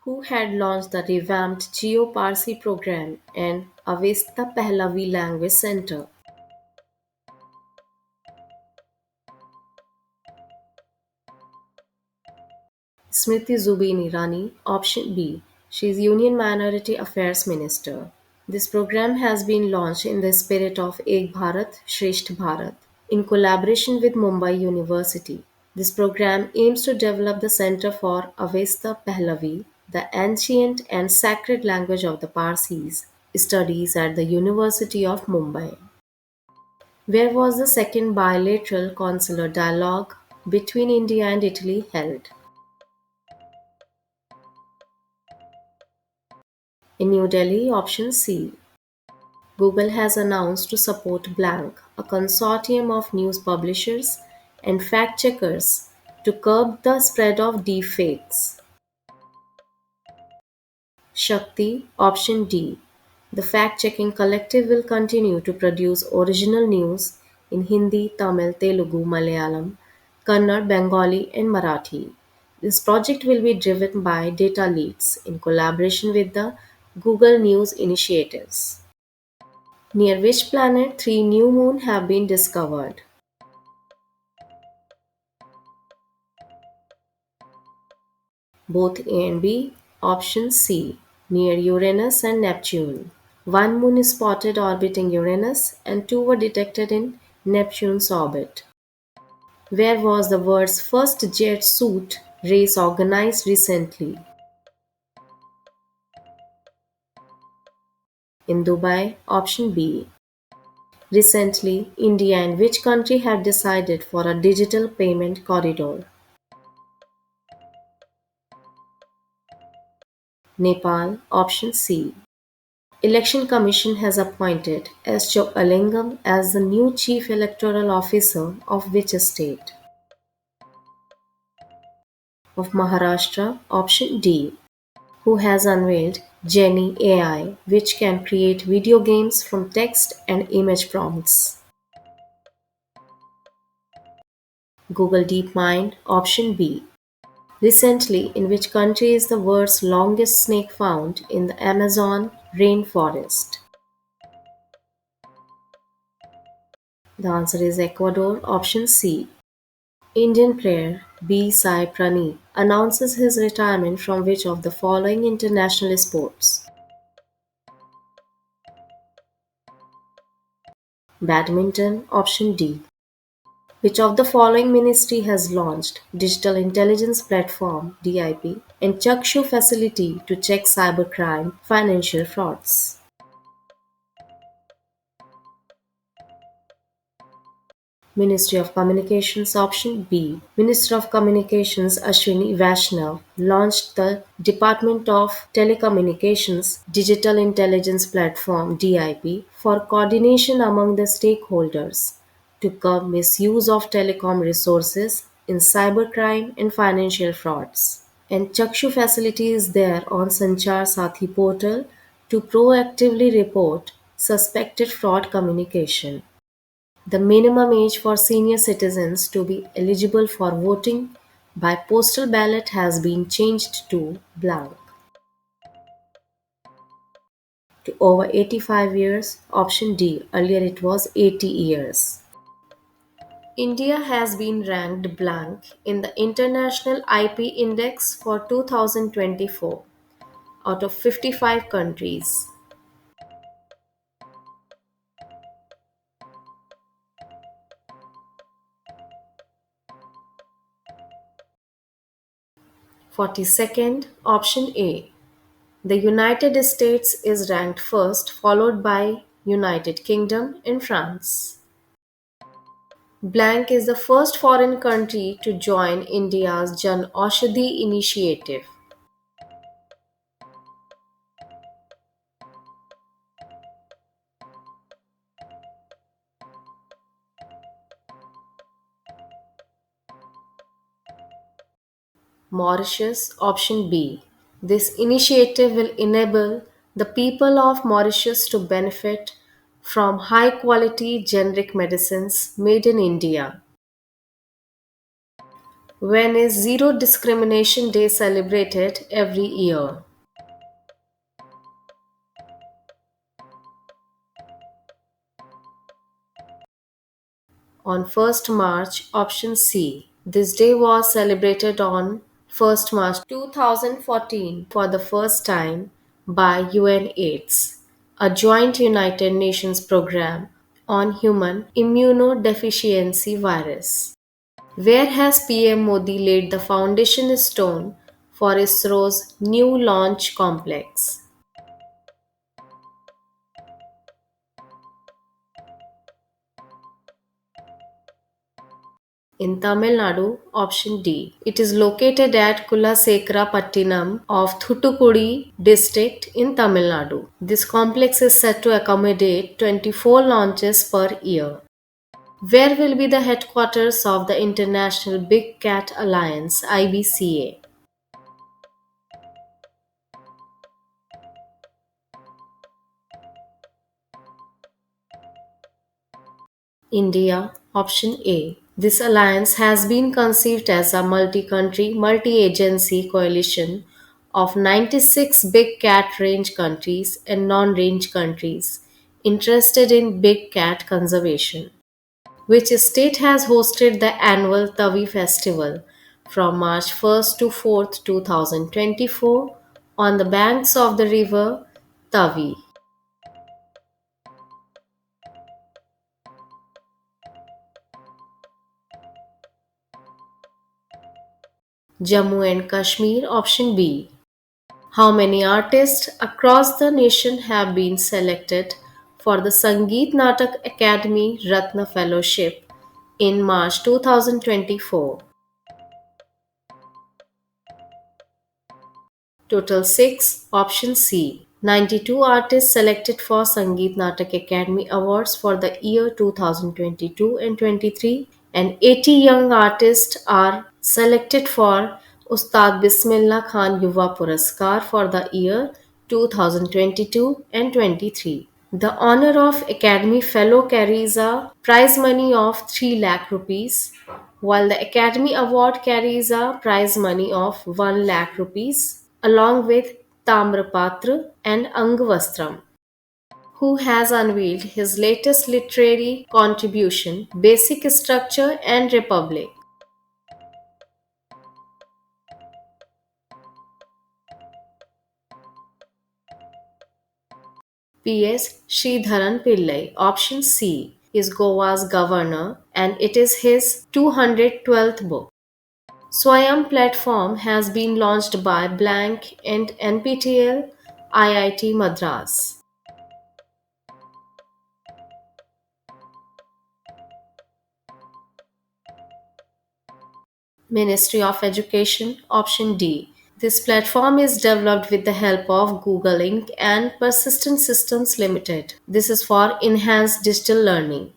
who had launched the revamped Geo-Parsi program and Avesta Pahlavi Language Center. Smriti Zubin Irani, option B. She is Union Minority Affairs Minister. This program has been launched in the spirit of Ek Bharat, Shresth Bharat in collaboration with Mumbai University. This program aims to develop the Center for Avesta Pahlavi, the ancient and sacred language of the Parsis, studies at the University of Mumbai. Where was the second bilateral consular dialogue between India and Italy held? In New Delhi, option C. Google has announced to support Blank, a consortium of news publishers and fact checkers, to curb the spread of deepfakes. Shakti, option D. The fact checking collective will continue to produce original news in Hindi, Tamil, Telugu, Malayalam, Kannada, Bengali, and Marathi. This project will be driven by data leads in collaboration with the Google News initiatives. Near which planet three new moons have been discovered? Both A and B. Option C. Near Uranus and Neptune. One moon is spotted orbiting Uranus and two were detected in Neptune's orbit. Where was the world's first jet suit race organized recently? In Dubai. Option B. Recently, India and which country have decided for a digital payment corridor? Nepal. Option C. Election Commission has appointed S. Chockalingam as the new Chief Electoral Officer of which state? Of Maharashtra. Option D. Who has unveiled Genie AI, which can create video games from text and image prompts? Google DeepMind. Option B. Recently, in which country is the world's longest snake found in the Amazon rainforest? The answer is Ecuador. Option C. Indian player B. Sai Praneeth announces his retirement from which of the following international sports? Badminton. Option D. Which of the following ministry has launched Digital Intelligence Platform (DIP) and Chakshu facility to check cybercrime, financial frauds? Ministry of Communications. Option B. Minister of Communications Ashwini Vaishnav launched the Department of Telecommunications Digital Intelligence Platform (DIP) for coordination among the stakeholders to curb misuse of telecom resources in cybercrime and financial frauds. And Chakshu facility is there on Sanchar Sathi portal to proactively report suspected fraud communication. The minimum age for senior citizens to be eligible for voting by postal ballot has been changed to blank. To over 85 years, option D. Earlier it was 80 years. India has been ranked blank in the International IP Index for 2024 out of 55 countries. 42nd, option A. The United States is ranked first, followed by United Kingdom and France. Blank is the first foreign country to join India's Jan Aushadhi initiative. Mauritius, option B. This initiative will enable the people of Mauritius to benefit from high quality generic medicines made in India. When is Zero Discrimination Day celebrated every year? On 1st March, option C. This day was celebrated on 1st March 2014 for the first time by UNAIDS, a joint United Nations program on human immunodeficiency virus. Where has PM Modi laid the foundation stone for ISRO's new launch complex? In Tamil Nadu, option D. It is located at Kulasekara of Thoothukudi district in Tamil Nadu. This complex is set to accommodate 24 launches per year. Where will be the headquarters of the International Big Cat Alliance IBCA? India, option A. This alliance has been conceived as a multi country, multi agency coalition of 96 big cat range countries and non range countries interested in big cat conservation. Which state has hosted the annual Tavi festival from March 1st to 4th, 2024 on the banks of the river Tavi? Jammu and Kashmir, option B. How many artists across the nation have been selected for the Sangeet Natak Academy Ratna Fellowship in March 2024? Total 6. Option C. 92 artists selected for Sangeet Natak Academy Awards for the year 2022 and 23, and 80 young artists are selected for Ustad Bismillah Khan Yuva Puraskar for the year 2022 and 23. The honor of Academy Fellow carries a prize money of 3 lakh rupees, while the Academy Award carries a prize money of 1 lakh rupees, along with Tamrapatra and Angvastram, who has unveiled his latest literary contribution, Basic Structure and Republic. P.S. Sridharan Pillai, option C, is Goa's governor and it is his 212th book. Swayam platform has been launched by Blank and NPTEL IIT Madras. Ministry of Education, option D. This platform is developed with the help of Google Inc. and Persistent Systems Limited. This is for enhanced digital learning.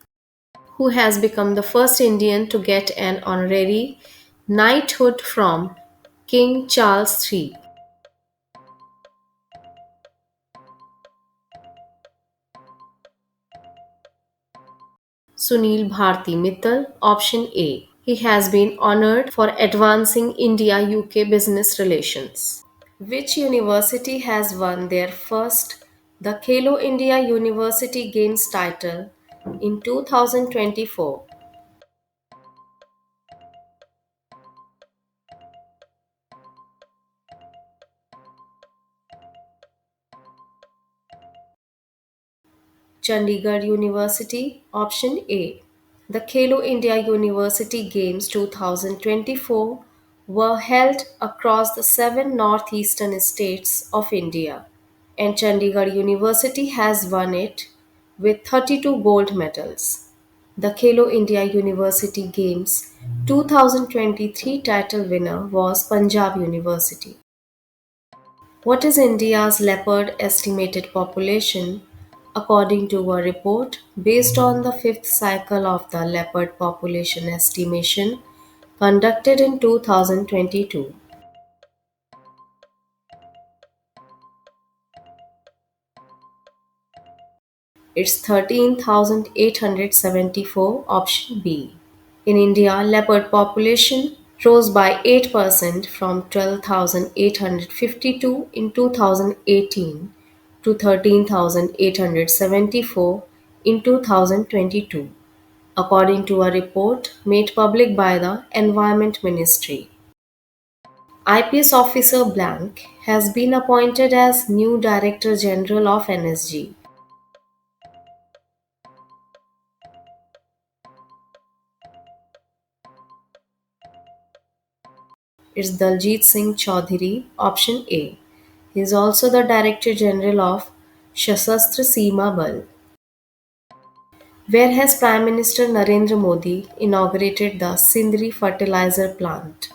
Who has become the first Indian to get an honorary knighthood from King Charles III? Sunil Bharti Mittal, option A. He has been honored for advancing India UK business relations. Which university has won their first the Khelo India University Games title in 2024? Chandigarh University, option A. The Khelo India University Games 2024 were held across the 7 northeastern states of India, and Chandigarh University has won it with 32 gold medals. The Khelo India University Games 2023 title winner was Punjab University. What is India's leopard estimated population according to a report based on the fifth cycle of the leopard population estimation conducted in 2022? It's 13,874, option B. In India, leopard population rose by 8% from 12,852 in 2018 to 13,874 in 2022, according to a report made public by the Environment Ministry. IPS Officer Blank has been appointed as new Director General of NSG. It's Daljit Singh Chaudhary, option A. He is also the Director General of Shasastra Seema Bal. Where has Prime Minister Narendra Modi inaugurated the Sindri fertilizer plant?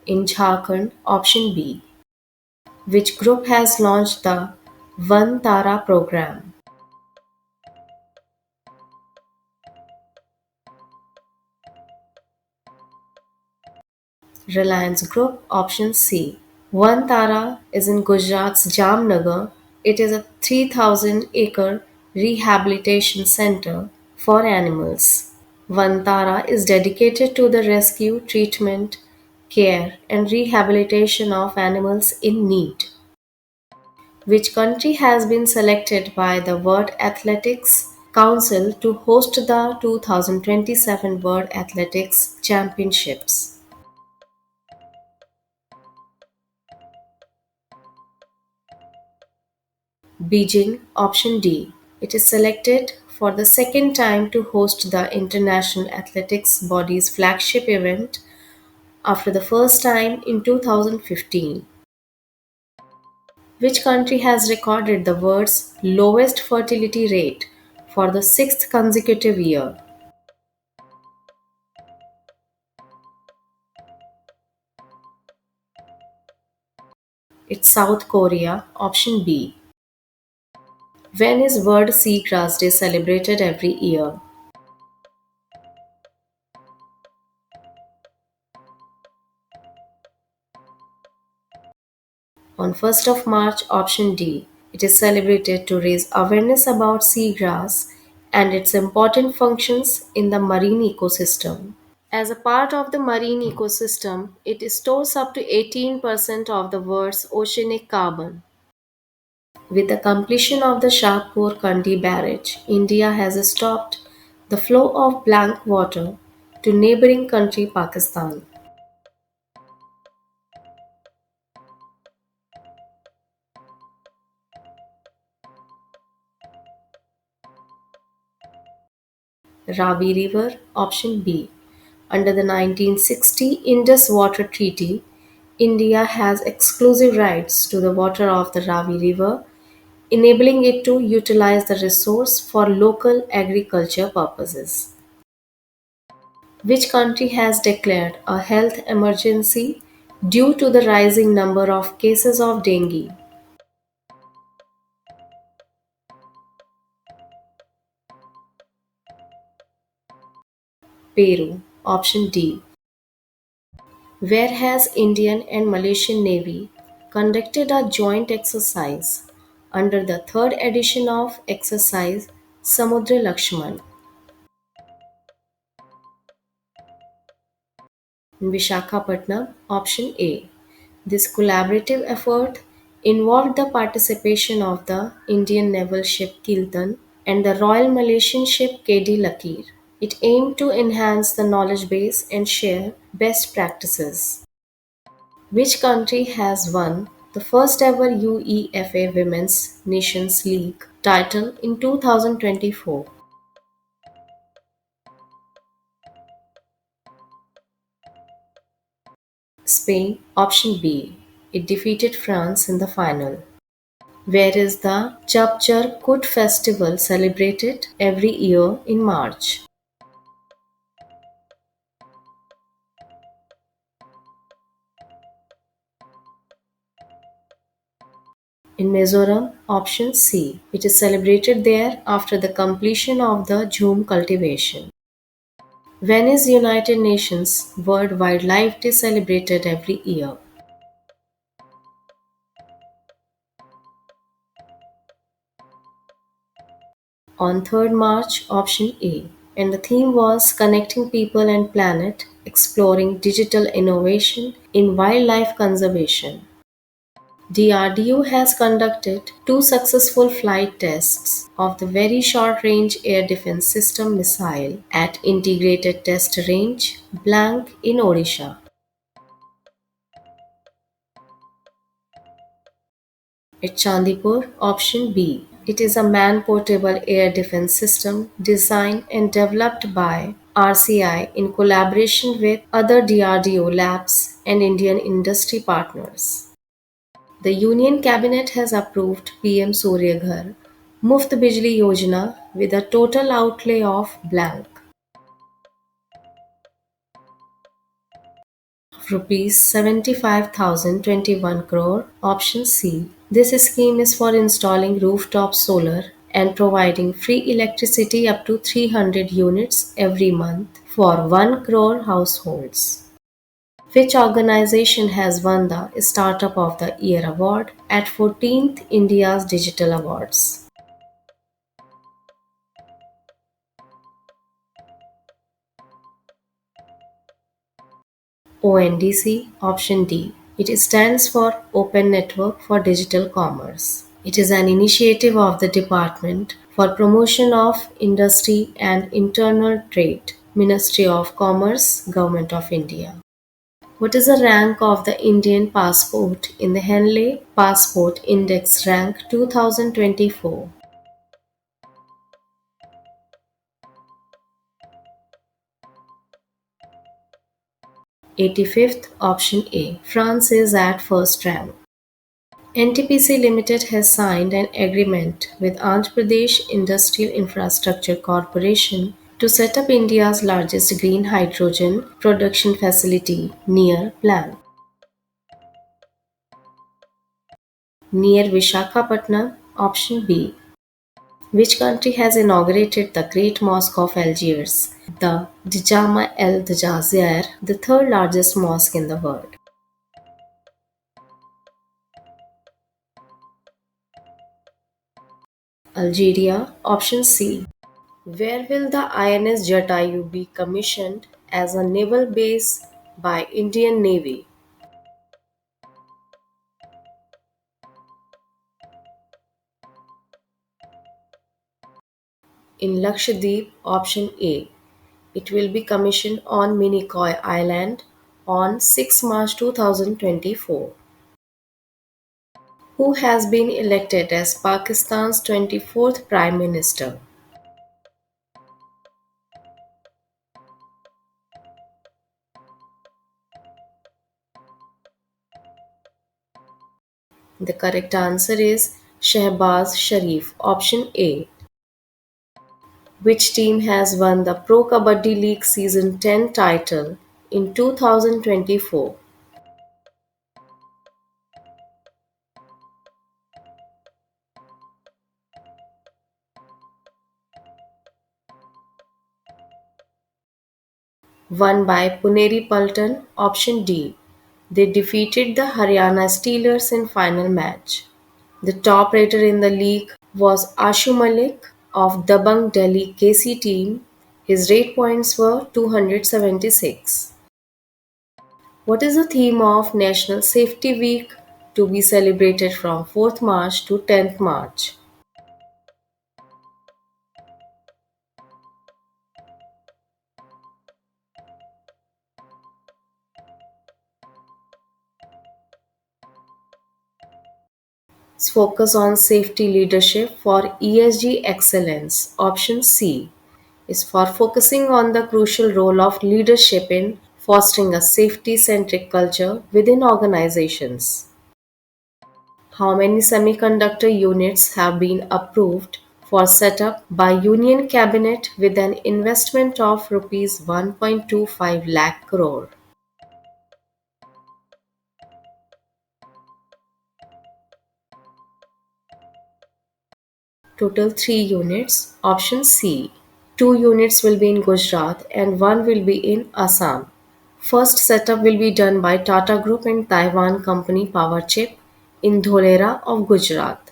In Jharkhand, option B. Which group has launched the One Tara program? Reliance Group, option C. One Tara is in Gujarat's Jamnagar. It is a 3,000-acre rehabilitation center for animals. One Tara is dedicated to the rescue, treatment, care, and rehabilitation of animals in need. Which country has been selected by the World Athletics Council to host the 2027 World Athletics Championships? Beijing, option D. It is selected for the second time to host the international athletics body's flagship event after the first time in 2015. Which country has recorded the world's lowest fertility rate for the sixth consecutive year? It's South Korea, option B. When is World Seagrass Day celebrated every year? On 1st of March, option D. It is celebrated to raise awareness about seagrass and its important functions in the marine ecosystem. As a part of the marine ecosystem, it stores up to 18% of the world's oceanic carbon. With the completion of the Shahpur Kandi barrage, India has stopped the flow of black water to neighboring country Pakistan. Ravi River, option B. Under the 1960 Indus Water Treaty, India has exclusive rights to the water of the Ravi River, enabling it to utilize the resource for local agriculture purposes. Which country has declared a health emergency due to the rising number of cases of dengue? Peru, option D. Where has Indian and Malaysian Navy conducted a joint exercise under the third edition of exercise Samudra Lakshman? In Vishakhapatnam, option A. This collaborative effort involved the participation of the Indian naval ship Kiltan and the Royal Malaysian ship KD Lakir. It aimed to enhance the knowledge base and share best practices. Which country has won the first ever UEFA Women's Nations League title in 2024? Spain, option B. It defeated France in the final. Where is the Chapchar Kut festival celebrated every year in March? In Mizoram, option C. It is celebrated there after the completion of the Jhum cultivation. When is United Nations World Wildlife Day celebrated every year? on 3rd March, option A. And the theme was Connecting People and Planet, Exploring Digital Innovation in Wildlife Conservation. DRDO has conducted two successful flight tests of the Very Short Range Air Defense System missile at Integrated Test Range, Blank in Odisha. At Chandipur, option B. It is a man-portable air defense system designed and developed by RCI in collaboration with other DRDO labs and Indian industry partners. The Union Cabinet has approved PM Surya Ghar Muft Bijli Yojana with a total outlay of blank rupees 75,021 crore. Option C. This scheme is for installing rooftop solar and providing free electricity up to 300 units every month for 1 crore households. Which organization has won the Startup of the Year award at 14th India's Digital Awards? ONDC, option D. It stands for Open Network for Digital Commerce. It is an initiative of the Department for Promotion of Industry and Internal Trade, Ministry of Commerce, Government of India. What is the rank of the Indian passport in the Henley Passport Index Rank 2024? 85th, option A. France is at first rank. NTPC Limited has signed an agreement with Andhra Pradesh Industrial Infrastructure Corporation to set up India's largest green hydrogen production facility near Vishakhapatnam. Option B. Which country has inaugurated the Great Mosque of Algiers, the Djama el Djazer, the third largest mosque in the world? Algeria. Option C. Where will the INS Jatayu be commissioned as a naval base by Indian Navy? In Lakshadweep. Option A. It will be commissioned on Minicoy Island on 6 March 2024. Who has been elected as Pakistan's 24th Prime Minister? The correct answer is Shehbaz Sharif. Option A. Which team has won the Pro Kabaddi League Season 10 title in 2024? Won by Puneri Paltan. Option D. They defeated the Haryana Steelers in final match. The top rater in the league was Ashu Malik of Dabang Delhi KC team. His rate points were 276. What is the theme of National Safety Week to be celebrated from 4th March to 10th March? Focus on safety leadership for ESG excellence. Option C is for focusing on the crucial role of leadership in fostering a safety centric culture within organizations. How many semiconductor units have been approved for setup by Union Cabinet with an investment of rupees 1.25 lakh crore? Total 3 units. Option C. 2 units will be in Gujarat and 1 will be in Assam. First setup will be done by Tata Group and Taiwan company Powerchip in Dholera of Gujarat.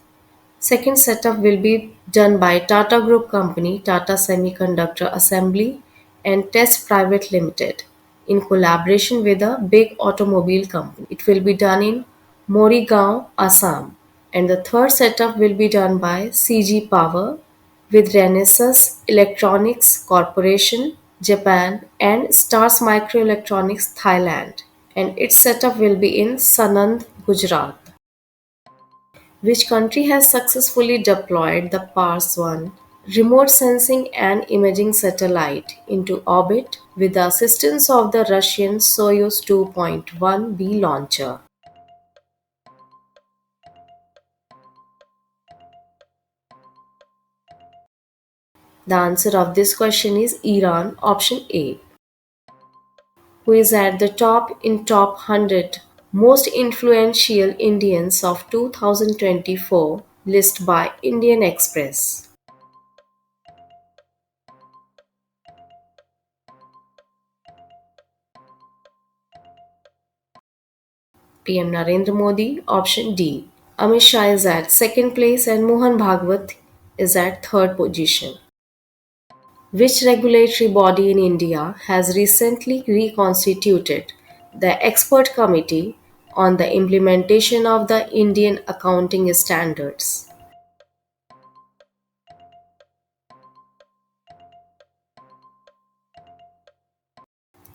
Second setup will be done by Tata Group Company, Tata Semiconductor Assembly and Test Private Limited in collaboration with a big automobile company. It will be done in Morigaon, Assam. And the third setup will be done by CG Power with Renesas Electronics Corporation, Japan and Stars Microelectronics, Thailand. And its setup will be in Sanand, Gujarat. Which country has successfully deployed the Pars-1 remote sensing and imaging satellite into orbit with the assistance of the Russian Soyuz 2.1B launcher? The answer of this question is Iran, option A, who is at the top in top 100 most influential Indians of 2024 list by Indian Express. PM Narendra Modi, option D. Amit Shah is at second place and Mohan Bhagwat is at third position. Which regulatory body in India has recently reconstituted the expert committee on the implementation of the Indian accounting standards?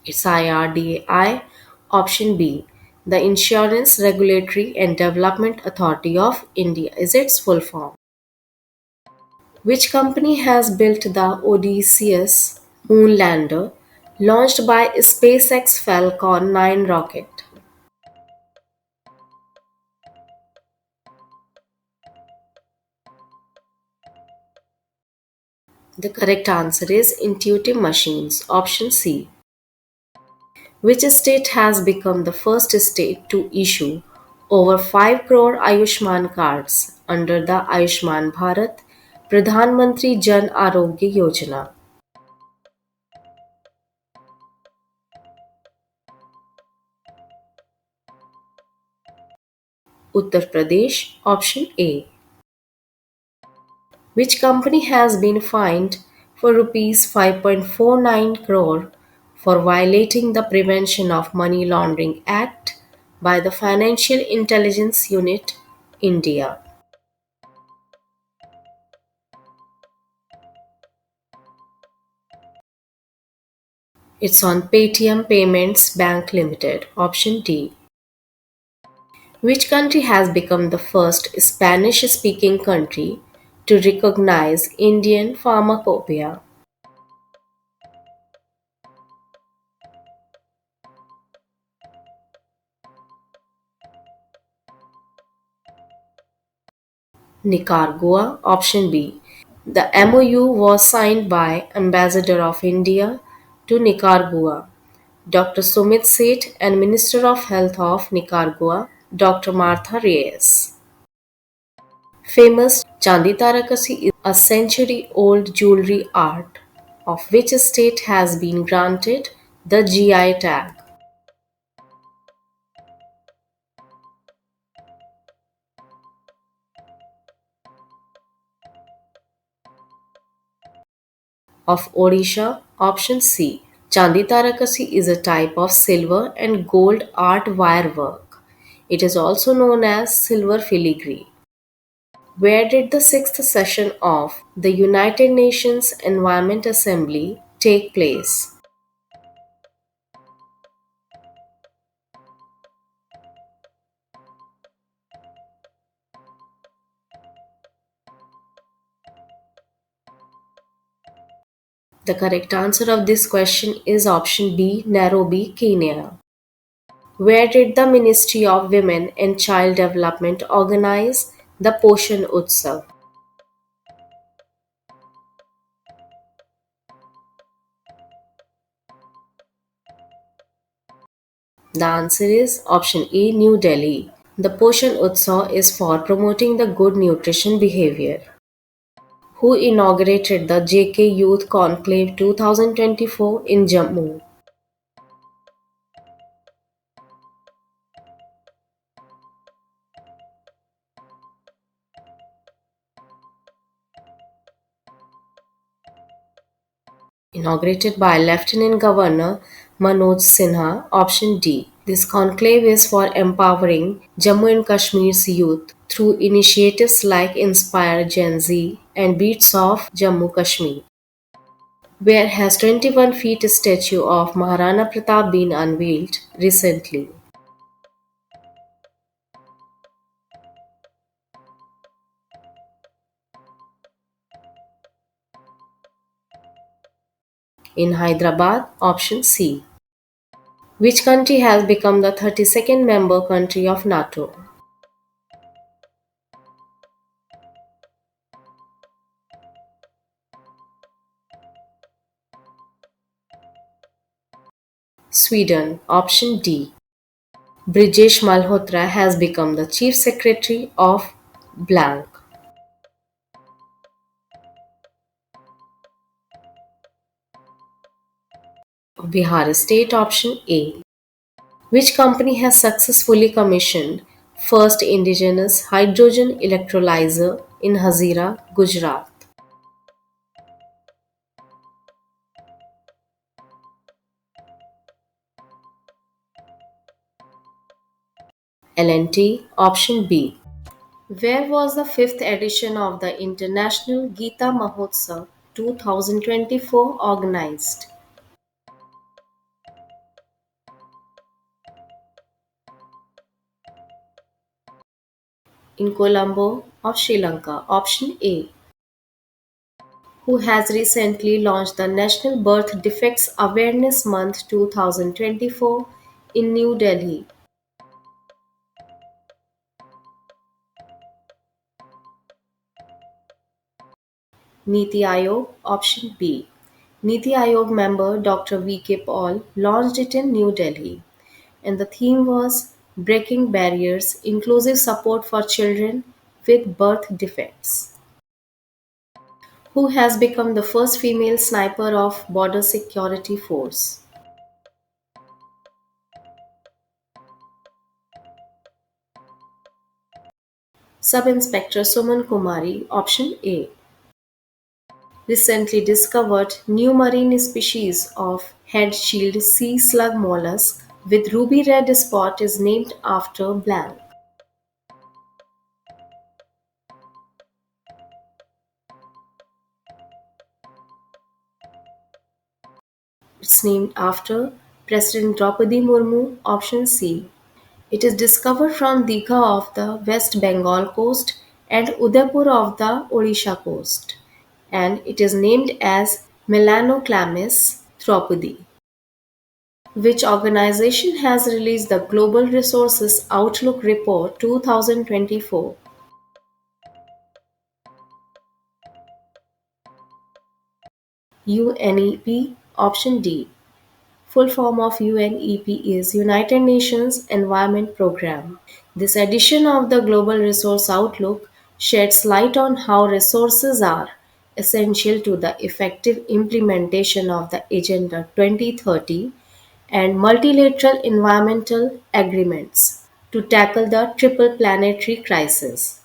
It's IRDAI. Option B. The Insurance Regulatory and Development Authority of India is its full form. Which company has built the Odysseus moon lander launched by SpaceX Falcon 9 rocket? The correct answer is Intuitive Machines, option C. Which state has become the first state to issue over 5 crore Ayushman cards under the Ayushman Bharat Pradhan Mantri Jan Arogya Yojana? Uttar Pradesh, option A. Which company has been fined for rupees 5.49 crore for violating the Prevention of Money Laundering Act by the Financial Intelligence Unit, India? It's on Paytm Payments Bank Limited, option D. Which country has become the first Spanish speaking country to recognize Indian pharmacopoeia? Nicaragua, option B. The MOU was signed by Ambassador of India to Nicaragua, Dr. Sumit Seth, and Minister of Health of Nicaragua, Dr. Martha Reyes. Famous Chandi Tarakasi is a century-old jewelry art of which state has been granted the GI tag? Of Odisha, option C. Chandi Tarakasi is a type of silver and gold art wire work. It is also known as silver filigree. Where did the sixth session of the United Nations Environment Assembly take place? The correct answer of this question is option B, Nairobi, Kenya. Where did the Ministry of Women and Child Development organize the Poshan Utsav? The answer is option A, New Delhi. The Poshan Utsav is for promoting the good nutrition behavior. Who inaugurated the JK Youth Conclave 2024 in Jammu? inaugurated by Lieutenant Governor Manoj Sinha. Option D. This conclave is for empowering Jammu and Kashmir's youth through initiatives like Inspire Gen Z and Beats of Jammu Kashmir. Where has 21 feet statue of Maharana Pratap been unveiled recently? In Hyderabad, option C. Which country has become the 32nd member country of NATO? Sweden, option D. Brijesh Malhotra has become the Chief Secretary of blank. Bihar State, option A. Which company has successfully commissioned first indigenous hydrogen electrolyzer in Hazira, Gujarat? L&T, option B. Where was the fifth edition of the International Gita Mahotsav 2024 organized? In Colombo of Sri Lanka? Option A. Who has recently launched the National Birth Defects Awareness Month 2024 in New Delhi? Niti Aayog, option B. Niti Aayog member Dr. V.K. Paul launched it in New Delhi, and the theme was Breaking Barriers, Inclusive Support for Children with Birth Defects. Who has become the first female sniper of Border Security Force? Sub-Inspector Suman Kumari, option A. Recently discovered new marine species of head-shield sea slug mollusk with ruby red spot is named after blank. It's named after President Draupadi Murmu, option C. It is discovered from Digha of the West Bengal coast and Udaipur of the Odisha coast, and it is named as Melanoclamis throupadi. Which organization has released the Global Resources Outlook Report 2024? UNEP, option D. Full form of UNEP is United Nations Environment Programme. This edition of the Global Resource Outlook sheds light on how resources are essential to the effective implementation of the Agenda 2030 and multilateral environmental agreements to tackle the triple planetary crisis.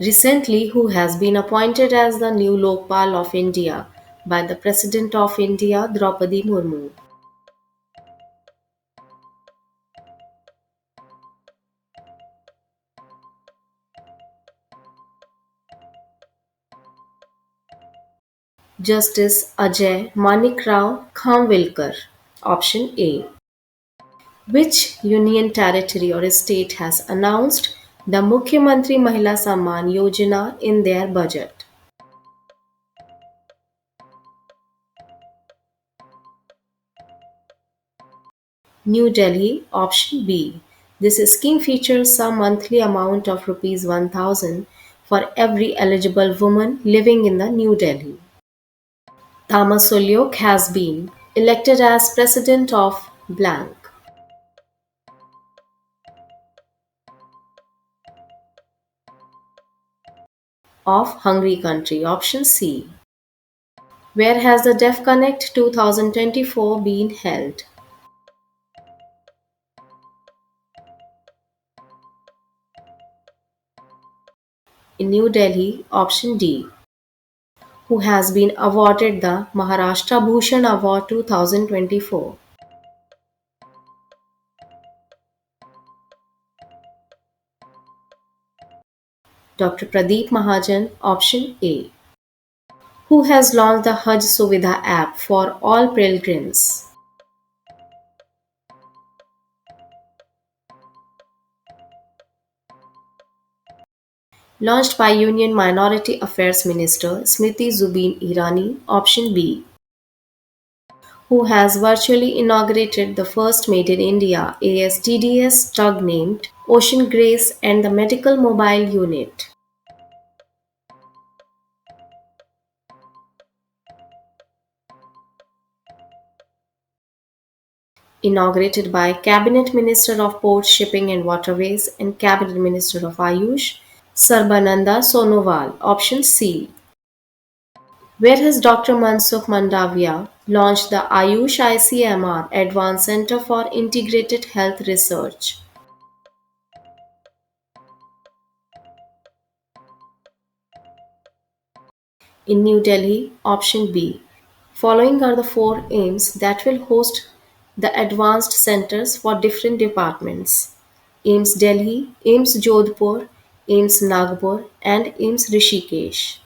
Recently, who has been appointed as the new Lokpal of India by the President of India, Draupadi Murmu. Justice Ajay Manikrao Khamvilkar. Option A. Which union territory or state has announced the Mukhyamantri Mahila Samman Yojana in their budget? New Delhi, option B. This scheme features a monthly amount of rupees 1000 for every eligible woman living in the New Delhi. Thomas Sulyok has been elected as president of blank of Hungry country. Option C. Where has the Deaf Connect 2024 been held? In New Delhi, option D. who has been awarded the Maharashtra Bhushan Award 2024. Dr. Pradeep Mahajan, option A, who has launched the Hajj Suvidha app for all pilgrims. Launched by Union Minority Affairs Minister Smriti Zubin Irani, option B, who has virtually inaugurated the first Made in India ASTDS tug named Ocean Grace and the Medical Mobile Unit. Inaugurated by Cabinet Minister of Ports, Shipping and Waterways and Cabinet Minister of Ayush, Sarbananda Sonowal, option C. Where has Dr. Mansukh Mandavia launched the Ayush ICMR Advanced Center for Integrated Health Research. In New Delhi, option B. Following are the four aims that will host the advanced centers for different departments: AIMS Delhi, AIMS Jodhpur, AIMS Nagpur, and AIMS Rishikesh.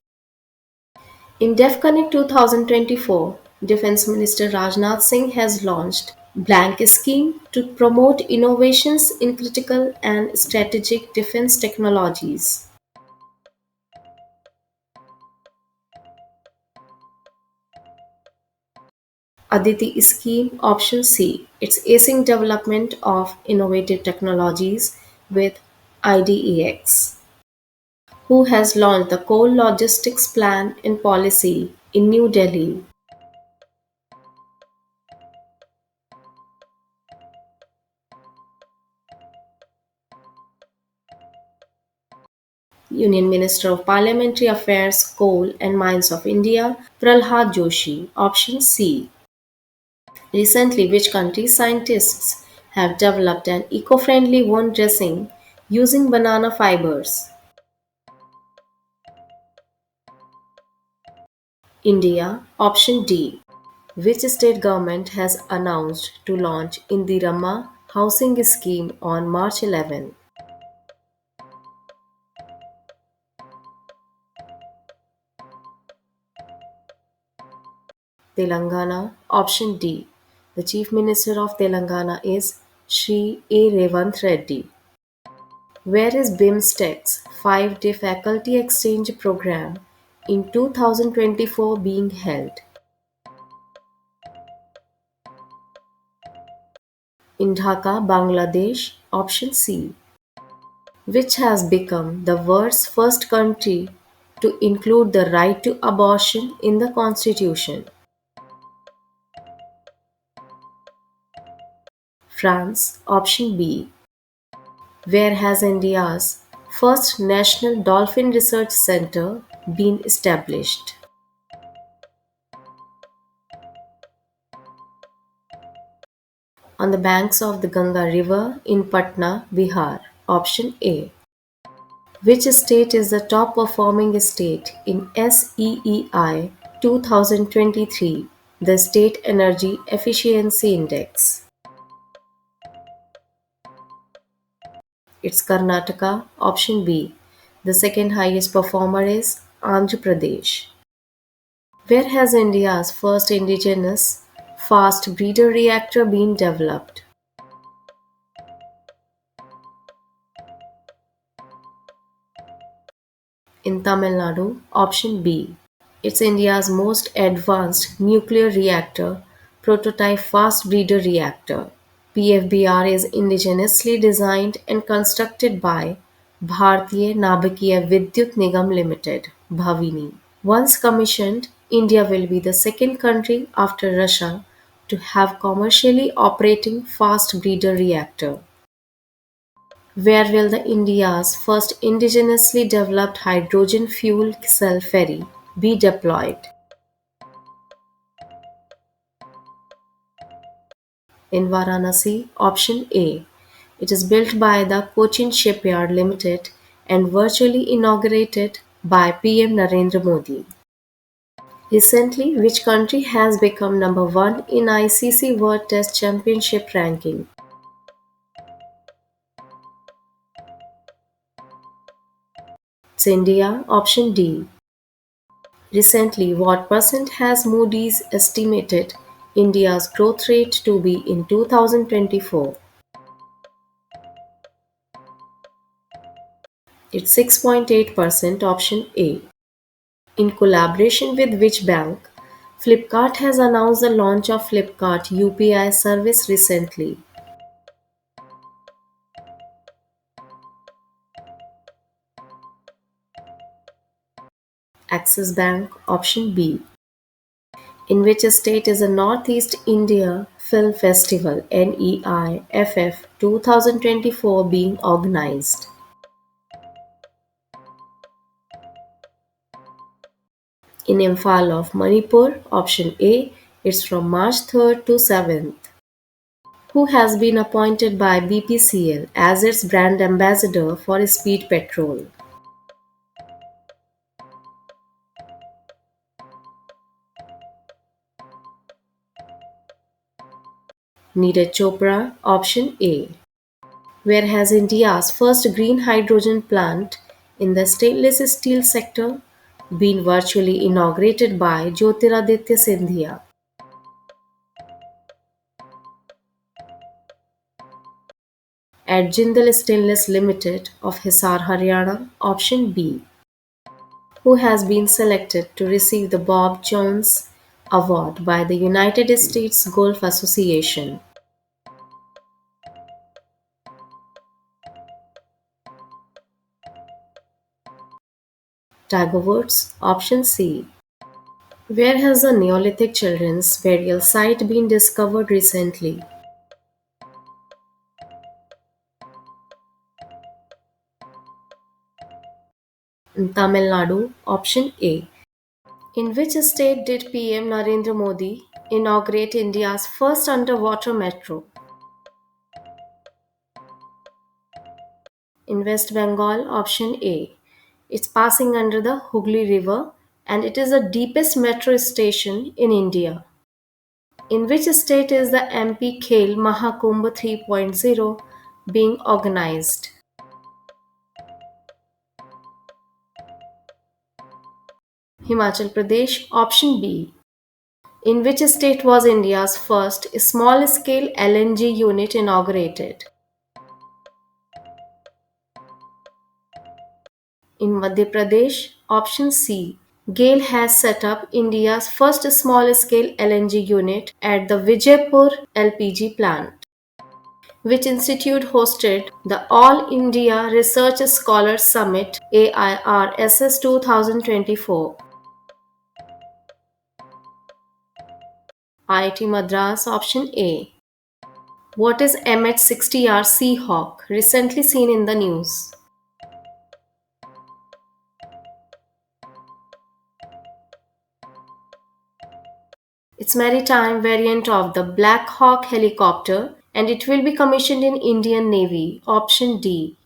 In DEFCONNECT 2024, Defense Minister Rajnath Singh has launched Blank Scheme to promote innovations in critical and strategic defense technologies. Aditi Scheme, option C. It's acing development of innovative technologies with IDEX, who has launched the Coal Logistics Plan and Policy in New Delhi. Union Minister of Parliamentary Affairs, Coal and Mines of India, Pralhad Joshi, option C. Recently, which country's scientists have developed an eco-friendly wound dressing using banana fibers? India, option D. Which state government has announced to launch Indirama housing scheme on March 11? Telangana, option D. The Chief Minister of Telangana is Shri A. Revanth Reddy. Where is BIMSTEC's 5-day faculty exchange program in 2024 being held? In Dhaka, Bangladesh, option C. Which has become the world's first country to include the right to abortion in the constitution? France, option B. Where has India's first National Dolphin Research Centre been established? On the banks of the Ganga River in Patna, Bihar. Option A. Which state is the top performing state in SEEI 2023, the State Energy Efficiency Index? It's Karnataka, option B. The second highest performer is Andhra Pradesh. Where has India's first indigenous fast breeder reactor been developed? In Tamil Nadu, option B. It's India's most advanced nuclear reactor, prototype fast breeder reactor. PFBR is indigenously designed and constructed by Bharatiya Navikiya Vidyut Nigam Limited, Bhavini. Once commissioned, India will be the second country after Russia to have commercially operating fast breeder reactor. Where will the India's first indigenously developed hydrogen fuel cell ferry be deployed? In Varanasi, option A. It is built by the Cochin Shipyard Limited and virtually inaugurated by PM Narendra Modi. Recently, which country has become number one in ICC World Test Championship ranking? It's India. Option D. Recently, what percent has Moody's estimated India's growth rate to be in 2024? It's 6.8%. Option A. In collaboration with which bank? Flipkart has announced the launch of Flipkart UPI service recently. Axis Bank. Option B. In which state is the Northeast India Film Festival NEIFF 2024 being organized? In Imphal of Manipur. Option A. It's from March 3rd to 7th. Who has been appointed by BPCL as its brand ambassador for Speed Petrol? Neeraj Chopra. Option A. Where has India's first green hydrogen plant in the stainless steel sector been virtually inaugurated by Jyotiraditya Scindia? At Jindal Stainless Limited of Hisar, Haryana? Option B. Who has been selected to receive the Bob Jones Award by the United States Golf Association? Tiger Woods. Option C. Where has a Neolithic children's burial site been discovered recently? In Tamil Nadu. Option A. In which state did PM Narendra Modi inaugurate India's first underwater metro? In West Bengal. Option A. It's passing under the Hooghly River and it is the deepest metro station in India. In which state is the MP Khel Mahakumbh 3.0 being organized? Himachal Pradesh. Option B. In which state was India's first small scale LNG unit inaugurated? In Madhya Pradesh. Option C. GAIL has set up India's first small scale LNG unit at the Vijaypur LPG plant. Which institute hosted the All India Research Scholars Summit AIRSS 2024? IIT Madras. Option A. What is MH-60R Seahawk recently seen in the news? It's maritime variant of the Black Hawk helicopter and it will be commissioned in Indian Navy. Option D.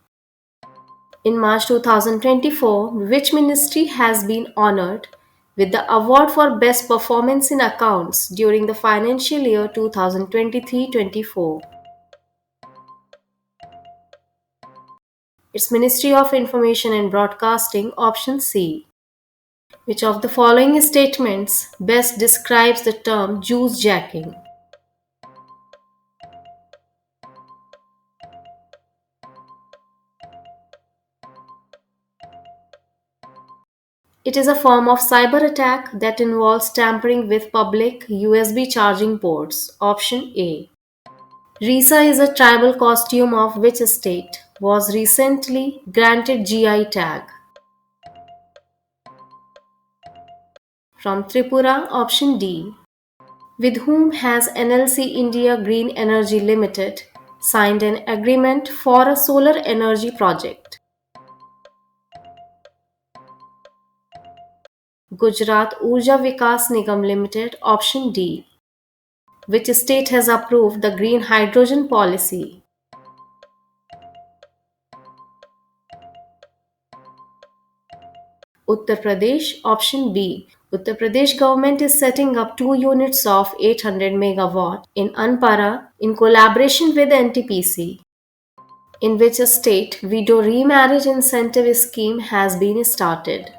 In March 2024, which ministry has been honored with the award for best performance in accounts during the financial year 2023-24? It's Ministry of Information and Broadcasting. Option C. Which of the following statements best describes the term juice jacking? It is a form of cyber attack that involves tampering with public USB charging ports. Option A. Risa is a tribal costume of which state was recently granted GI tag? From Tripura. Option D. With whom has NLC India Green Energy Limited signed an agreement for a solar energy project? Gujarat Urja Vikas Nigam Limited. Option D. Which state has approved the green hydrogen policy? Uttar Pradesh. Option B. Uttar Pradesh government is setting up 2 units of 800 megawatt in Anpara in collaboration with NTPC. In which a state widow remarriage incentive scheme has been started.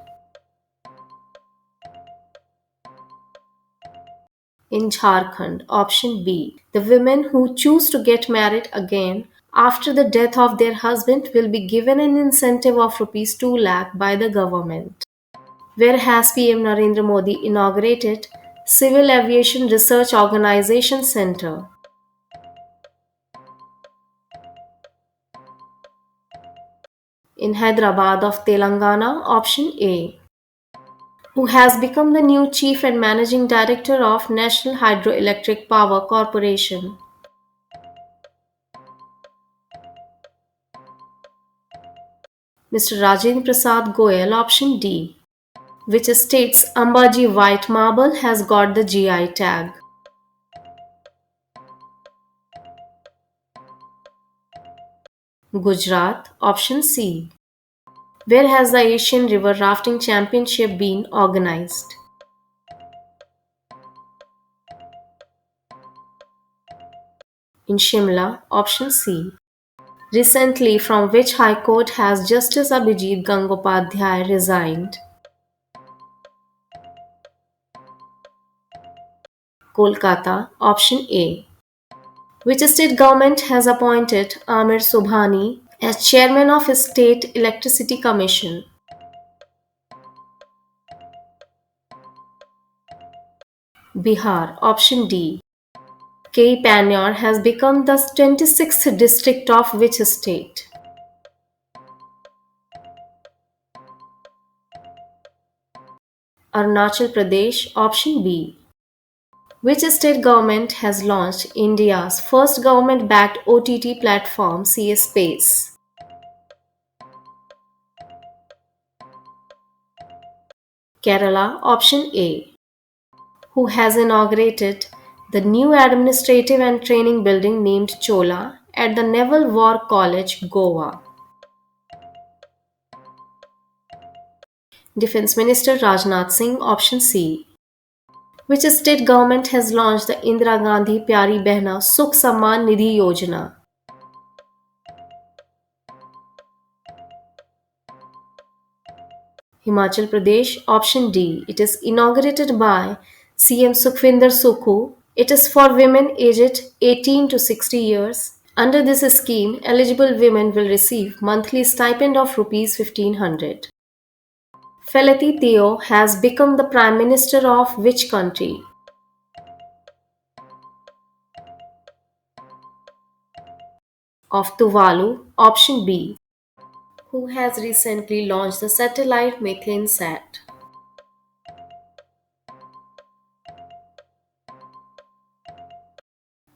In Jharkhand, option B, the women who choose to get married again after the death of their husband will be given an incentive of rupees 2 lakh by the government. Where has PM Narendra Modi inaugurated Civil Aviation Research Organization Center? In Hyderabad of Telangana, option A, who has become the new chief and managing director of National Hydroelectric Power Corporation. Mr. Rajendra Prasad Goyal, option D, which states Ambaji white marble has got the GI tag. Gujarat, option C, where has the Asian River Rafting Championship been organized? In Shimla, option C, recently from which High Court has Justice Abhijit Gangopadhyay resigned? Kolkata, option A, which state government has appointed Amir Subhani as chairman of State Electricity Commission? Bihar, option D, K. Panyar has become the 26th district of which state? Arunachal Pradesh, option B, which state government has launched India's first government-backed OTT platform, CS Space? Kerala, option A, who has inaugurated the new administrative and training building named Chola at the Naval War College, Goa? Defense Minister Rajnath Singh, option C, which state government has launched the Indira Gandhi Pyari Behna Sukh Samman Nidhi Yojana? Himachal Pradesh, option D. It is inaugurated by CM Sukhvinder Sukhu. It is for women aged 18 to 60 years. Under this scheme, eligible women will receive monthly stipend of rupees 1500. Felati Teo has become the Prime Minister of which country? Of Tuvalu, option B, who has recently launched the satellite Methane Sat?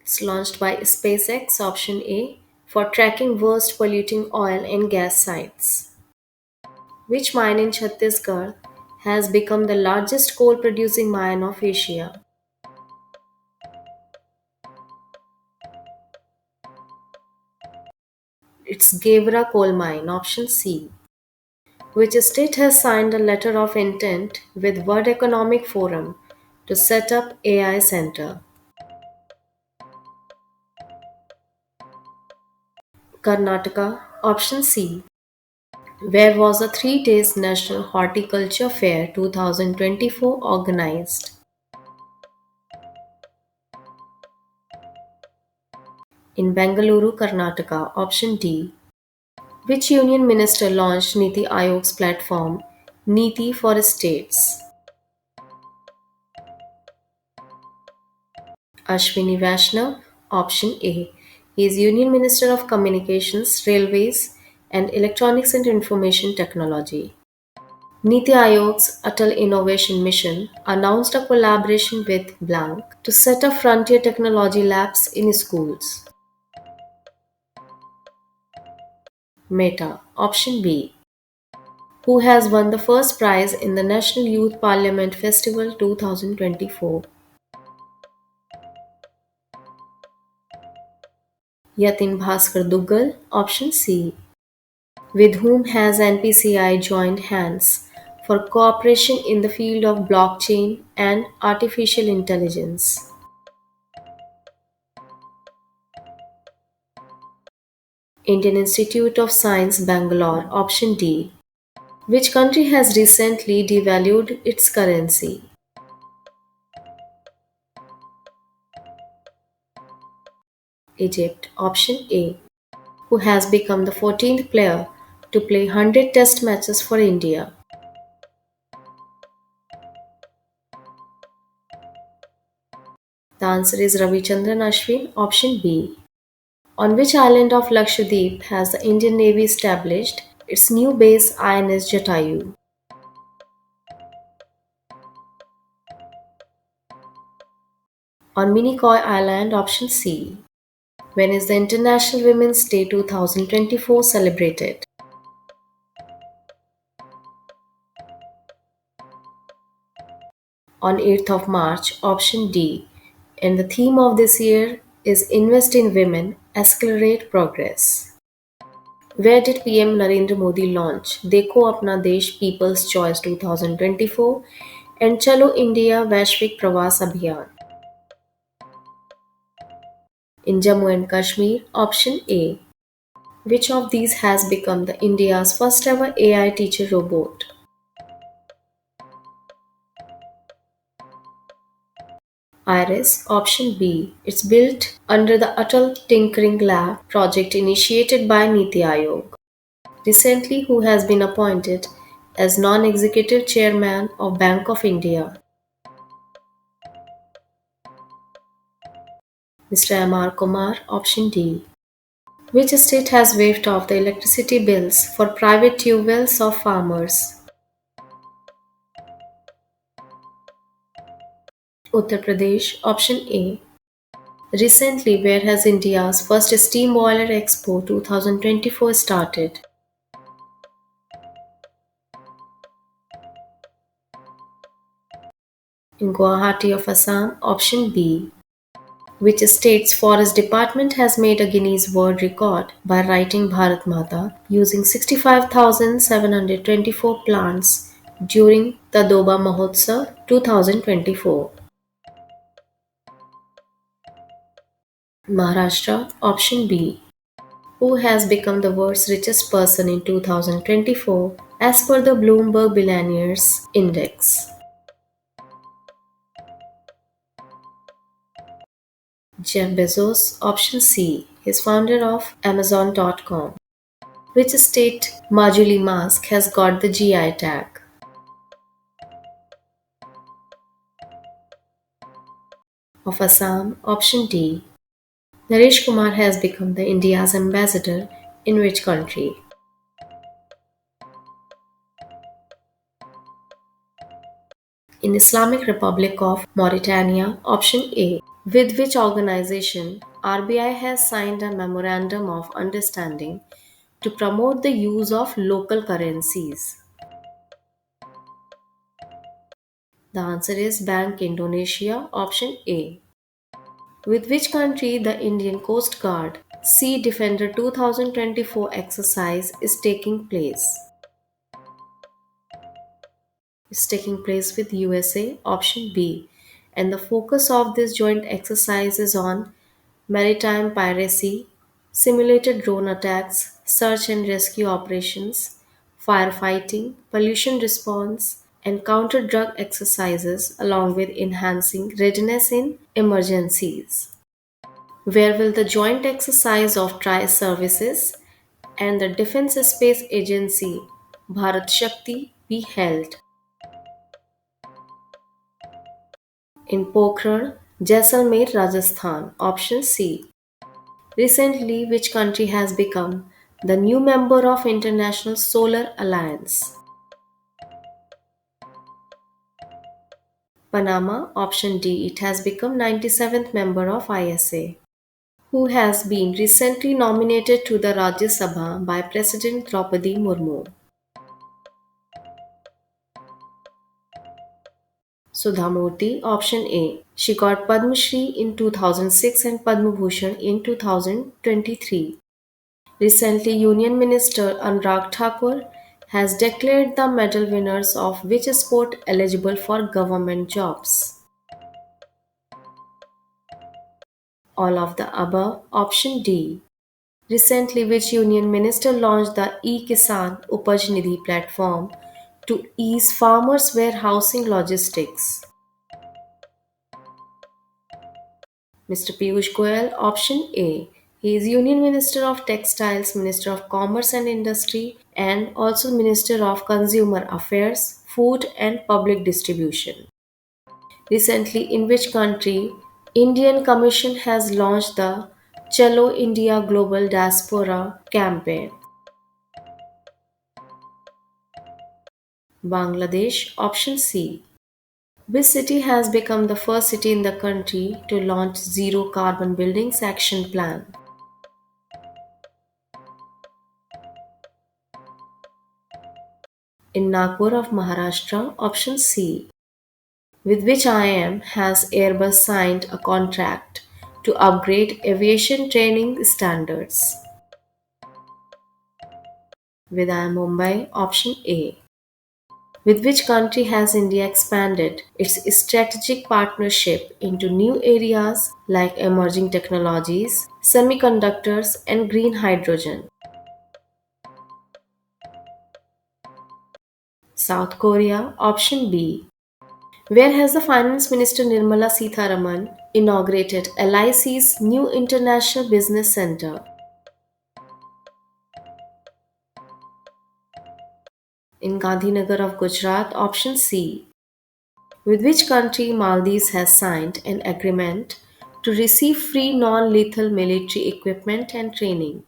It's launched by SpaceX, option A, for tracking worst polluting oil and gas sites. Which mine in Chhattisgarh has become the largest coal producing mine of Asia? It's Gevra coal mine, option C. Which state has signed a letter of intent with World Economic Forum to set up AI Center? Karnataka, option C, where was the 3 days National Horticulture Fair 2024 organized? In Bengaluru, Karnataka, option D, which union minister launched Niti Aayog's platform Niti for States? Ashwini Vaishnaw, option A. He is Union Minister of Communications, Railways and Electronics and Information Technology. Niti Aayog's Atal Innovation Mission announced a collaboration with Blank to set up frontier technology labs in schools. Meta, option B, who has won the first prize in the National Youth Parliament Festival 2024. Yatin Bhaskar Duggal, option C, with whom has NPCI joined hands for cooperation in the field of blockchain and artificial intelligence. Indian Institute of Science, Bangalore, option D. Which country has recently devalued its currency? Egypt, option A. Who has become the 14th player to play 100 test matches for India? The answer is Ravichandran Ashwin, option B. On which island of Lakshadweep has the Indian Navy established its new base INS Jatayu? On Minicoy Island, option C. When is the International Women's Day 2024 celebrated? On 8th of March, option D. And the theme of this year is Invest in Women, Accelerate Progress. Where did PM Narendra Modi launch Dekho Apna Desh People's Choice 2024 and Chalo India Vaishvik Pravas Abhiyan? In Jammu and Kashmir, option A. Which of these has become the India's first ever AI teacher robot? Iris, option B. It's built under the Atal Tinkering Lab project initiated by Niti Aayog. Recently, who has been appointed as non-executive chairman of Bank of India? Mr. M.R. Kumar, option D. Which state has waived off the electricity bills for private tube wells of farmers? Uttar Pradesh, option A. Recently, where has India's first steam boiler expo 2024 started? In Guwahati of Assam, option B. Which state's forest department has made a Guinness World Record by writing Bharat Mata using 65,724 plants during the Doba Mahotsav 2024? Maharashtra, option B. Who has become the world's richest person in 2024 as per the Bloomberg Billionaires Index? Jeff Bezos, option C. Is founder of Amazon.com. Which state Majuli mask has got the GI tag? Of Assam, option D. Naresh Kumar has become the India's ambassador in which country? In Islamic Republic of Mauritania, option A. With which organization RBI has signed a memorandum of understanding to promote the use of local currencies? The answer is Bank Indonesia, option A. With which country the Indian Coast Guard Sea Defender 2024 exercise is taking place? It's taking place with USA, option B. And the focus of this joint exercise is on maritime piracy, simulated drone attacks, search and rescue operations, firefighting, pollution response, and counter drug exercises, along with enhancing readiness in emergencies. Where will the joint exercise of tri services and the Defence Space Agency Bharat Shakti be held? In Pokhran, Jaisalmer, Rajasthan. Option C. Recently, which country has become the new member of International Solar Alliance? Panama, option D. It has become 97th member of ISA. Who has been recently nominated to the Rajya Sabha by President Draupadi Murmu? Sudha Murthy, option A. She got Padma Shri in 2006 and Padma Bhushan in 2023. Recently, Union Minister Anurag Thakur has declared the medal winners of which sport eligible for government jobs? All of the above. Option D. Recently, which union minister launched the e-Kisan Upaj Nidhi platform to ease farmers' warehousing logistics? Mr. Piyush Goyal. Option A. He is Union Minister of Textiles, Minister of Commerce and Industry, and also Minister of Consumer Affairs, Food and Public Distribution. Recently, in which country Indian Commission has launched the Chalo India Global Diaspora campaign? Bangladesh. Option C. Which city has become the first city in the country to launch Zero Carbon Buildings Action Plan? In Nagpur of Maharashtra. Option C. With which IIM has Airbus signed a contract to upgrade aviation training standards? With IIM Mumbai. Option A. With which country has India expanded its strategic partnership into new areas like emerging technologies, semiconductors, and green hydrogen? South Korea. Option B. Where has the Finance Minister Nirmala Sitharaman inaugurated LIC's new International Business Center? In Gandhinagar of Gujarat. Option C. With which country Maldives has signed an agreement to receive free non lethal military equipment and training?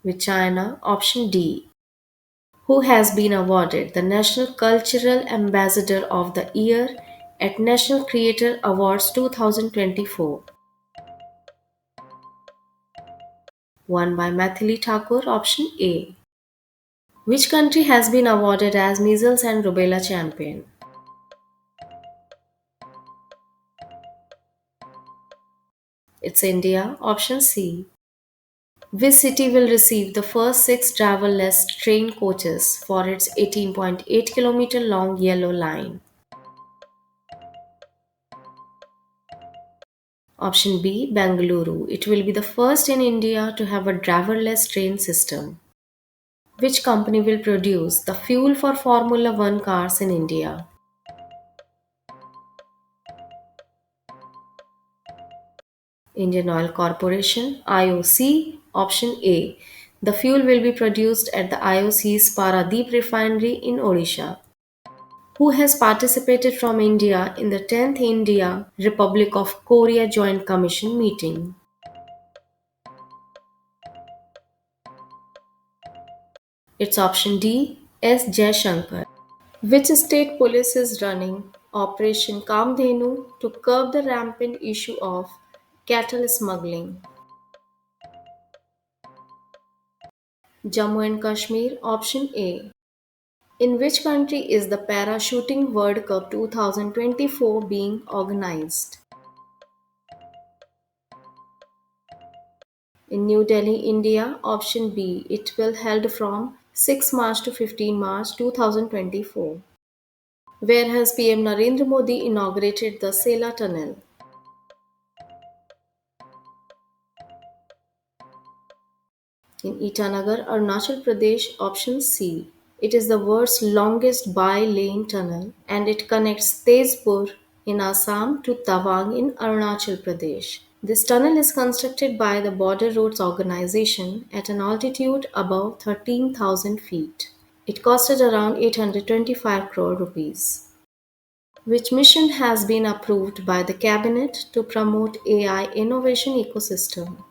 With China. Option D. Who has been awarded the National Cultural Ambassador of the Year at National Creator Awards 2024? Won by Mathili Thakur. Option A. Which country has been awarded as Measles and Rubella Champion? It's India. Option C. Which city will receive the first six driverless train coaches for its 18.8 km long Yellow Line? Option B. Bengaluru. It will be the first in India to have a driverless train system. Which company will produce the fuel for Formula One cars in India? Indian Oil Corporation. IOC. Option A. The fuel will be produced at the IOC's Paradeep refinery in Odisha. Who has participated from India in the 10th India Republic of Korea Joint Commission meeting? It's option D. S. Jaishankar. Which state police is running Operation Kamdhenu to curb the rampant issue of cattle smuggling? Jammu and Kashmir. Option A. In which country is the Parachuting World Cup 2024 being organized? In New Delhi, India. Option B. It will held from 6 March to 15 March 2024. Where has PM Narendra Modi inaugurated the Sela Tunnel? In Itanagar, Arunachal Pradesh. Option C. It is the world's longest bi-lane tunnel and it connects Tezpur in Assam to Tawang in Arunachal Pradesh. This tunnel is constructed by the Border Roads Organization at an altitude above 13,000 feet. It costed around 825 crore rupees. Which mission has been approved by the cabinet to promote AI innovation ecosystem?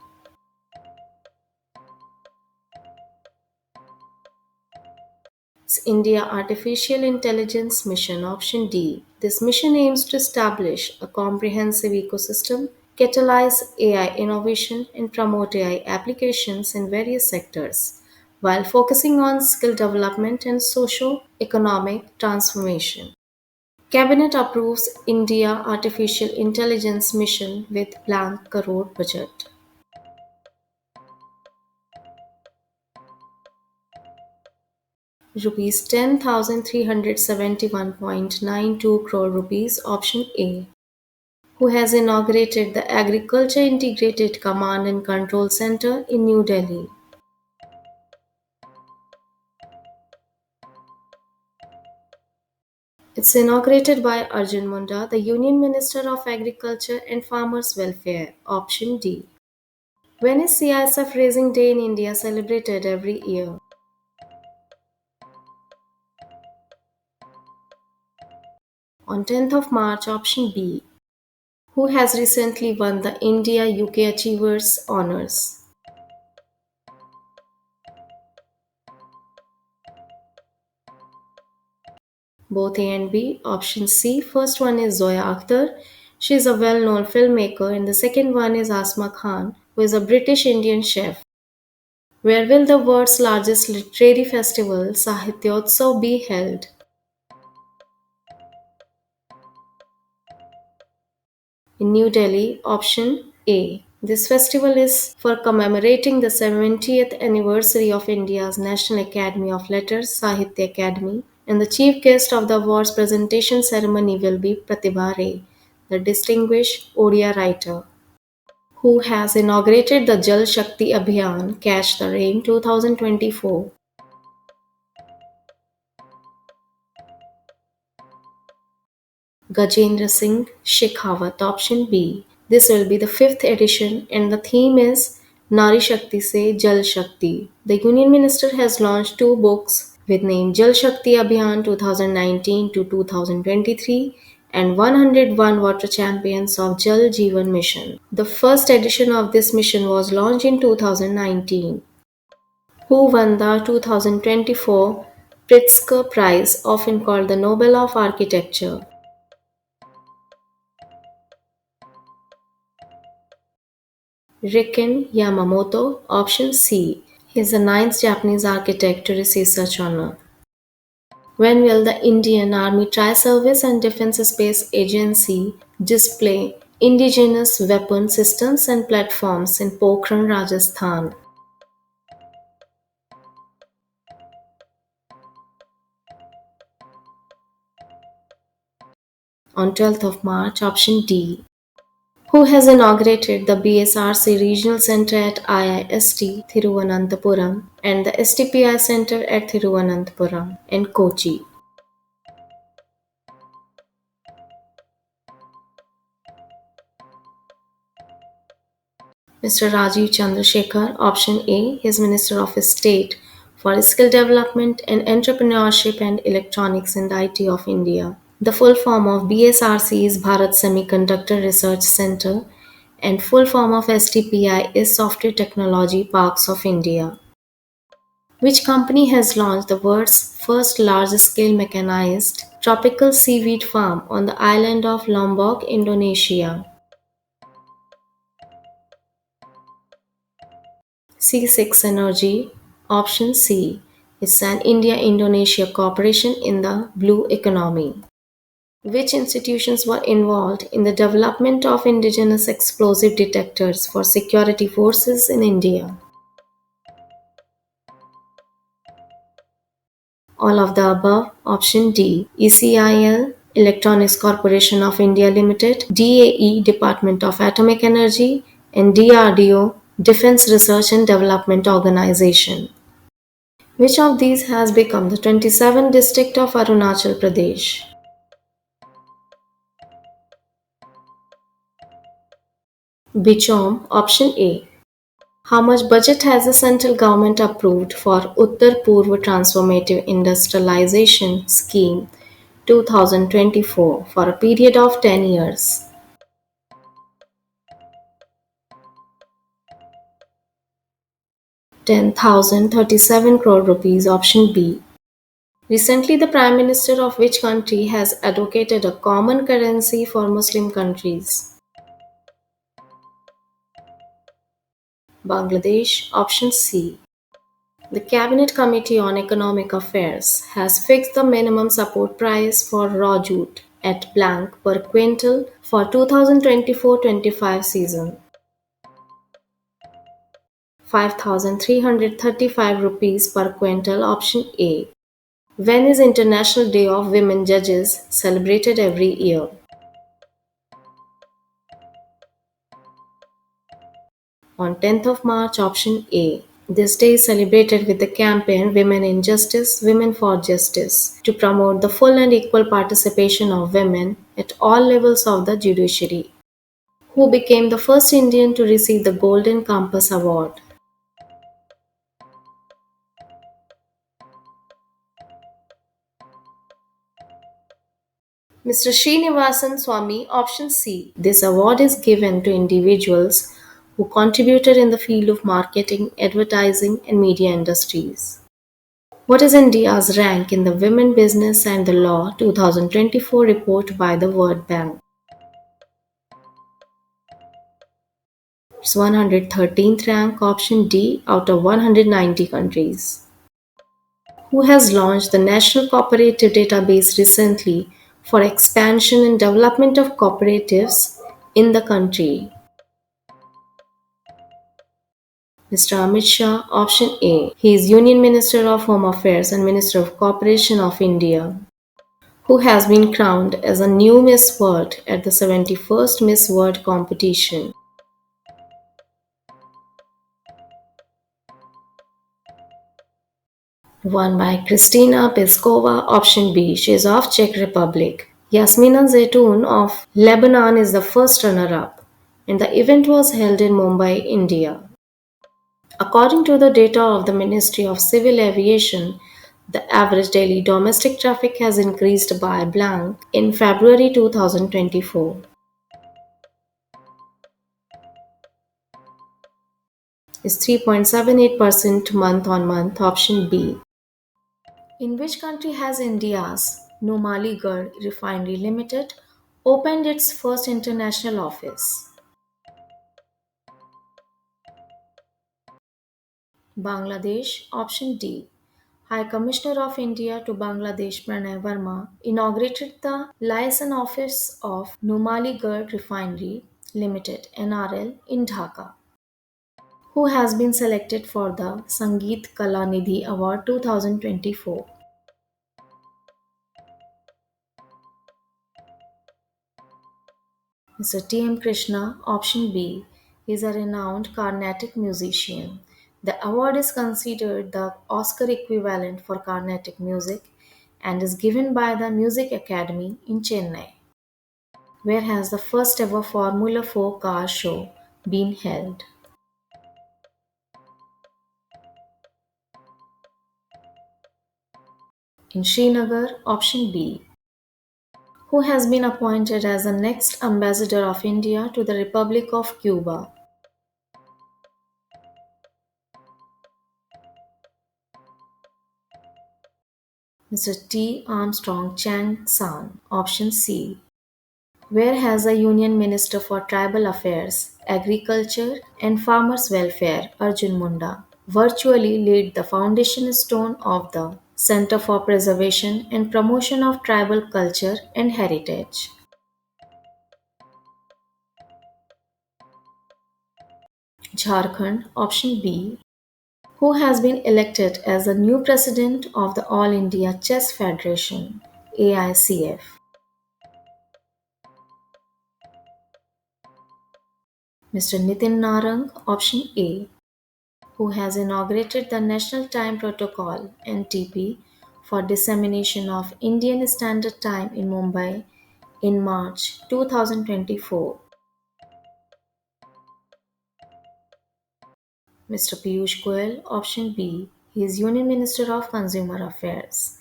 India Artificial Intelligence Mission. Option D. This mission aims to establish a comprehensive ecosystem, catalyze AI innovation, and promote AI applications in various sectors, while focusing on skill development and socio-economic transformation. Cabinet approves India Artificial Intelligence Mission with blank crore budget. Rupees 10,371.92 crore rupees, option A. Who has inaugurated the Agriculture Integrated Command and Control Center in New Delhi? It's inaugurated by Arjun Munda, the Union Minister of Agriculture and Farmers Welfare, option D. When is CISF Raising Day in India celebrated every year? On 10th of March, option B. Who has recently won the India UK Achievers Honours? Both A and B. Option C. First one is Zoya Akhtar. She is a well known filmmaker, and the second one is Asma Khan, who is a British Indian chef. Where will the world's largest literary festival, Sahityotsav, be held? In New Delhi, option A. This festival is for commemorating the 70th anniversary of India's National Academy of Letters, Sahitya Academy, and the chief guest of the awards presentation ceremony will be Pratibha Ray, the distinguished Odia writer, who has inaugurated the Jal Shakti Abhiyan Catch the Rain 2024. Gajendra Singh Shekhawat, option B. This will be the fifth edition, and the theme is Nari Shakti Se Jal Shakti. The Union Minister has launched two books with name Jal Shakti Abhiyan 2019 to 2023 and 101 Water Champions of Jal Jeevan Mission. The first edition of this mission was launched in 2019. Who won the 2024 Pritzker Prize, often called the Nobel of Architecture? Riken Yamamoto, option C. He is the ninth Japanese architect to receive such honor. When will the Indian Army Tri-Service and Defence Space Agency display indigenous weapon systems and platforms in Pokhran, Rajasthan? On 12th of March, option D. Who has inaugurated the BSRC Regional Center at IIST Thiruvananthapuram and the STPI Center at Thiruvananthapuram and Kochi? Mr. Rajiv Chandrasekhar, option A, he is Minister of State for Skill Development and Entrepreneurship and Electronics and IT of India. The full form of BSRC is Bharat Semiconductor Research Center and full form of STPI is Software Technology Parks of India. Which company has launched the world's first large-scale mechanized tropical seaweed farm on the island of Lombok, Indonesia? C6 Energy, option C. It's an India-Indonesia cooperation in the blue economy. Which institutions were involved in the development of indigenous explosive detectors for security forces in India? All of the above. Option D. ECIL, Electronics Corporation of India Limited, DAE, Department of Atomic Energy, and DRDO, Defense Research and Development Organization. Which of these has become the 27th district of Arunachal Pradesh? Bichom, option A. How much budget has the central government approved for Uttar Purva Transformative Industrialization Scheme 2024 for a period of 10 years? 10,037 crore rupees, option B. Recently, the Prime Minister of which country has advocated a common currency for Muslim countries? Bangladesh, option C. The Cabinet Committee on Economic Affairs has fixed the minimum support price for raw jute at blank per quintal for 2024-25 season. 5,335 rupees per quintal, option A. When is International Day of Women Judges celebrated every year? On 10th of March, option A. This day is celebrated with the campaign Women in Justice, Women for Justice to promote the full and equal participation of women at all levels of the judiciary. Who became the first Indian to receive the Golden Compass Award? Mr. Srinivasan Swamy, option C. This award is given to individuals who contributed in the field of marketing, advertising, and media industries. What is India's rank in the Women Business and the Law 2024 report by the World Bank? It's 113th rank, option D, out of 190 countries. Who has launched the National Cooperative Database recently for expansion and development of cooperatives in the country? Mr. Amit Shah, option A. He is Union Minister of Home Affairs and Minister of Cooperation of India. Who has been crowned as a new Miss World at the 71st Miss World competition? Won by Kristina Peskova, option B. She is of Czech Republic. Yasmina Zetoun of Lebanon is the first runner-up, and the event was held in Mumbai, India. According to the data of the Ministry of Civil Aviation, the average daily domestic traffic has increased by blank in February 2024. Is 3.78% month on month, option B. In which country has India's Numaligarh Refinery Limited opened its first international office? Bangladesh, option D. High Commissioner of India to Bangladesh Pranay Verma inaugurated the liaison office of Numaligarh Refinery Limited (NRL) in Dhaka. Who has been selected for the Sangeet Kala Nidhi Award 2024? Mr. T. M. Krishna, option B, is a renowned Carnatic musician. The award is considered the Oscar equivalent for Carnatic music and is given by the Music Academy in Chennai. Where has the first ever Formula 4 car show been held? In Srinagar, option B. Who has been appointed as the next ambassador of India to the Republic of Cuba? Mr. T. Armstrong Chang San, option C. Where has the Union Minister for Tribal Affairs, Agriculture and Farmers Welfare, Arjun Munda, virtually laid the foundation stone of the Center for Preservation and Promotion of Tribal Culture and Heritage? Jharkhand, option B. Who has been elected as the new president of the All India Chess Federation, AICF? Mr. Nitin Narang, option A. Who has inaugurated the National Time Protocol (NTP) for dissemination of Indian Standard Time in Mumbai in March 2024. Mr. Piyush Goyal, option B. He is Union Minister of Consumer Affairs.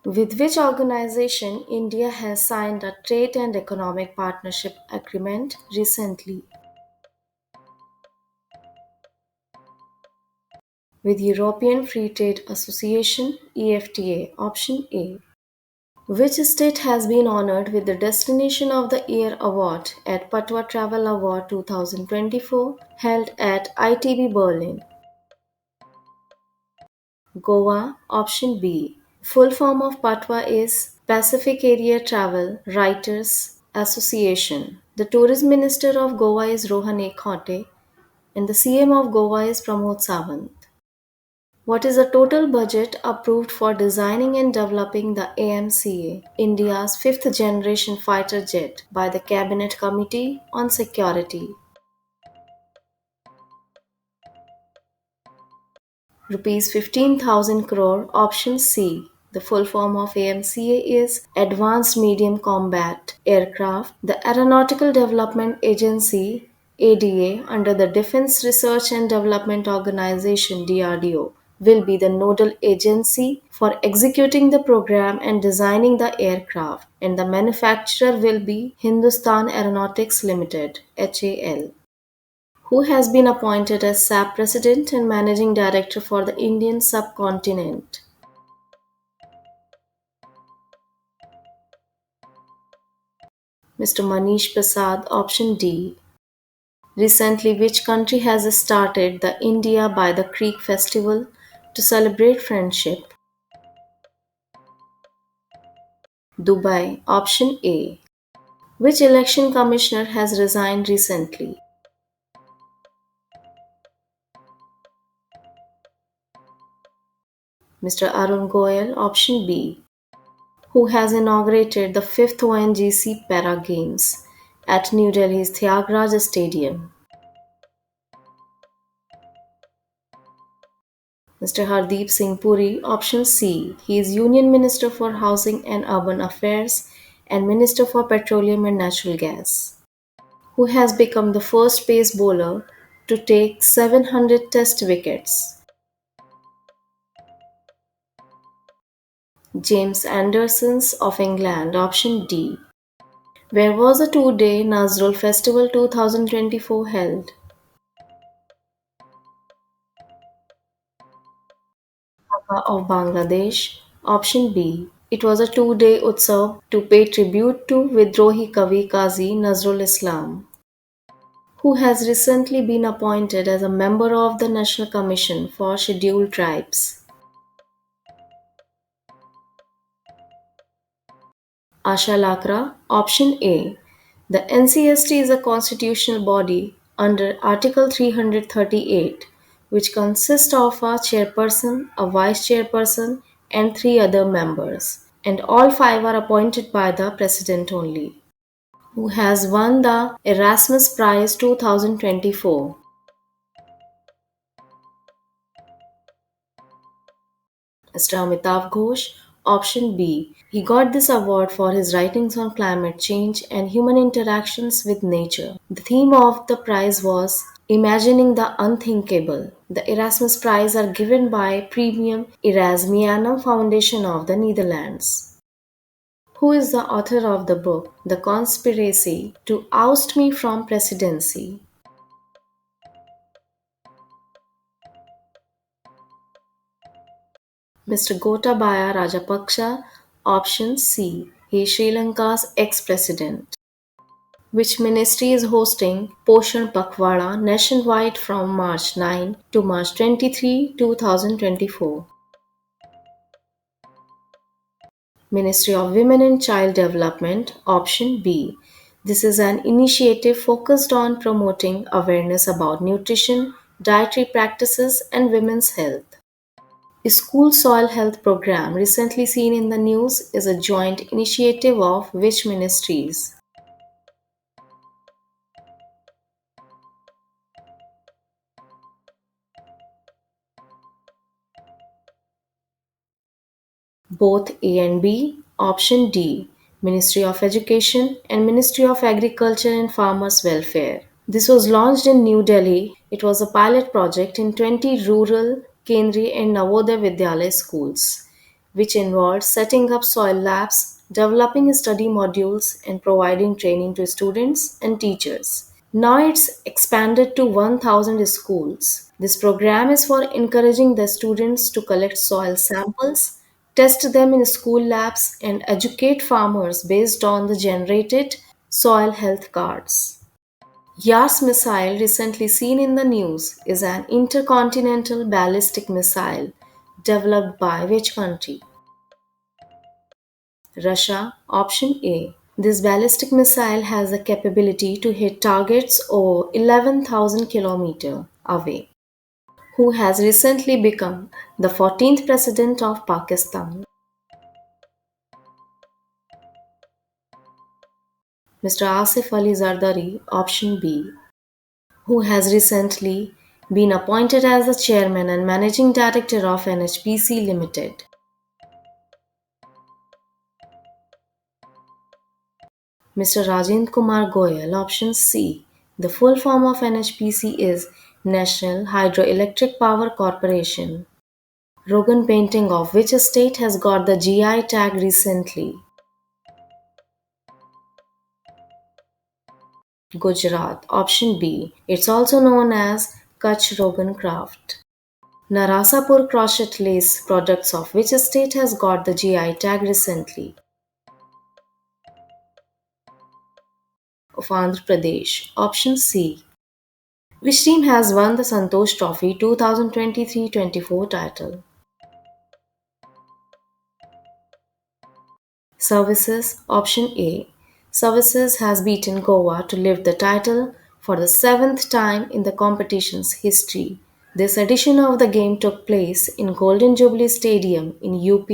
With which organization India has signed a trade and economic partnership agreement recently? With European Free Trade Association (EFTA), option A. Which state has been honored with the Destination of the Year award at Patwa Travel Award 2024 held at ITB Berlin? Goa, option B. Full form of Patwa is Pacific Area Travel Writers Association. The Tourism Minister of Goa is Rohan Ekhote and the CM of Goa is Pramod Sawant. What is the total budget approved for designing and developing the AMCA, India's fifth generation fighter jet, by the Cabinet Committee on Security? Rupees 15,000 crore. Option C. The full form of AMCA is Advanced Medium Combat Aircraft. The Aeronautical Development Agency ADA under the Defense Research and Development Organization DRDO will be the nodal agency for executing the program and designing the aircraft, and the manufacturer will be Hindustan Aeronautics Limited HAL, who has been appointed as SAP President and Managing Director for the Indian subcontinent. Mr. Manish Prasad, option D. Recently, which country has started the India by the Creek Festival to celebrate friendship? Dubai, option A. Which election commissioner has resigned recently? Mr. Arun Goyal, option B, who has inaugurated the fifth ONGC Para Games at New Delhi's Thiagraj Stadium. Mr. Hardeep Singh Puri, option C. He is Union Minister for Housing and Urban Affairs and Minister for Petroleum and Natural Gas, who has become the first pace bowler to take 700 test wickets. James Andersons of England, option D. Where was the two-day Nazrul Festival 2024 held? Dhaka of Bangladesh, option B. It was a two-day utsav to pay tribute to Vidrohi Kavi Qazi Nazrul Islam, who has recently been appointed as a member of the National Commission for Scheduled Tribes. Asha Lakra, option A. The NCST is a constitutional body under Article 338, which consists of a chairperson, a vice chairperson, and three other members, and all five are appointed by the president only, who has won the Erasmus Prize 2024. Mr. Amitav Ghosh, option B. He got this award for his writings on climate change and human interactions with nature. The theme of the prize was Imagining the Unthinkable. The Erasmus Prize are given by Premium Erasmianum Foundation of the Netherlands. Who is the author of the book The Conspiracy to Oust Me from Presidency? Mr. Gotabaya Rajapaksa, option C. He is Sri Lanka's ex-president. Which ministry is hosting Poshan Pakhwada nationwide from March 9 to March 23, 2024? Ministry of Women and Child Development, option B. This is an initiative focused on promoting awareness about nutrition, dietary practices, and women's health. School Soil Health Program, recently seen in the news, is a joint initiative of which ministries? Both A and B. Option D. Ministry of Education and Ministry of Agriculture and Farmers Welfare. This was launched in New Delhi. It was a pilot project in 20 rural, Kendriya and Navodaya Vidyalaya schools, which involved setting up soil labs, developing study modules, and providing training to students and teachers. Now it's expanded to 1,000 schools. This program is for encouraging the students to collect soil samples, test them in school labs, and educate farmers based on the generated soil health cards. Yas missile, recently seen in the news, is an intercontinental ballistic missile developed by which country? Russia, option A. This ballistic missile has the capability to hit targets over 11,000 km away. who has recently become the 14th President of Pakistan. Mr. Asif Ali Zardari, option B, who has recently been appointed as the Chairman and Managing Director of NHPC Limited. Mr. Rajendra Kumar Goyal, option C. The full form of NHPC is National Hydroelectric Power Corporation. Rogan painting of which state has got the GI tag recently? Gujarat, option B. It's also known as Kutch Rogan craft. Narasapur crochet lace products of which state has got the GI tag recently? Of Andhra Pradesh, option C. Which team has won the Santosh Trophy 2023-24 title? Services, option A. Services has beaten Goa to lift the title for the seventh time in the competition's history. This edition of the game took place in Golden Jubilee Stadium in UP,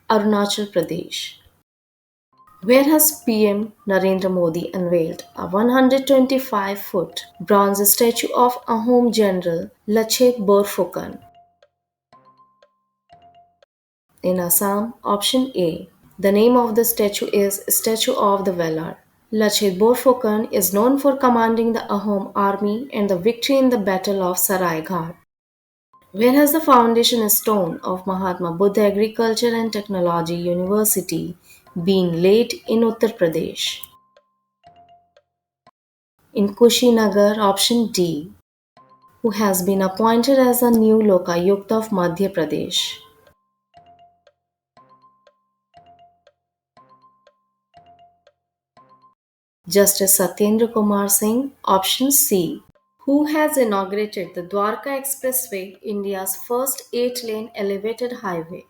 Arunachal Pradesh. Where has PM Narendra Modi unveiled a 125-foot bronze statue of Ahom General Lachit Borphukan? In Assam, option A. The name of the statue is Statue of the Valor. Lachit Borphukan is known for commanding the Ahom army and the victory in the Battle of Saraighat. Where has the foundation stone of Mahatma Buddha Agriculture and Technology University been laid in Uttar Pradesh? In Kushinagar, option D, who has been appointed as the new Lokayukt of Madhya Pradesh? Justice Satyendra Kumar Singh, option C, who has inaugurated the Dwarka Expressway, India's first 8-lane elevated highway?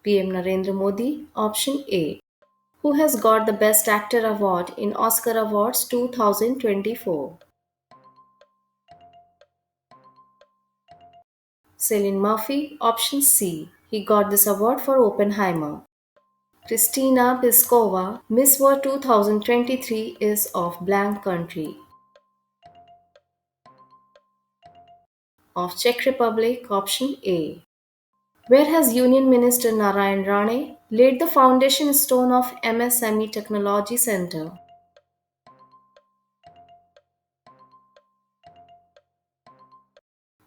PM Narendra Modi, option A, who has got the Best Actor award in Oscar Awards 2024? Cillian Murphy, option C, he got this award for Oppenheimer. Kristina Piskova, Miss World 2023 is of blank country. Of Czech Republic, option A. Where has Union Minister Narayan Rane laid the foundation stone of MSME Technology Center?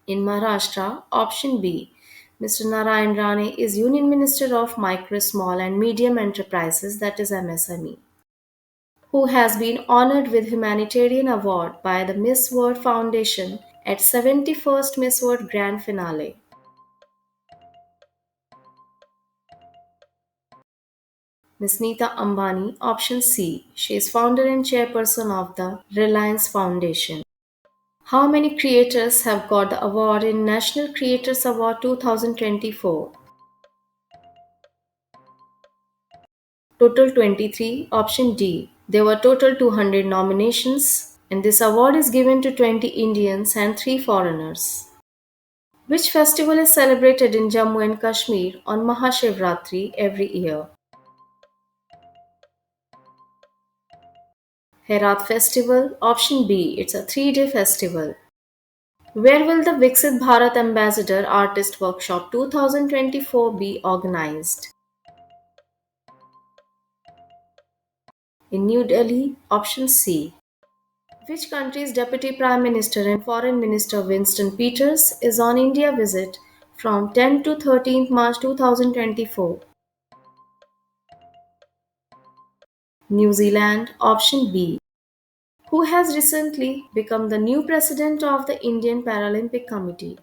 In Maharashtra, option B. Mr. Narayan Rane is Union Minister of Micro, Small and Medium Enterprises, that is MSME, who has been honored with Humanitarian Award by the Miss World Foundation at 71st Miss World Grand Finale. Ms. Neeta Ambani, option C. She is founder and chairperson of the Reliance Foundation. How many creators have got the award in National Creators Award 2024? Total 23, option D. There were total 200 nominations, and this award is given to 20 Indians and 3 foreigners. Which festival is celebrated in Jammu and Kashmir on Mahashivratri every year? Herat Festival, option B. It's a 3-day festival. Where will the Viksit Bharat Ambassador Artist Workshop 2024 be organized? In New Delhi, option C. Which country's Deputy Prime Minister and Foreign Minister Winston Peters is on India visit from 10 to 13 March 2024? New Zealand, option B, who has recently become the new president of the Indian Paralympic Committee?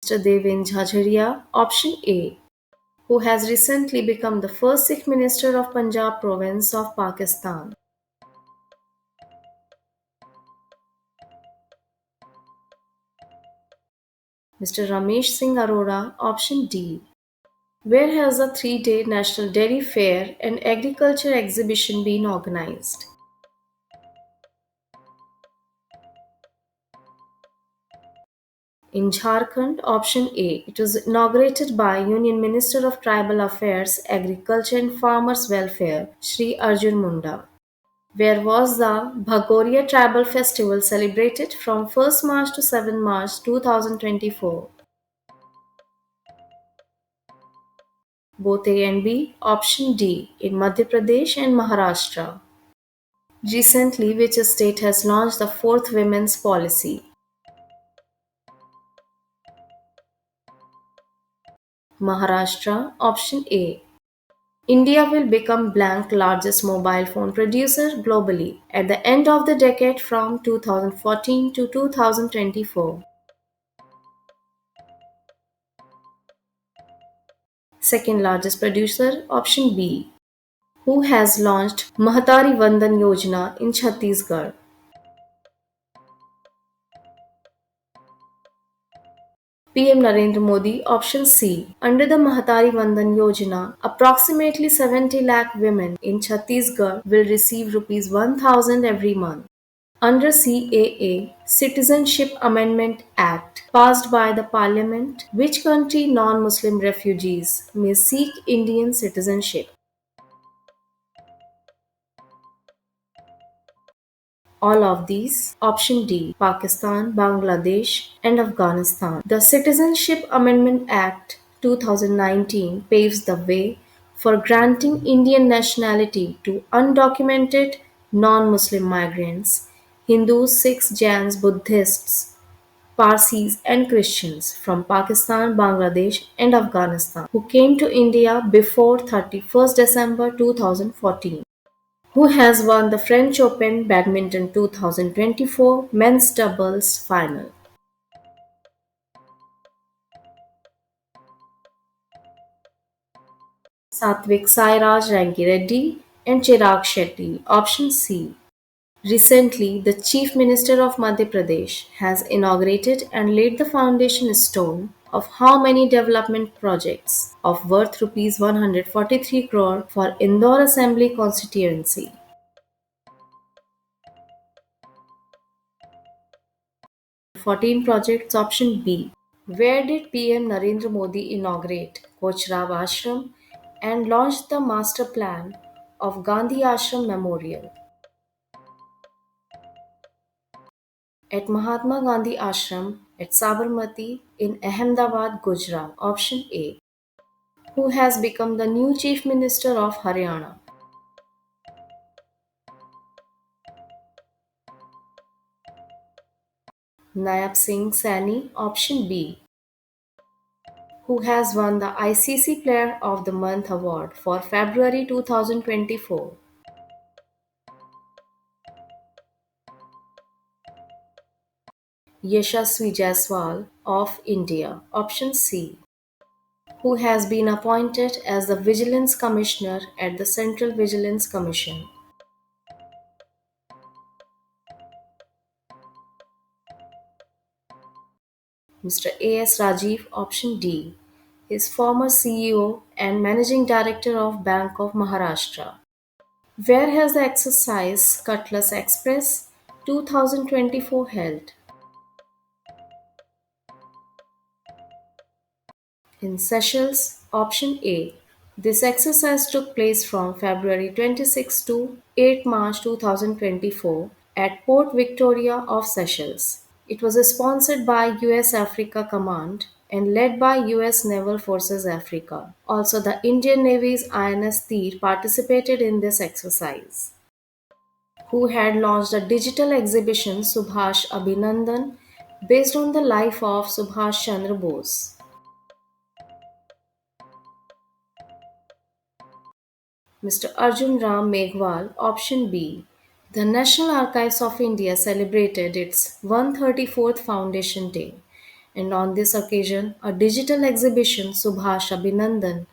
Mr. Devendra Jhajharia, option A, who has recently become the first Sikh minister of Punjab province of Pakistan. Mr. Ramesh Singh Arora, option D, Where has the 3-day National Dairy Fair and Agriculture Exhibition been organized? In Jharkhand, option A. It was inaugurated by Union Minister of Tribal Affairs, Agriculture and Farmers Welfare, Shri Arjun Munda. Where was the Bhagoria Tribal Festival celebrated from 1st March to 7 March 2024? Both A and B. Option D. In Madhya Pradesh and Maharashtra. Recently, which state has launched the fourth women's policy? Maharashtra. Option A. India will become blank largest mobile phone producer globally at the end of the decade from 2014 to 2024. Second largest producer, option B. Who has launched Mahatari Vandan Yojana in Chhattisgarh? PM Narendra Modi, option C. Under the Mahatari Vandan Yojana, approximately 70 lakh women in Chhattisgarh will receive rupees 1000 every month. Under CAA, Citizenship Amendment Act, passed by the Parliament, which country non-Muslim refugees may seek Indian citizenship? All of these. Option D. Pakistan, Bangladesh, and Afghanistan. The Citizenship Amendment Act 2019 paves the way for granting Indian nationality to undocumented non Muslim migrants, Hindus, Sikhs, Jains, Buddhists, Parsis, and Christians from Pakistan, Bangladesh, and Afghanistan who came to India before 31st December 2014. Who has won the French Open Badminton 2024 men's doubles final? Satvik Sairaj Rankireddy and Chirag Shetty. Option C. Recently, the Chief Minister of Madhya Pradesh has inaugurated and laid the foundation stone of how many development projects of worth Rs 143 crore for Indore Assembly constituency? 14 projects. Option B. Where did PM Narendra Modi inaugurate Kochrav Ashram and launch the master plan of Gandhi Ashram Memorial? At Mahatma Gandhi Ashram at Sabarmati in Ahmedabad, Gujarat. Option A. Who has become the new Chief Minister of Haryana? Nayab Singh Saini. Option B. Who has won the ICC Player of the Month award for February 2024? Yashasvi Jaiswal of India. Option C. Who has been appointed as the Vigilance Commissioner at the Central Vigilance Commission? Mr. A.S. Rajiv. Option D. His former CEO and Managing Director of Bank of Maharashtra. Where has the exercise Cutlass Express 2024 held? In Seychelles. Option A. This exercise took place from February 26 to 8 March 2024 at Port Victoria of Seychelles. It was sponsored by US Africa Command and led by US Naval Forces Africa. Also, the Indian Navy's INS Tir participated in this exercise. Who had launched a digital exhibition Subhash Abhinandan based on the life of Subhash Chandra Bose? Mr. Arjun Ram Meghwal. Option B. The National Archives of India celebrated its 134th Foundation Day, and on this occasion, a digital exhibition Subhash Abhinandan,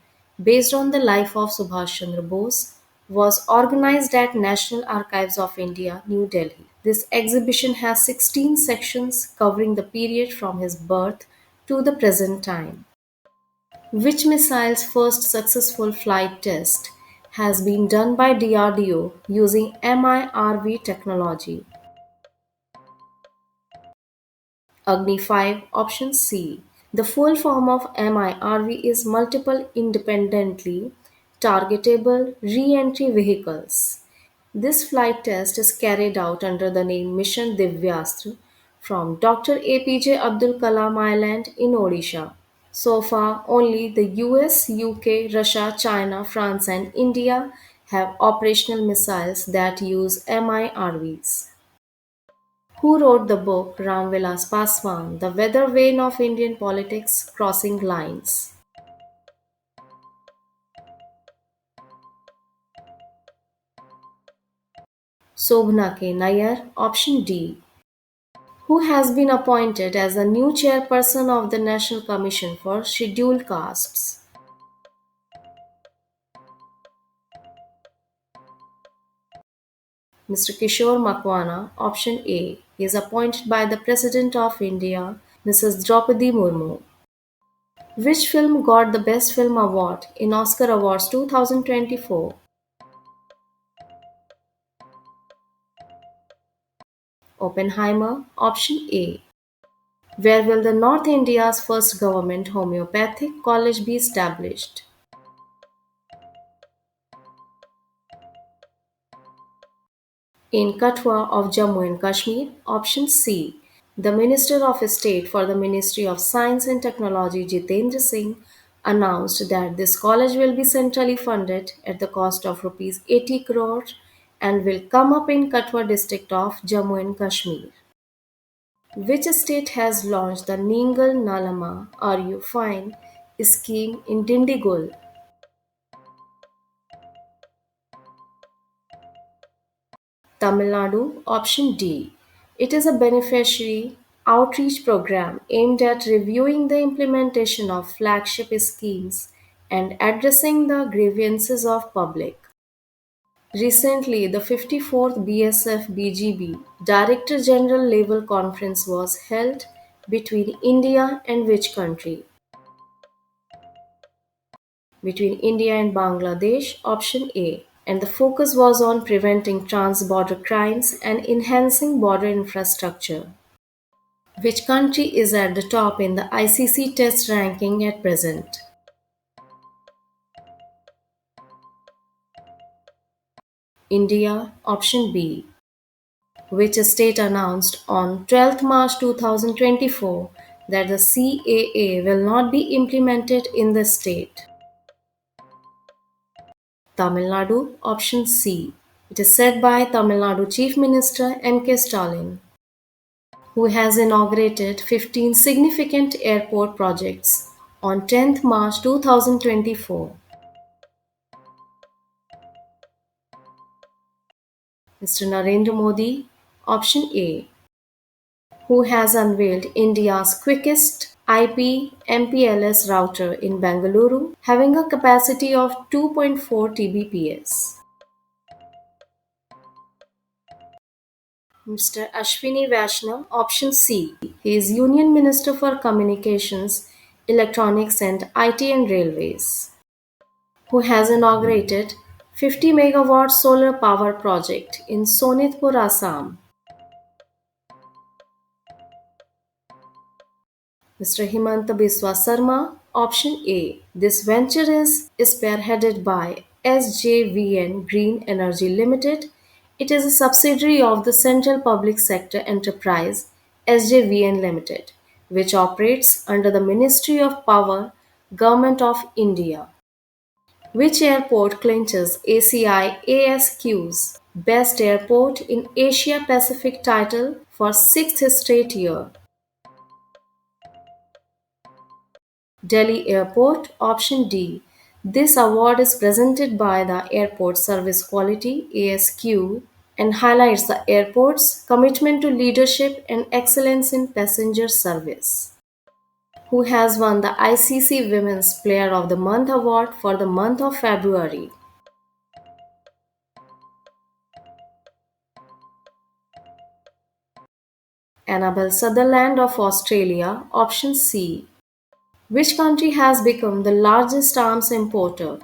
based on the life of Subhash Chandra Bose, was organized at National Archives of India, New Delhi. This exhibition has 16 sections covering the period from his birth to the present time. Which missile's first successful flight test has been done by DRDO using MIRV technology? Agni 5, option C. The full form of MIRV is multiple independently targetable re-entry vehicles. This flight test is carried out under the name Mission Divyastra from Dr. APJ Abdul Kalam Island in Odisha. So far, only the US, UK, Russia, China, France, and India have operational missiles that use MIRVs. Who wrote the book Ram Vilas Paswan, The Weather Vane of Indian Politics Crossing Lines? Sobhna K. Nair, option D. Who has been appointed as the new chairperson of the National Commission for Scheduled Castes? Mr. Kishore Makwana, option A, is appointed by the President of India, Mrs. Draupadi Murmu. Which film got the Best Film Award in Oscar Awards 2024? Oppenheimer, option A. Where will the North India's first government homeopathic college be established? In Katwa of Jammu and Kashmir, option C. The Minister of State for the Ministry of Science and Technology Jitendra Singh announced that this college will be centrally funded at the cost of rupees 80 crore and will come up in Katwa district of Jammu and Kashmir. Which state has launched the Ningal Nalama Are You Fine scheme in Dindigul? Tamil Nadu, option D. It is a beneficiary outreach program aimed at reviewing the implementation of flagship schemes and addressing the grievances of public. Recently, the 54th BSF BGB Director General level conference was held between India and which country? Between India and Bangladesh, option A. And the focus was on preventing trans border crimes and enhancing border infrastructure. Which country is at the top in the ICC test ranking at present? India, option B. Which state announced on 12th March 2024 that the CAA will not be implemented in the state? Tamil Nadu, option C. It is said by Tamil Nadu Chief Minister M.K. Stalin, who has inaugurated 15 significant airport projects on 10th March 2024. Mr. Narendra Modi, option A, who has unveiled India's quickest IP MPLS router in Bengaluru, having a capacity of 2.4 Tbps. Mr. Ashwini Vaishnaw, option C. He is Union Minister for Communications, Electronics and IT and Railways, who has inaugurated 50 megawatt solar power project in Sonitpur, Assam. Mr. Himanta Biswa Sarma, option A. This venture is spearheaded by SJVN Green Energy Limited. It is a subsidiary of the Central Public Sector Enterprise SJVN Limited, which operates under the Ministry of Power, Government of India. Which airport clinches ACI ASQ's Best Airport in Asia Pacific title for sixth straight year? Delhi Airport, option D. This award is presented by the Airport Service Quality ASQ and highlights the airport's commitment to leadership and excellence in passenger service. Who has won the ICC Women's Player of the Month award for the month of February? Annabel Sutherland of Australia, option C. Which country has become the largest arms importer?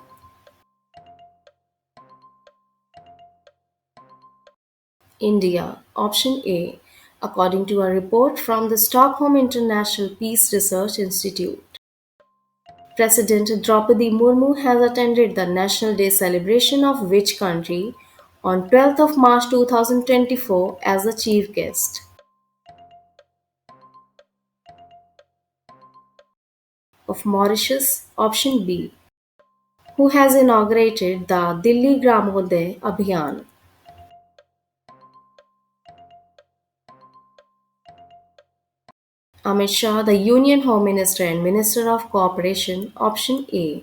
India. Option A. According to a report from the Stockholm International Peace Research Institute. President Draupadi Murmu has attended the National Day celebration of which country on 12th of March 2024 as a chief guest? Of Mauritius. Option B. Who has inaugurated the Delhi Gramodaya Abhiyan? Amit Shah, the Union Home Minister and Minister of Cooperation. Option A.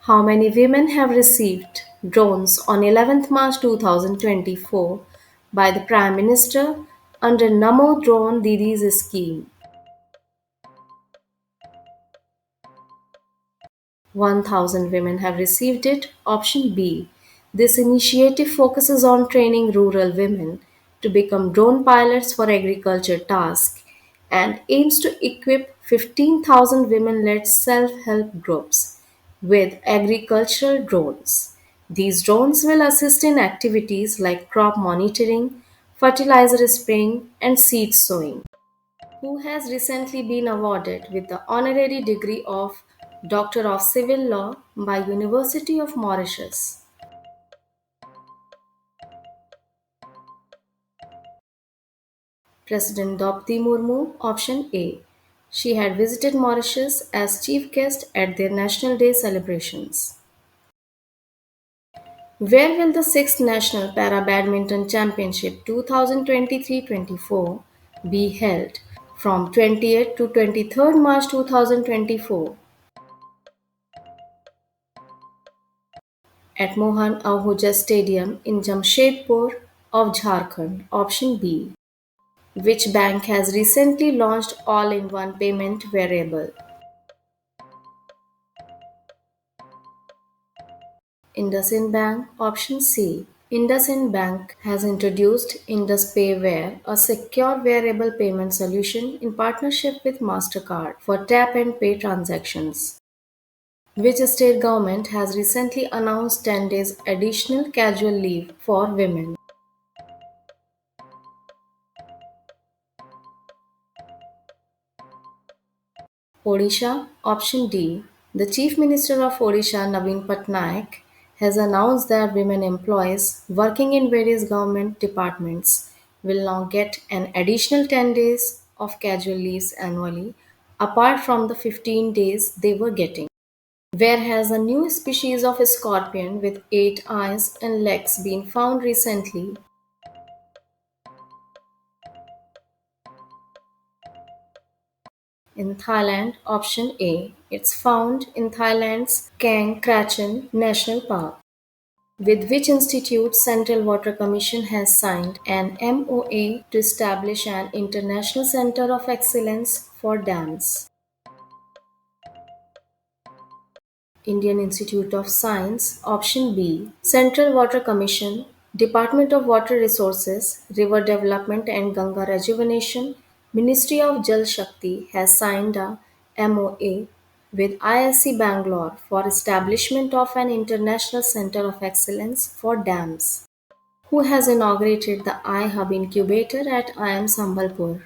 How many women have received drones on 11th March 2024 by the Prime Minister under Namo Drone Didis scheme? 1,000 women have received it. Option B. This initiative focuses on training rural women to become drone pilots for agriculture tasks and aims to equip 15,000 women led self help groups with agricultural drones. These drones will assist in activities like crop monitoring, fertilizer spraying, and seed sowing. Who has recently been awarded with the honorary degree of Doctor of Civil Law by University of Mauritius. President Draupadi Murmu. Option A. She had visited Mauritius as chief guest at their National Day celebrations. Where will the 6th National Para Badminton Championship 2023-24 be held from 28th to 23rd March 2024? At Mohan Ahuja Stadium in Jamshedpur of Jharkhand. Option B. Which bank has recently launched all-in-one payment variable? IndusInd Bank. Option C. IndusInd Bank has introduced IndusPay, a secure variable payment solution in partnership with Mastercard for tap and pay transactions. Which state government has recently announced 10 days additional casual leave for women? Odisha. Option D. The Chief Minister of Odisha, Naveen Patnaik, has announced that women employees working in various government departments will now get an additional 10 days of casual leaves annually, apart from the 15 days they were getting. Where has a new species of scorpion with 8 eyes and legs been found recently? In Thailand. Option A. It's found in Thailand's Kang Krachan National Park. With which institute Central Water Commission has signed an MOA to establish an international center of excellence for dams? Indian Institute of Science. Option B. Central Water Commission, Department of Water Resources, River Development and Ganga Rejuvenation, Ministry of Jal Shakti has signed a MOA with ISC Bangalore for establishment of an international center of excellence for dams. Who has inaugurated the iHub incubator at IIM Sambalpur?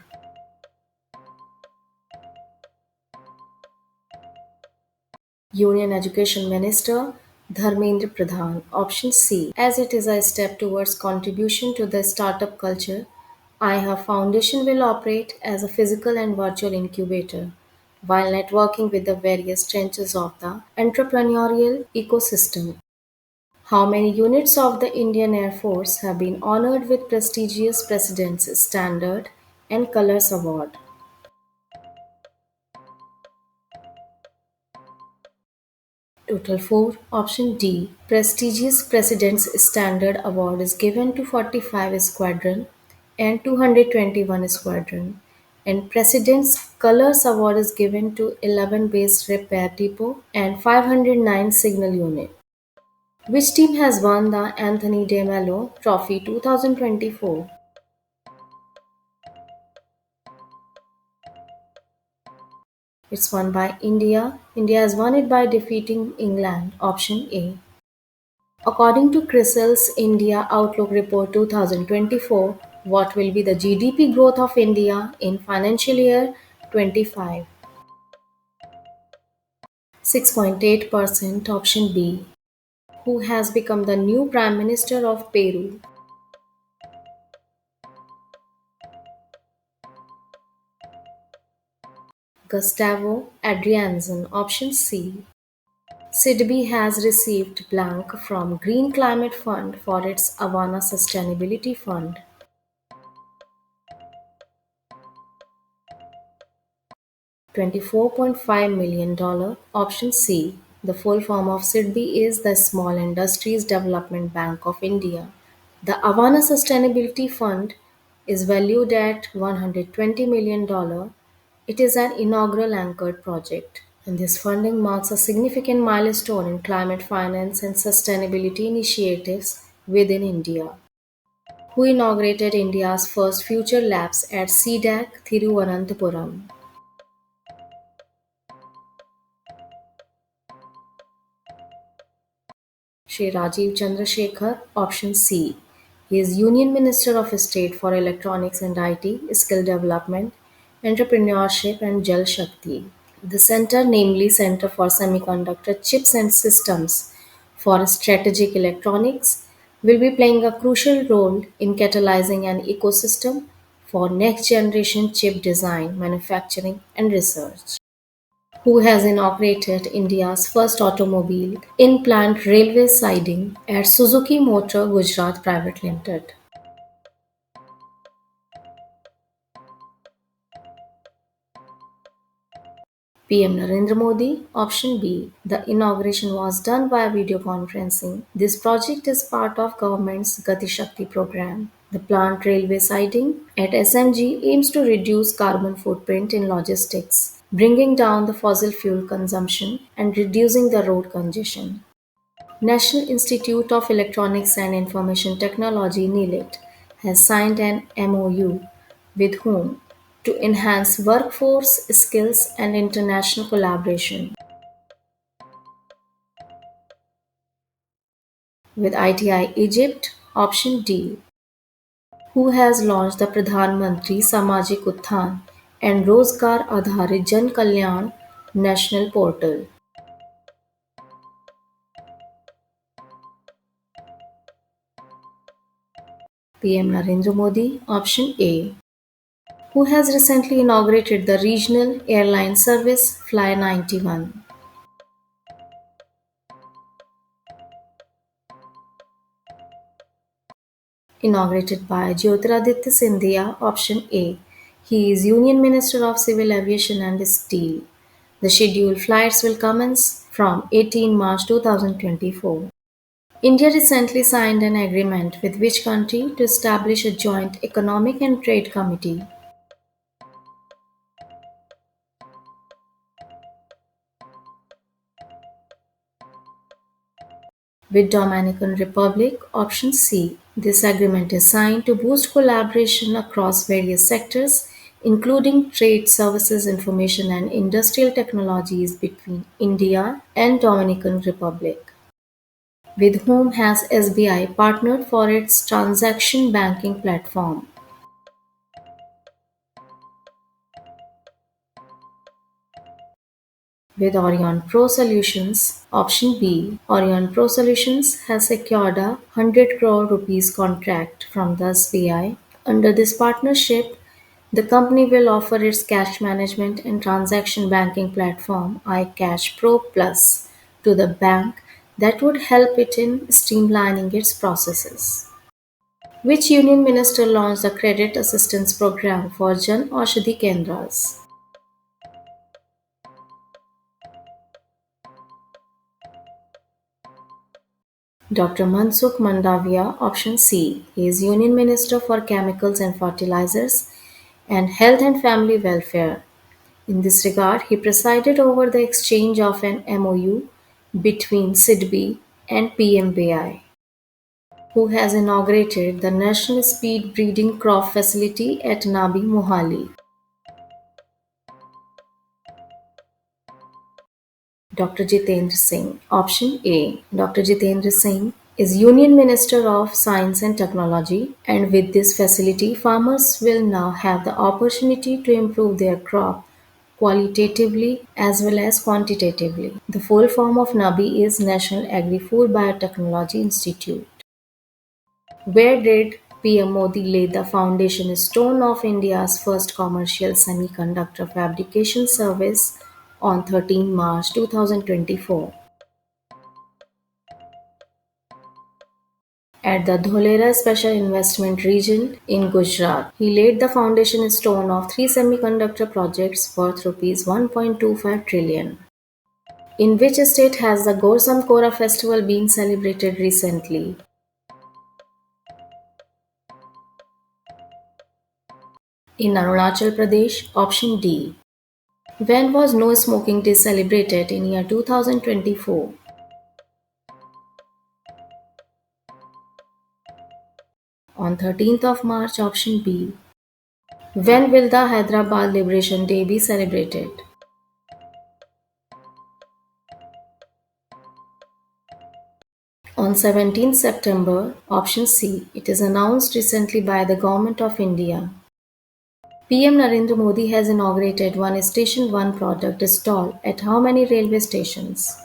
Union Education Minister Dharmendra Pradhan. Option C. As it is a step towards contribution to the startup culture, iHub Foundation will operate as a physical and virtual incubator while networking with the various trenches of the entrepreneurial ecosystem. How many units of the Indian Air Force have been honored with prestigious President's Standard and Colors Award? Total 4. Option D. Prestigious President's Standard Award is given to 45 Squadron and 221 Squadron, and President's Colors Award is given to 11 Base Repair Depot and 509 Signal Unit. Which team has won the Anthony De Mello Trophy 2024? It's won by India. India has won it by defeating England. Option A. According to CRISIL's India Outlook Report 2024, what will be the GDP growth of India in financial year 25? 6.8%. Option B. Who has become the new Prime Minister of Peru? Gustavo Adrianzon. Option C. SIDBI has received blank from Green Climate Fund for its Havana Sustainability Fund. 24.5 million. Option C. The full form of SIDBI is the Small Industries Development Bank of India. The Havana Sustainability Fund is valued at $120 million. It is an inaugural anchored project, and this funding marks a significant milestone in climate finance and sustainability initiatives within India. Who inaugurated India's first future labs at CDAC, Thiruvananthapuram? Shri Rajiv Chandrasekhar. Option C. He is Union Minister of State for Electronics and IT, Skill Development, Entrepreneurship and Jal Shakti. The center, namely Center for Semiconductor Chips and Systems for Strategic Electronics, will be playing a crucial role in catalyzing an ecosystem for next generation chip design, manufacturing, and research. Who has inaugurated India's first automobile in-plant railway siding at Suzuki Motor Gujarat Private Limited. PM Narendra Modi. Option B. The inauguration was done via video conferencing. This project is part of government's Gati Shakti program. The plant railway siding at SMG aims to reduce carbon footprint in logistics, bringing down the fossil fuel consumption and reducing the road congestion. National Institute of Electronics and Information Technology (NIELIT) has signed an MOU with whom to enhance workforce skills and international collaboration. With ITI Egypt. Option D. Who has launched the Pradhan Mantri Samajik Utthan and Rozgar Adharit Jan Kalyan National Portal. PM Narendra Modi. Option A. Who has recently inaugurated the regional airline service Fly 91. Inaugurated by Jyotiraditya Scindia. Option A. He is Union Minister of Civil Aviation and Steel. The scheduled flights will commence from 18 March 2024. India recently signed an agreement with which country to establish a joint economic and trade committee? With Dominican Republic. Option C. This agreement is signed to boost collaboration across various sectors, including trade, services, information, and industrial technologies between India and Dominican Republic. With whom has SBI partnered for its transaction banking platform? With Orion Pro Solutions. Option B. Orion Pro Solutions has secured a 100 crore rupees contract from the SBI. Under this partnership, the company will offer its cash management and transaction banking platform iCash Pro Plus to the bank that would help it in streamlining its processes. Which union minister launched the credit assistance program for Jan Aushadhi Kendras? Dr. Mansukh Mandaviya. Option C. He is Union Minister for Chemicals and Fertilizers and Health and Family Welfare. In this regard, he presided over the exchange of an MOU between SIDBI and PMBI, who has inaugurated the National Speed Breeding Crop Facility at Nabi Mohali. Dr. Jitendra Singh. Option A. Dr. Jitendra Singh is Union Minister of Science and Technology, and with this facility, farmers will now have the opportunity to improve their crop qualitatively as well as quantitatively. The full form of NABI is National Agri-Food Biotechnology Institute. Where did PM Modi lay the foundation stone of India's first commercial semiconductor fabrication service on 13 March 2024? At the Dholera Special Investment Region in Gujarat, he laid the foundation stone of three semiconductor projects worth Rs 1.25 trillion. In which state has the Gorsam Kora festival been celebrated recently? In Arunachal Pradesh, option D. When was No Smoking Day celebrated in year 2024? On 13th of March, option B. When will the Hyderabad Liberation Day be celebrated? On 17th September, option C. It is announced recently by the Government of India. PM Narendra Modi has inaugurated One Station One product stall at how many railway stations?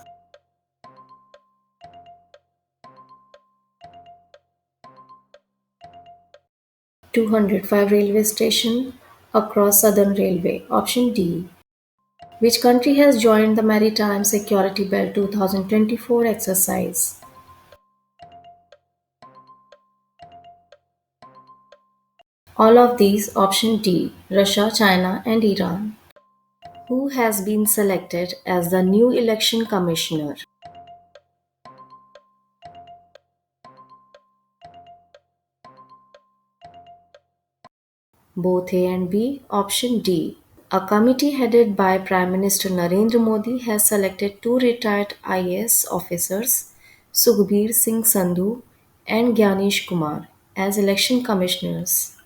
205 railway station across Southern Railway. Option D. Which country has joined the Maritime Security Belt 2024 exercise? All of these, option D, Russia, China, and Iran. Who has been selected as the new election commissioner? Both A and B. Option D. A committee headed by Prime Minister Narendra Modi has selected two retired IAS officers, Sukhbir Singh Sandhu and Gyanish Kumar, as election commissioners.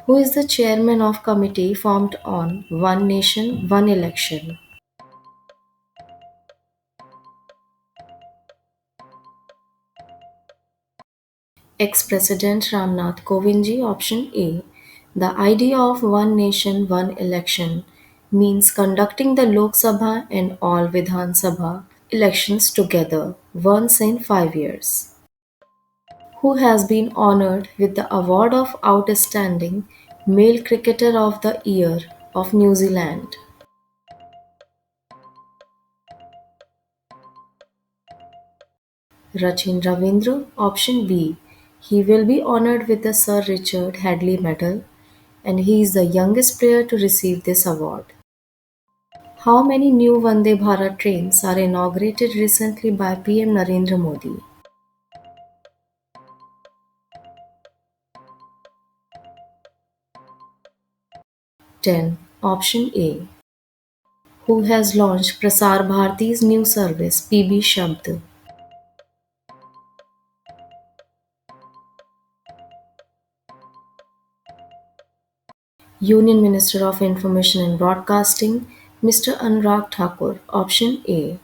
Who is the chairman of committee formed on One Nation, One Election? Ex-President Ramnath Kovindji. Option A. The idea of One Nation, One Election means conducting the Lok Sabha and all Vidhan Sabha elections together once in 5 years. Who has been honored with the award of Outstanding Male Cricketer of the Year of New Zealand? Rachin Ravindra. Option B. He will be honored with the Sir Richard Hadley Medal, and he is the youngest player to receive this award. How many new Vande Bharat trains are inaugurated recently by PM Narendra Modi? 10. Option A. Who has launched Prasar Bharati's new service PB Shabd? Union Minister of Information and Broadcasting, Mr. Anurag Thakur. Option A.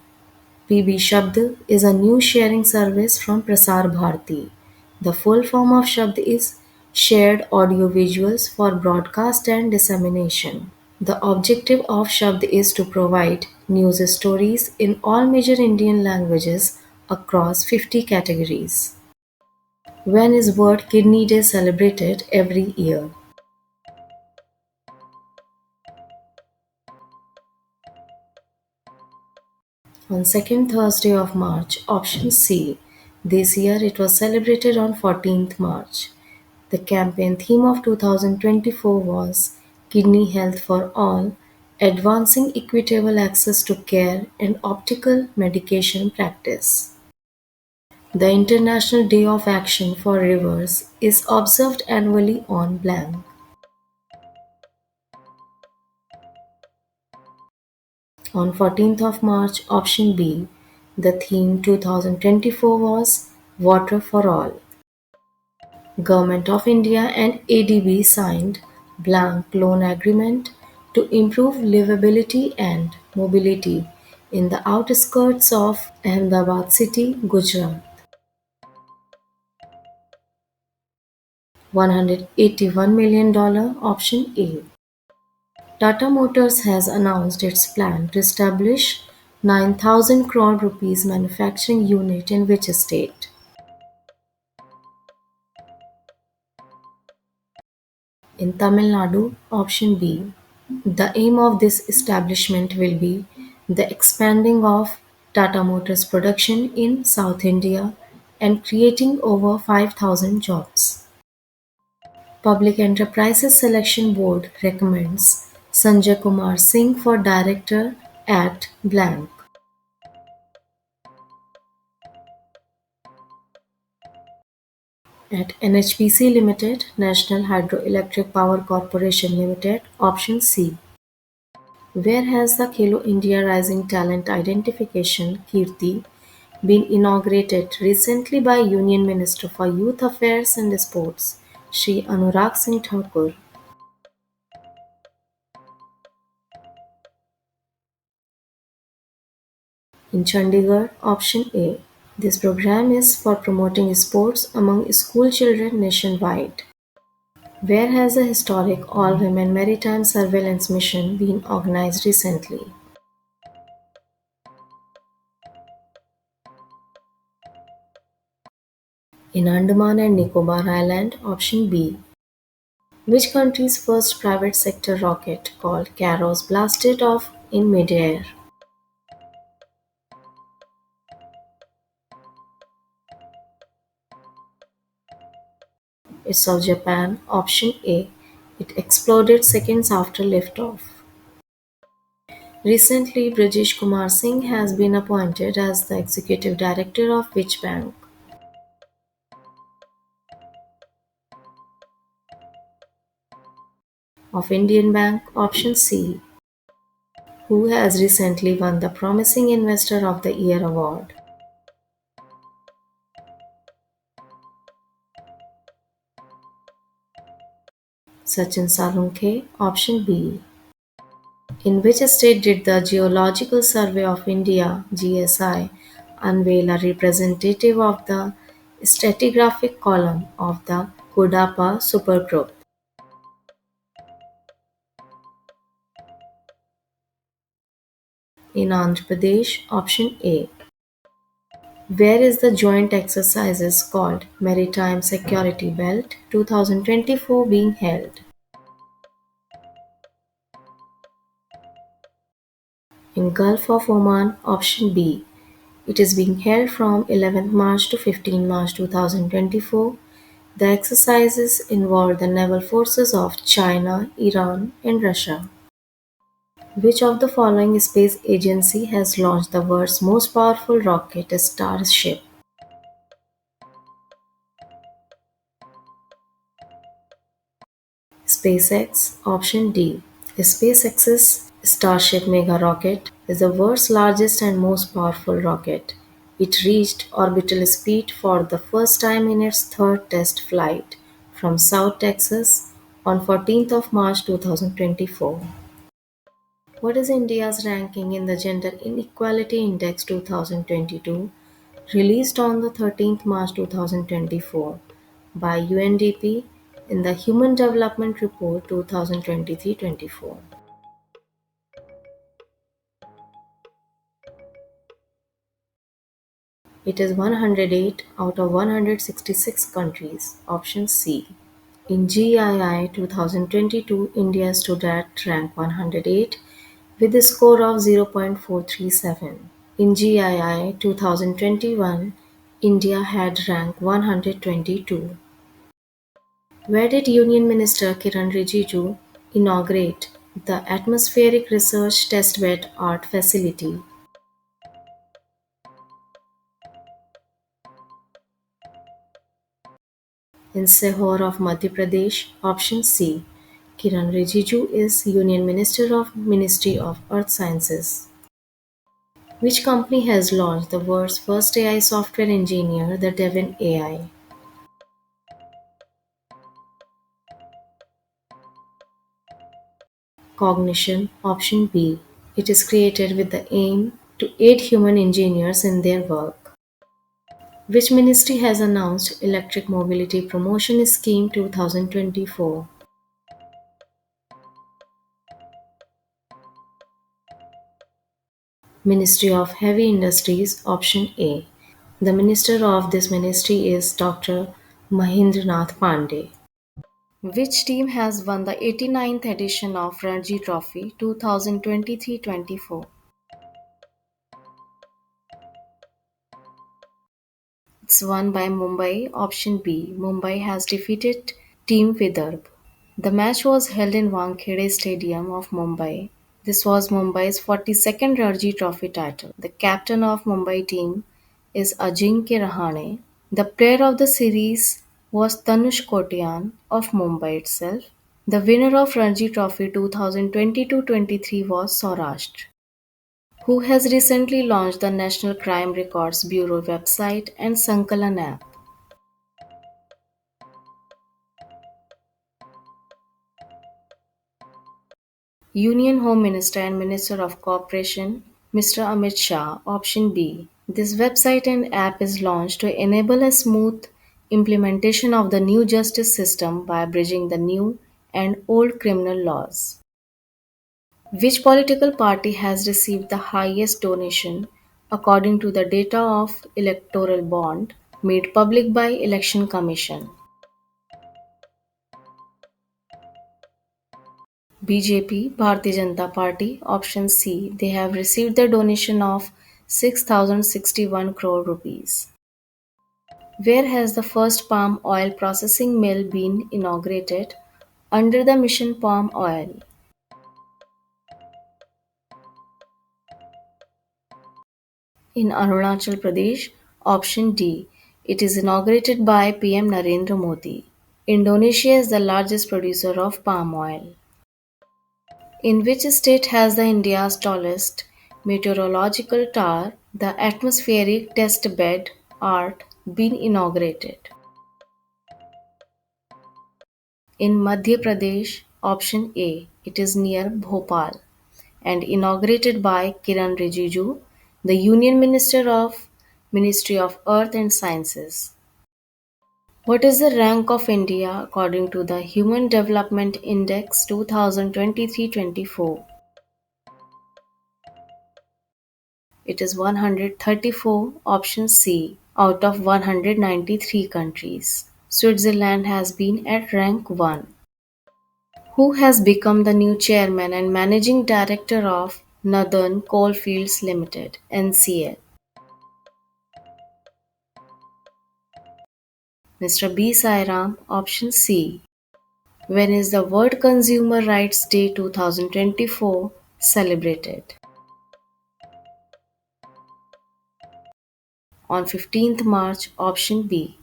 PB Shabd is a new sharing service from Prasar Bharati. The full form of Shabd is Shared Audio Visuals for Broadcast and Dissemination. The objective of Shabd is to provide news stories in all major Indian languages across 50 categories. When is World Kidney Day celebrated every year? On second Thursday of March, option C. This year it was celebrated on 14th March. The campaign theme of 2024 was Kidney Health for All, Advancing Equitable Access to Care and Optical Medication Practice. The International Day of Action for Rivers is observed annually on blank. On 14th of March, option B, the theme 2024 was Water for All. Government of India and ADB signed blank loan agreement to improve livability and mobility in the outskirts of Ahmedabad city, Gujarat. $181 million. Option A. Tata Motors has announced its plan to establish 9,000 crore rupees manufacturing unit in which state? In Tamil Nadu. Option B. The aim of this establishment will be the expanding of Tata Motors production in South India and creating over 5,000 jobs. Public Enterprises Selection Board recommends Sanjay Kumar Singh for director at blank. At NHPC Limited, National Hydroelectric Power Corporation Limited. Option C. Where has the Khelo India Rising Talent Identification Kirti been inaugurated recently by Union Minister for Youth Affairs and Sports, Shri Anurag Singh Thakur? In Chandigarh. Option A. This program is for promoting sports among school children nationwide. Where has a historic all-women maritime surveillance mission been organized recently? In Andaman and Nicobar Island. Option B. Which country's first private sector rocket, called Karos, blasted off in midair? It's of Japan. Option A. It exploded seconds after liftoff. Recently, Brijesh Kumar Singh has been appointed as the executive director of which bank? Of Indian Bank. Option C. Who has recently won the Promising Investor of the Year award? Sachin Salunke. Option B. In which state did the Geological Survey of India (GSI) unveil a representative of the stratigraphic column of the Kodappa supergroup? In Andhra Pradesh. Option A. Where is the joint exercises called Maritime Security Belt 2024 being held? In Gulf of Oman. Option B. It is being held from 11th March to 15 March 2024. The exercises involve the naval forces of China, Iran, and Russia. Which of the following space agency has launched the world's most powerful rocket, Starship? SpaceX. Option D. SpaceX's Starship mega rocket is the world's largest and most powerful rocket. It reached orbital speed for the first time in its third test flight from South Texas on 14th of March 2024. What is India's ranking in the Gender Inequality Index 2022, released on the 13th March 2024 by UNDP in the Human Development Report 2023-24? It is 108 out of 166 countries. Option C. In GII 2022, India stood at rank 108 with a score of 0.437. In GII 2021, India had rank 122. Where did Union Minister Kiran Rijiju inaugurate the Atmospheric Research Testbed Art Facility? In Sehore of Madhya Pradesh. Option C. Kiran Rijiju is Union Minister of Ministry of Earth Sciences. Which company has launched the world's first AI software engineer, the Devin AI? Cognition. Option B. It is created with the aim to aid human engineers in their work. Which ministry has announced Electric Mobility Promotion Scheme 2024? Ministry of Heavy Industries, option A. The minister of this ministry is Dr. Mahendranath Pandey. Which team has won the 89th edition of Ranji Trophy 2023-24? It's won by Mumbai, option B. Mumbai has defeated Team Vidarbh. The match was held in Wankhede Stadium of Mumbai. This was Mumbai's 42nd Ranji Trophy title. The captain of Mumbai team is Ajinkya Rahane. The player of the series was Tanush Kotian of Mumbai itself. The winner of Ranji Trophy 2022-23 was Saurashtra, who has recently launched the National Crime Records Bureau website and Sankalan app. Union Home Minister and Minister of Cooperation, Mr. Amit Shah, option B. This website and app is launched to enable a smooth implementation of the new justice system by bridging the new and old criminal laws. Which political party has received the highest donation according to the data of electoral bond made public by Election Commission? BJP, Bharatiya Janata Party, option C. They have received the donation of 6,061 crore rupees. Where has the first palm oil processing mill been inaugurated under the Mission Palm Oil? In Arunachal Pradesh, option D. It is inaugurated by PM Narendra Modi. Indonesia is the largest producer of palm oil. In which state has the India's tallest meteorological tower, the atmospheric test bed ART, been inaugurated? In Madhya Pradesh, option A. It is near Bhopal and inaugurated by Kiran Rijiju, the Union Minister of Ministry of Earth and Sciences. What is the rank of India according to the Human Development Index 2023-24? It is 134, option C, out of 193 countries. Switzerland has been at rank 1. Who has become the new chairman and managing director of Northern Coalfields Limited (NCL)? Mr. B. Sairam, option C. When is the World Consumer Rights Day 2024 celebrated? On 15th March, option B.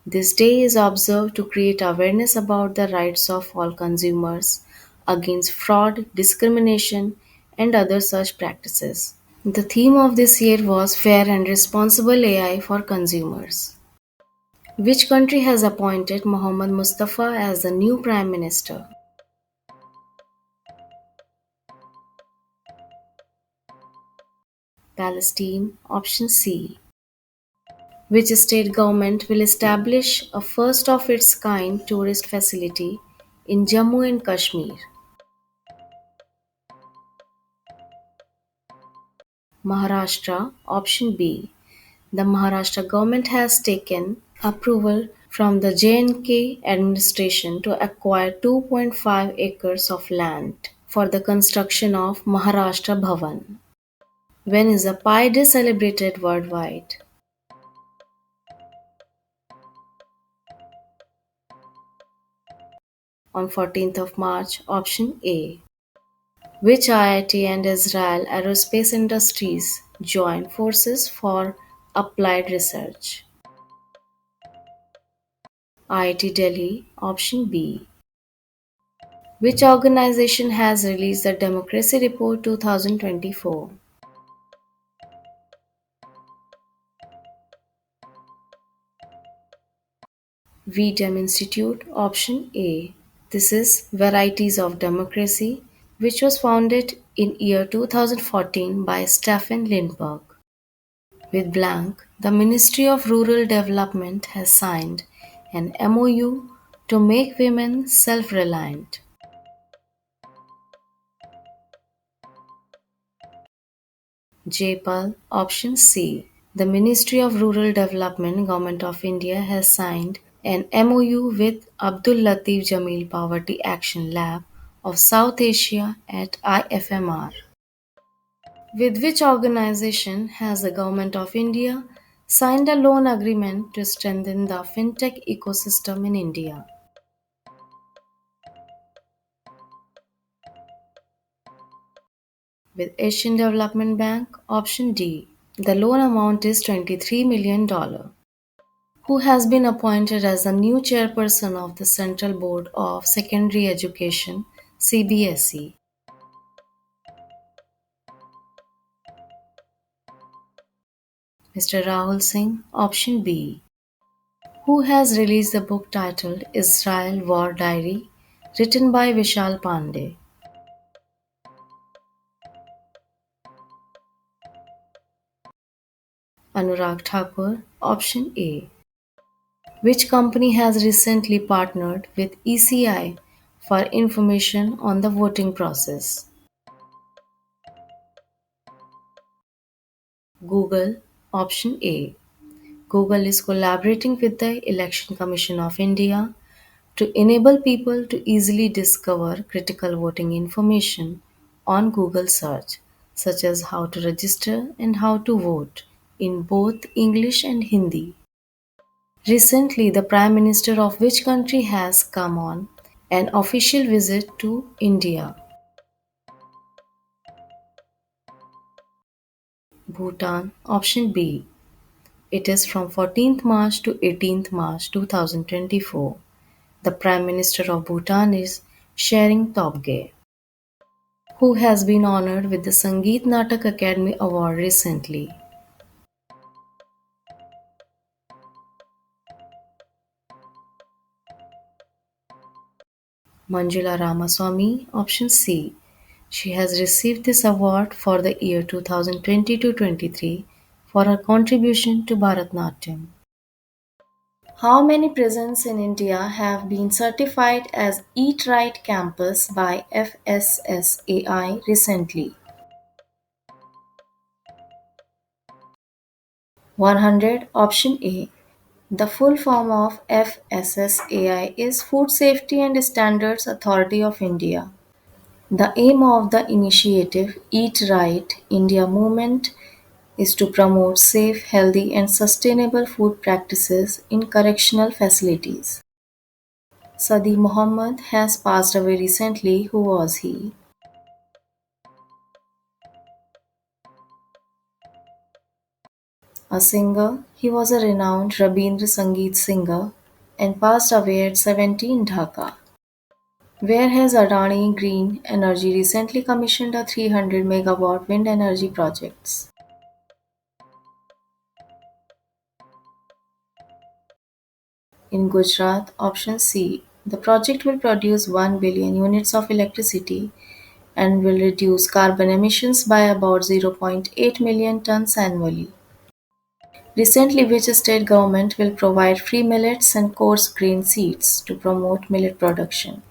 This day is observed to create awareness about the rights of all consumers against fraud, discrimination, and other such practices. The theme of this year was Fair and Responsible AI for Consumers. Which country has appointed Mohammed Mustafa as the new Prime Minister? Palestine, option C. Which state government will establish a first of its kind tourist facility in Jammu and Kashmir? Maharashtra, option B. The Maharashtra government has taken approval from the J&K administration to acquire 2.5 acres of land for the construction of Maharashtra Bhavan. When is the Pi Day celebrated worldwide? On 14th of March, option A. Which IIT and Israel Aerospace Industries join forces for applied research? IIT Delhi, option B. Which organization has released the Democracy Report 2024? VDEM Institute, option A. This is Varieties of Democracy, which was founded in year 2014 by Stefan Lindbergh. With blank, the Ministry of Rural Development has signed an MOU to make women self-reliant. JPAL option C. The Ministry of Rural Development, Government of India has signed an MOU with Abdul Latif Jameel Poverty Action Lab of South Asia at IFMR. With which organization has the Government of India signed a loan agreement to strengthen the fintech ecosystem in India? With Asian Development Bank, option D. The loan amount is $23 million. Who has been appointed as the new chairperson of the Central Board of Secondary Education CBSE? Mr. Rahul Singh, option B. Who has released the book titled Israel War Diary, written by Vishal Pandey? Anurag Thakur, option A. Which company has recently partnered with ECI for information on the voting process? Google, option A. Google is collaborating with the Election Commission of India to enable people to easily discover critical voting information on Google search, such as how to register and how to vote in both English and Hindi. Recently, the Prime Minister of which country has come on an official visit to India? Bhutan, option B. It is from 14th March to 18th March 2024. The Prime Minister of Bhutan is Shering Tobgay, who has been honored with the Sangeet Natak Academy Award recently. Manjula Ramaswamy, option C. She has received this award for the year 2022-23 for her contribution to Bharatnatyam. How many prisons in India have been certified as Eat Right Campus by FSSAI recently? 100. Option A. The full form of FSSAI is Food Safety and Standards Authority of India. The aim of the initiative Eat Right India movement is to promote safe, healthy, and sustainable food practices in correctional facilities. Sadi Muhammad has passed away recently. Who was he? A singer, he was a renowned Rabindra Sangeet singer and passed away at 70 in Dhaka. Where has Adani Green Energy recently commissioned a 300 megawatt wind energy project? In Gujarat, option C. The project will produce 1 billion units of electricity and will reduce carbon emissions by about 0.8 million tons annually. Recently, which state government will provide free millets and coarse grain seeds to promote millet production?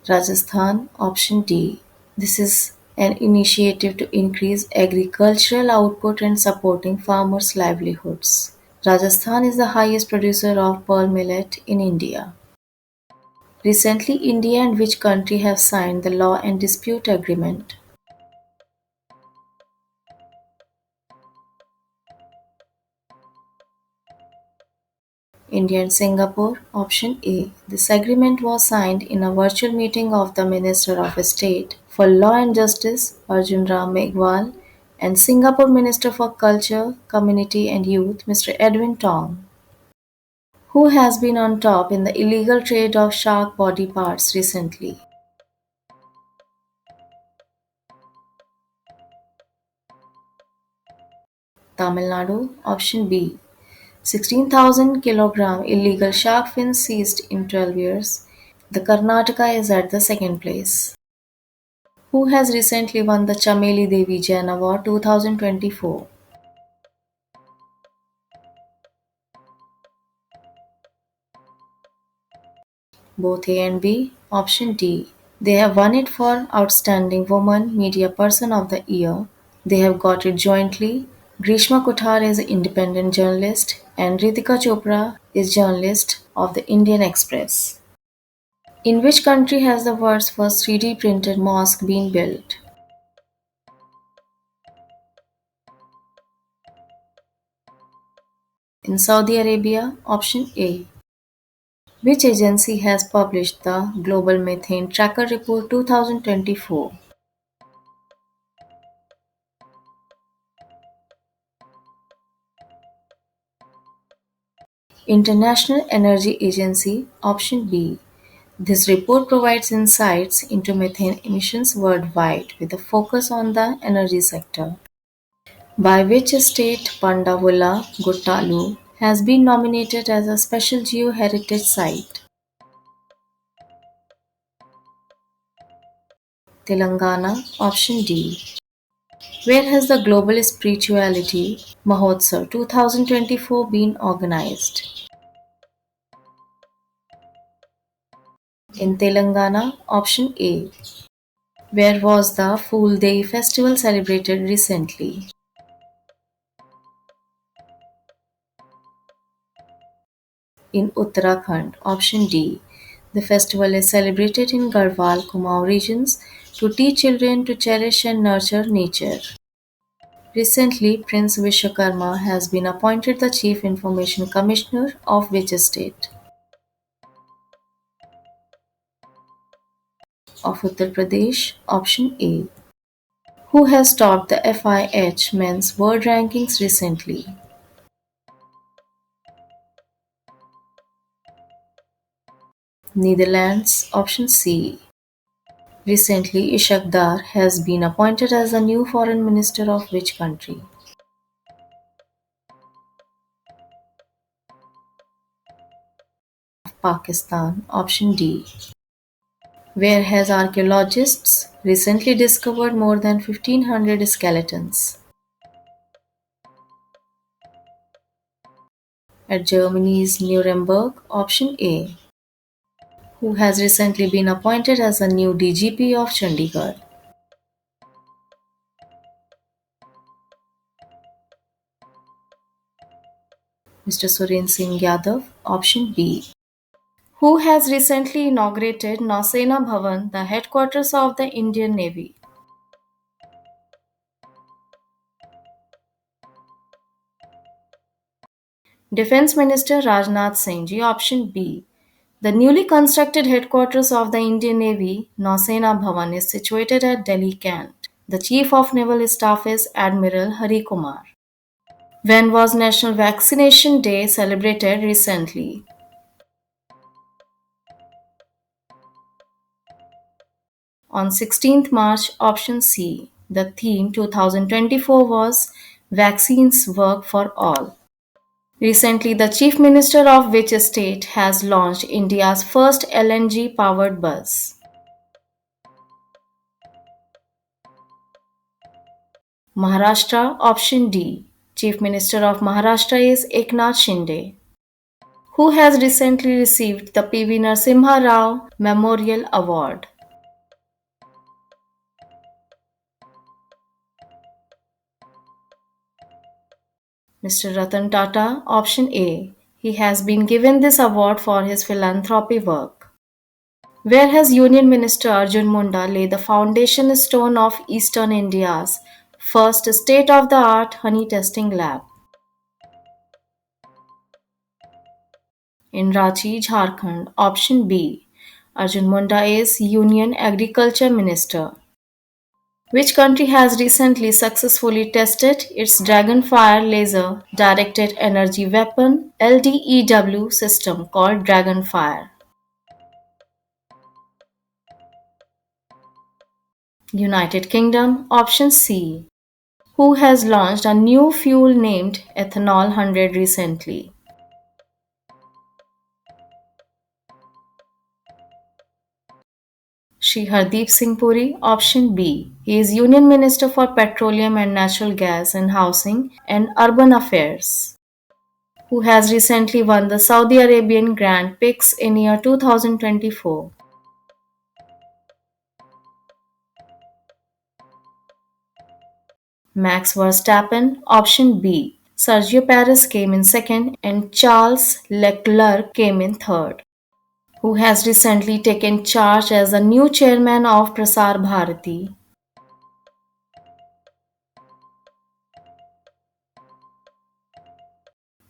Rajasthan, option D. This is an initiative to increase agricultural output and supporting farmers' livelihoods. Rajasthan is the highest producer of pearl millet in India. Recently, India and which country have signed the Law and Dispute Agreement? India and Singapore, option A. This agreement was signed in a virtual meeting of the Minister of State for Law and Justice, Arjun Ram Meghwal, and Singapore Minister for Culture, Community and Youth, Mr. Edwin Tong. Who has been on top in the illegal trade of shark body parts recently? Tamil Nadu, option B. 16,000 kilogram illegal shark fins seized in 12 years. The Karnataka is at the second place. Who has recently won the Chameli Devi Jain Award 2024? Both A and B. Option D. They have won it for Outstanding Woman Media Person of the Year. They have got it jointly. Grishma Kuthar is independent journalist and Ritika Chopra is journalist of the Indian Express. In which country has the world's first 3D printed mosque been built? In Saudi Arabia. Option A. Which agency has published the Global Methane Tracker Report 2024? International Energy Agency. Option B. This report provides insights into methane emissions worldwide with a focus on the energy sector. By which state Pandavula Guttalu has been nominated as a special geoheritage site? Telangana. Option D. Where has the Global Spirituality Mahotsav 2024 been organized? In Telangana. Option A. Where was the Fool Day festival celebrated recently? In Uttarakhand. Option D. The festival is celebrated in Garhwal Kumaon regions to teach children to cherish and nurture nature. Recently, Prince Vishwakarma has been appointed the Chief Information Commissioner of which state? Of Uttar Pradesh. Option A. Who has topped the FIH men's world rankings recently? Netherlands. Option C. Recently, Ishak Dar has been appointed as the new foreign minister of which country? Pakistan. Option D. Where has archaeologists recently discovered more than 1500 skeletons? At Germany's Nuremberg. Option A. Who has recently been appointed as the new DGP of Chandigarh? Mr. Suren Singh Yadav. Option B. Who has recently inaugurated Nausena Bhavan, the headquarters of the Indian Navy? Defense Minister Rajnath Singh Ji. Option B. The newly constructed headquarters of the Indian Navy, Nausena Bhavan, is situated at Delhi, Kent. The Chief of Naval Staff is Admiral Hari Kumar. When was National Vaccination Day celebrated recently? On 16th March. Option C. The theme 2024 was Vaccines Work for All. Recently, the Chief Minister of which state has launched India's first LNG powered bus? Maharashtra. Option D. Chief Minister of Maharashtra is Eknath Shinde. Who has recently received the PV Narasimha Rao Memorial Award? Mr. Ratan Tata. Option A. He has been given this award for his philanthropy work. Where has Union Minister Arjun Munda laid the foundation stone of Eastern India's first state-of-the-art honey testing lab? In Ranchi, Jharkhand. Option B. Arjun Munda is Union Agriculture Minister. Which country has recently successfully tested its Dragonfire laser directed energy weapon LDEW system called Dragonfire? United Kingdom. Option C. Who has launched a new fuel named Ethanol 100 recently? Shri Hardeep Singh Puri. Option B. He is Union Minister for Petroleum and Natural Gas and Housing and Urban Affairs, who has recently won the Saudi Arabian Grand Prix in year 2024. Max Verstappen. Option B. Sergio Perez came in second and Charles Leclerc came in third, who has recently taken charge as the new chairman of Prasar Bharati.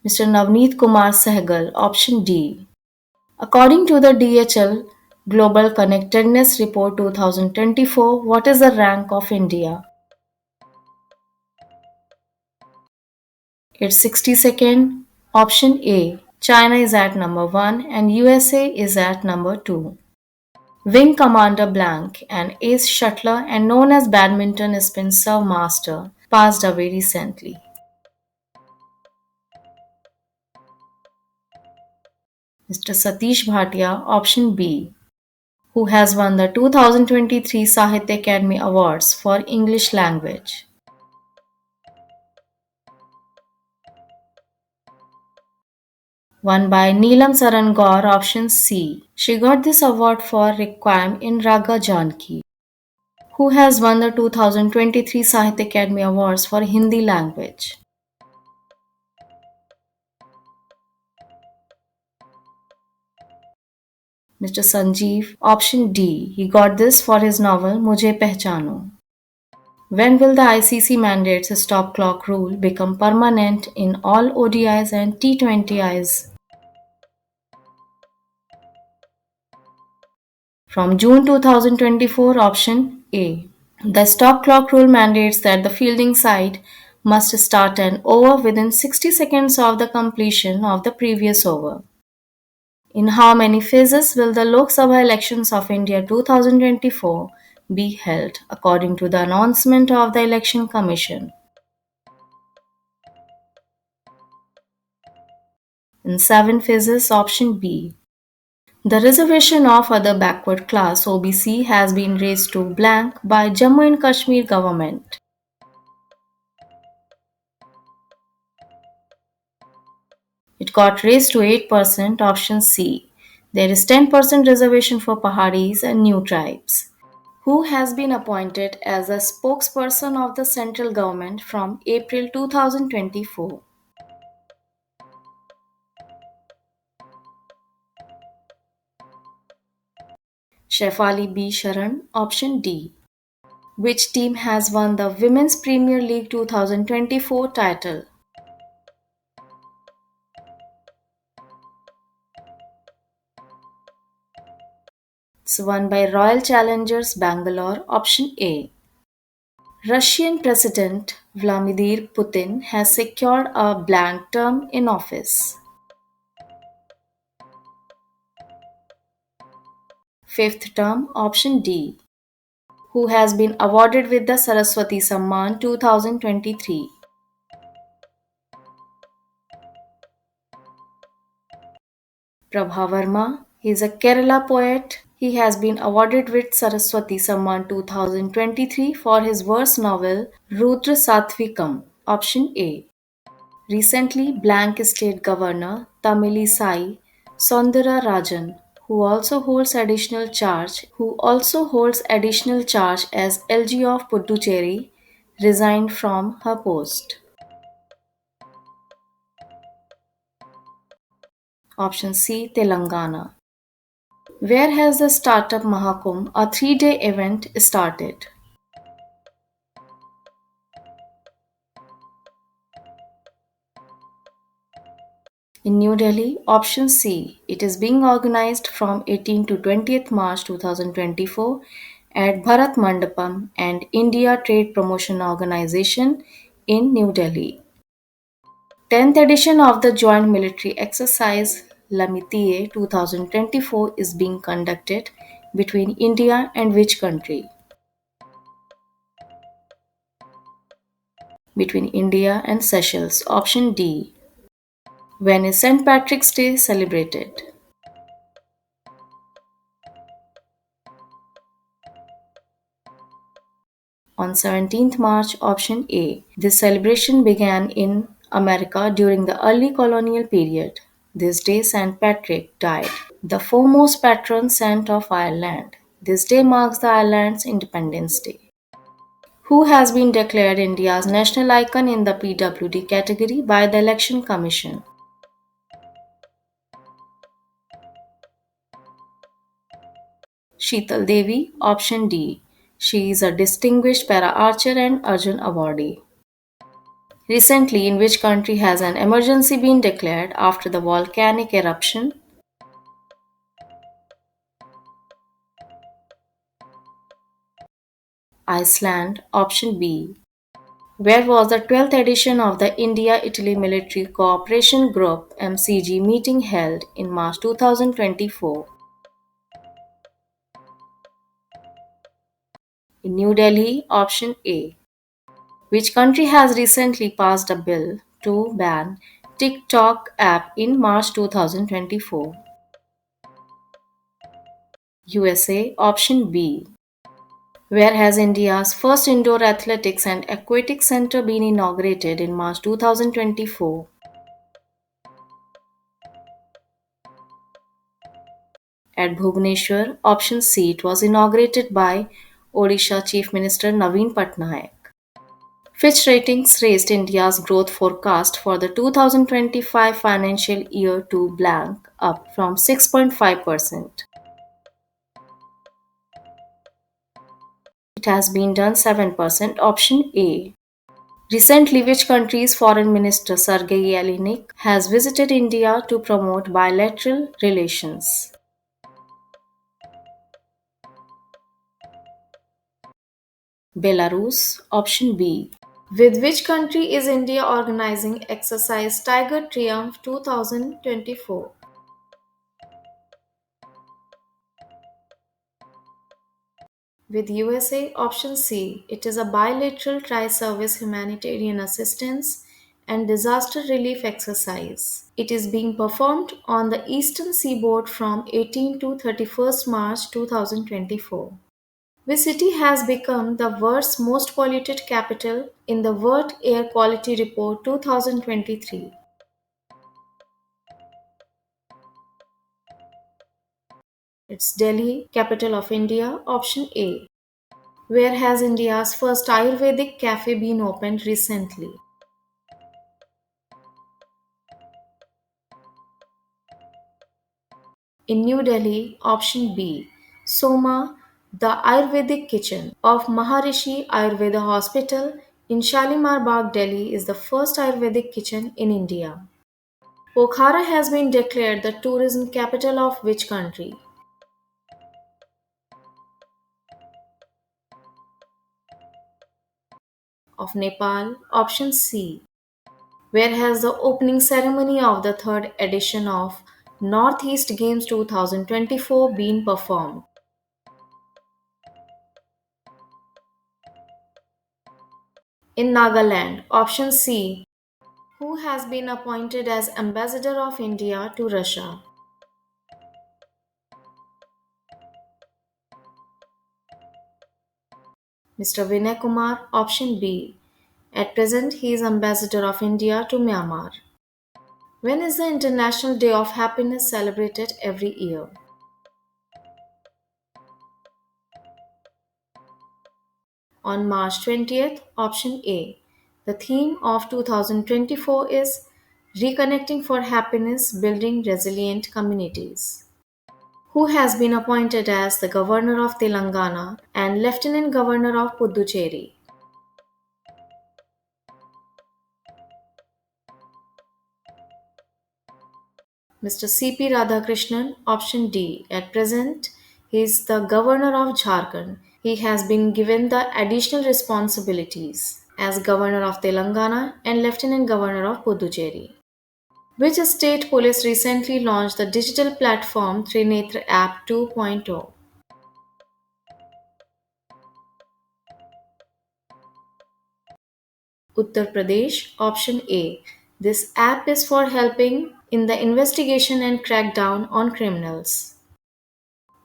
Mr. Navneet Kumar Sehgal. Option D. According to the DHL Global Connectedness Report 2024, what is the rank of India? It's 62nd. Option A. China is at number 1 and USA is at number 2. Wing Commander Blank, an ace shuttler and known as badminton spin serve master, passed away recently. Mr. Satish Bhatia. Option B. Who has won the 2023 Sahitya Academy Awards for English Language. Won by Neelam Saran Gaur. Option C. She got this award for Requiem in Raga Janki. Who has won the 2023 Sahitya Academy Awards for Hindi language. Mr. Sanjeev. Option D. He got this for his novel Mujhe Pehchano. When will the ICC mandates stop clock rule become permanent in all ODIs and T20Is? From June 2024. Option A. The stop clock rule mandates that the fielding side must start an over within 60 seconds of the completion of the previous over. In how many phases will the Lok Sabha elections of India 2024 be held, according to the announcement of the Election Commission? In 7 phases. Option B. The reservation of other backward class OBC has been raised to blank by Jammu and Kashmir government. It got raised to 8%. Option C. There is 10% reservation for Pahadis and new tribes. Who has been appointed as a spokesperson of the central government from April 2024? Shefali B. Sharan. Option D. Which team has won the Women's Premier League 2024 title? It's won by Royal Challengers Bangalore. Option A. Russian President Vladimir Putin has secured a blank term in office. Fifth term. Option D. Who has been awarded with the Saraswati Samman 2023? Prabha Verma. He is a Kerala poet. He has been awarded with Saraswati Samman 2023 for his verse novel Rudra Sattvikam. Option A. Recently, blank state governor Tamilisai Rajan, who also holds additional charge as LG of Puducherry, resigned from her post. Option C. Telangana. Where has the Startup Mahakumbh, a 3-day event, started? In New Delhi. Option C. It is being organized from 18 to 20th March 2024 at Bharat Mandapam and India Trade Promotion Organization in New Delhi. 10th edition of the Joint Military Exercise Lamitiye 2024 is being conducted between India and which country? Between India and Seychelles. Option D. When is St. Patrick's Day celebrated? On 17th March, option A. This celebration began in America during the early colonial period. This day St. Patrick died, the foremost patron saint of Ireland. This day marks the Ireland's Independence Day. Who has been declared India's national icon in the PWD category by the Election Commission? Sheetal Devi, option D. She is a distinguished para-archer and Arjun awardee. Recently, in which country has an emergency been declared after the volcanic eruption? Iceland, option B. Where was the 12th edition of the India-Italy Military Cooperation Group (MCG) meeting held in March 2024? In New Delhi, option A. Which country has recently passed a bill to ban TikTok app in March 2024? USA, option B. Where has India's first indoor athletics and aquatic center been inaugurated in March 2024? At Bhubaneswar, option C. It was inaugurated by Odisha Chief Minister Naveen Patnaik. Fitch Ratings raised India's growth forecast for the 2025 financial year to blank up from 6.5%. It has been done 7%, option A. Recently, which country's Foreign Minister Sergei Yeleniuk has visited India to promote bilateral relations? Belarus, option B. With which country is India organizing exercise Tiger Triumph 2024? With USA, option C. It is a bilateral tri-service humanitarian assistance and disaster relief exercise. It is being performed on the eastern seaboard from 18 to 31st March 2024. Which city has become the world's most polluted capital in the World Air Quality Report 2023? It's Delhi, capital of India, option A. Where has India's first Ayurvedic cafe been opened recently? In New Delhi, option B. Soma, the Ayurvedic kitchen of Maharishi Ayurveda Hospital in Shalimar Bagh, Delhi is the first Ayurvedic kitchen in India. Pokhara has been declared the tourism capital of which country? Of Nepal, option C. Where has the opening ceremony of the third edition of Northeast Games 2024 been performed? In Nagaland, option C. Who has been appointed as Ambassador of India to Russia? Mr. Vinay Kumar, option B. At present, he is Ambassador of India to Myanmar. When is the International Day of Happiness celebrated every year? On March 20th, option A. The theme of 2024 is Reconnecting for Happiness, Building Resilient Communities. Who has been appointed as the Governor of Telangana and Lieutenant Governor of Puducherry? Mr. C.P. Radhakrishnan, option D. At present, he is the Governor of Jharkhand. He has been given the additional responsibilities as Governor of Telangana and Lieutenant Governor of Puducherry. Which state police recently launched the digital platform Trinetra App 2.0? Uttar Pradesh, option A. This app is for helping in the investigation and crackdown on criminals.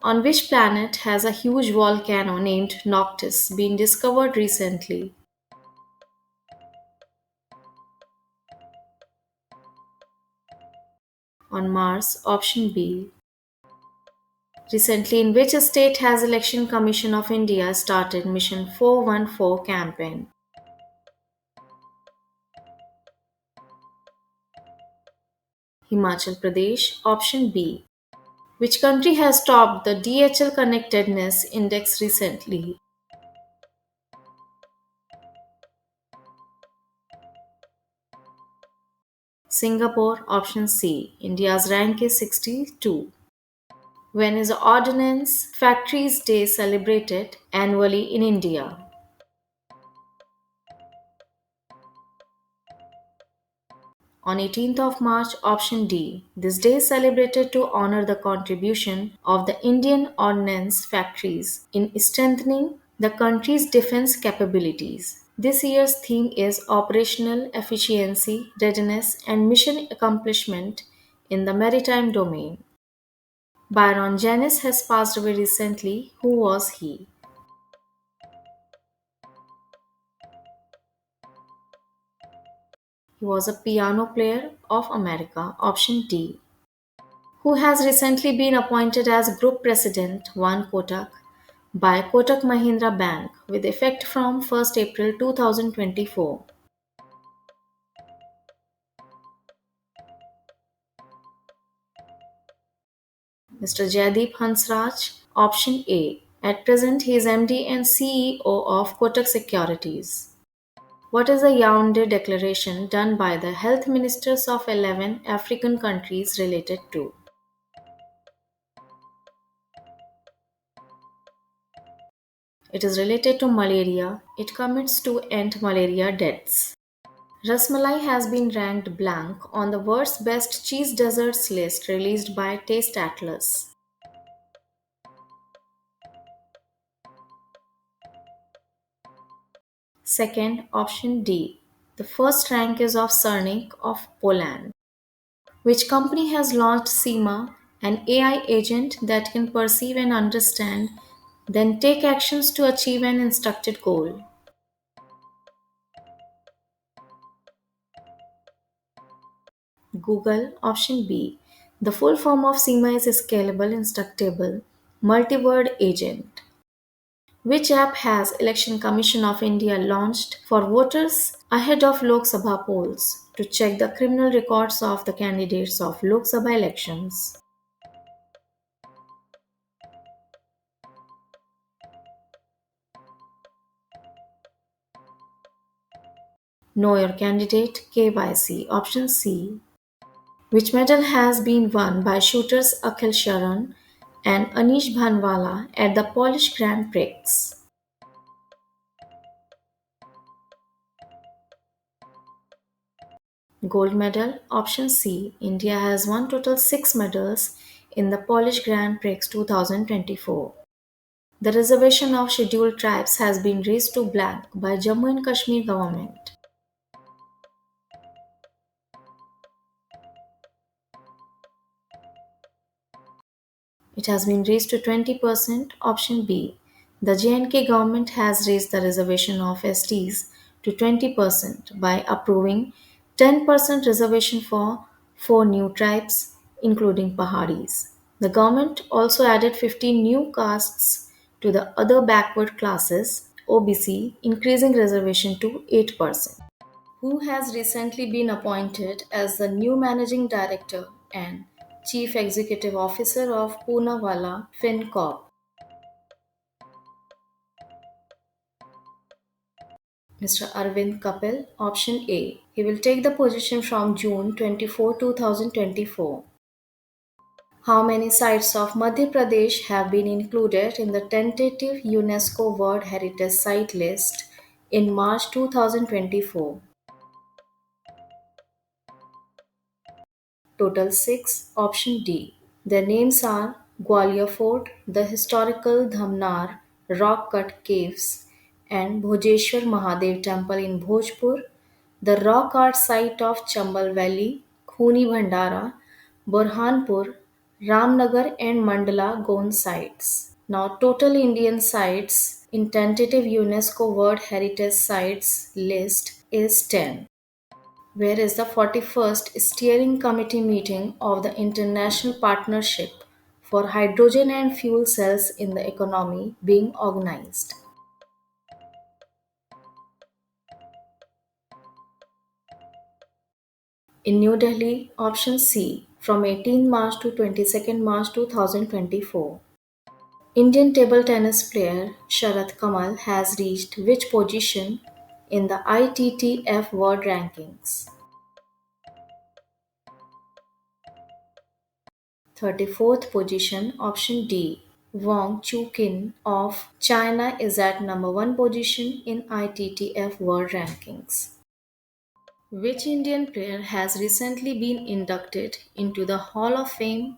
On which planet has a huge volcano named Noctis been discovered recently? On Mars, option B. Recently, in which state has Election Commission of India started Mission 414 campaign? Himachal Pradesh, option B. Which country has topped the DHL Connectedness Index recently? Singapore, option C. India's rank is 62. When is Ordnance Factories Day celebrated annually in India? On 18th of March, option D. This day is celebrated to honor the contribution of the Indian ordnance factories in strengthening the country's defense capabilities. This year's theme is Operational Efficiency, Readiness, and Mission Accomplishment in the Maritime Domain. Byron Janis has passed away recently. Who was he? He was a piano player of America. Option D. Who has recently been appointed as Group President, One Kotak, by Kotak Mahindra Bank with effect from 1st April 2024. Mr. Jaideep Hansraj, option A. At present, he is MD and CEO of Kotak Securities. What is the Yaoundé Declaration done by the health ministers of 11 African countries related to? It is related to malaria. It commits to end malaria deaths. Rasmalai has been ranked blank on the world's best cheese desserts list released by Taste Atlas. Second, option D. The first rank is of Cernik of Poland. Which company has launched SEMA, an AI agent that can perceive and understand, then take actions to achieve an instructed goal? Google, option B. The full form of SEMA is Scalable Instructable Multi-Word Agent. Which app has Election Commission of India launched for voters ahead of Lok Sabha polls to check the criminal records of the candidates of Lok Sabha elections? Know your candidate KYC, option C. Which medal has been won by shooters Akhil Sharan and Anish Bhanwala at the Polish Grand Prix? Gold medal, option C. India has won total 6 medals in the Polish Grand Prix 2024. The reservation of scheduled tribes has been raised to blank by Jammu and Kashmir government. It has been raised to 20%, option B. The J&K government has raised the reservation of STs to 20% by approving 10% reservation for 4 new tribes, including Pahadis. The government also added 15 new castes to the other backward classes, OBC, increasing reservation to 8%. Who has recently been appointed as the new managing director and chief executive officer of Poonawalla FinCorp? Mr. Arvind Kapil, option A. He will take the position from June 24, 2024. How many sites of Madhya Pradesh have been included in the tentative UNESCO World Heritage Site list in March 2024? Total 6, option D. Their names are Gwalior Fort, the historical Dhamnar rock cut caves, and Bhojeshwar Mahadev temple in Bhojpur, the rock art site of Chambal Valley, Khuni Bhandara, Burhanpur, Ramnagar and Mandala Gond sites. Now, total Indian sites in tentative UNESCO World Heritage Sites list is 10. Where is the 41st Steering Committee meeting of the International Partnership for Hydrogen and Fuel Cells in the Economy being organized? In New Delhi, option C, from 18 March to 22nd March 2024. Indian table tennis player Sharat Kamal has reached which position in the ITTF World Rankings? 34th position, option D. Wang Chuqin of China is at number 1 position in ITTF World Rankings. Which Indian player has recently been inducted into the Hall of Fame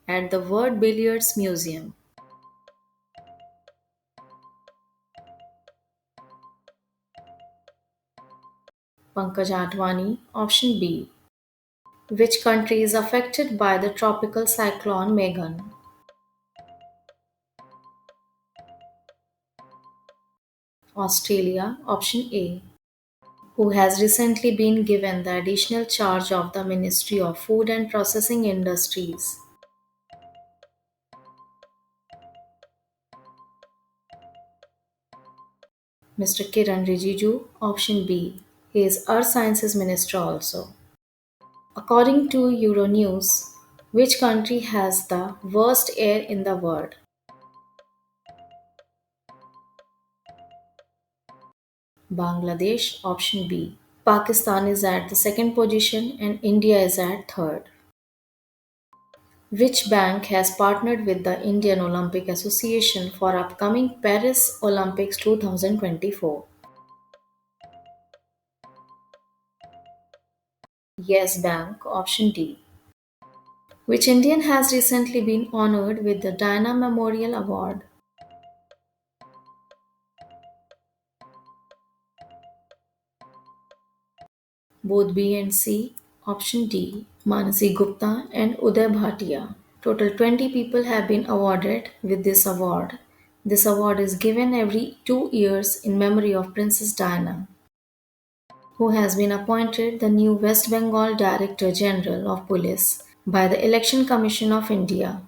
at the World Billiards Museum? Pankaj Advani, option B. Which country is affected by the tropical cyclone Megan? Australia, option A. Who has recently been given the additional charge of the Ministry of Food and Processing Industries? Mr. Kiran Rijiju, option B. He is Earth Sciences Minister also. According to Euronews, which country has the worst air in the world? Bangladesh, option B. Pakistan is at the second position and India is at third. Which bank has partnered with the Indian Olympic Association for upcoming Paris Olympics 2024? Yes Bank, option D. Which Indian has recently been honored with the Diana Memorial Award? Both B and C. Option D. Manasi Gupta and Uday Bhatia. Total 20 people have been awarded with this award. This award is given every 2 years in memory of Princess Diana, who has been appointed the new West Bengal Director General of Police by the Election Commission of India.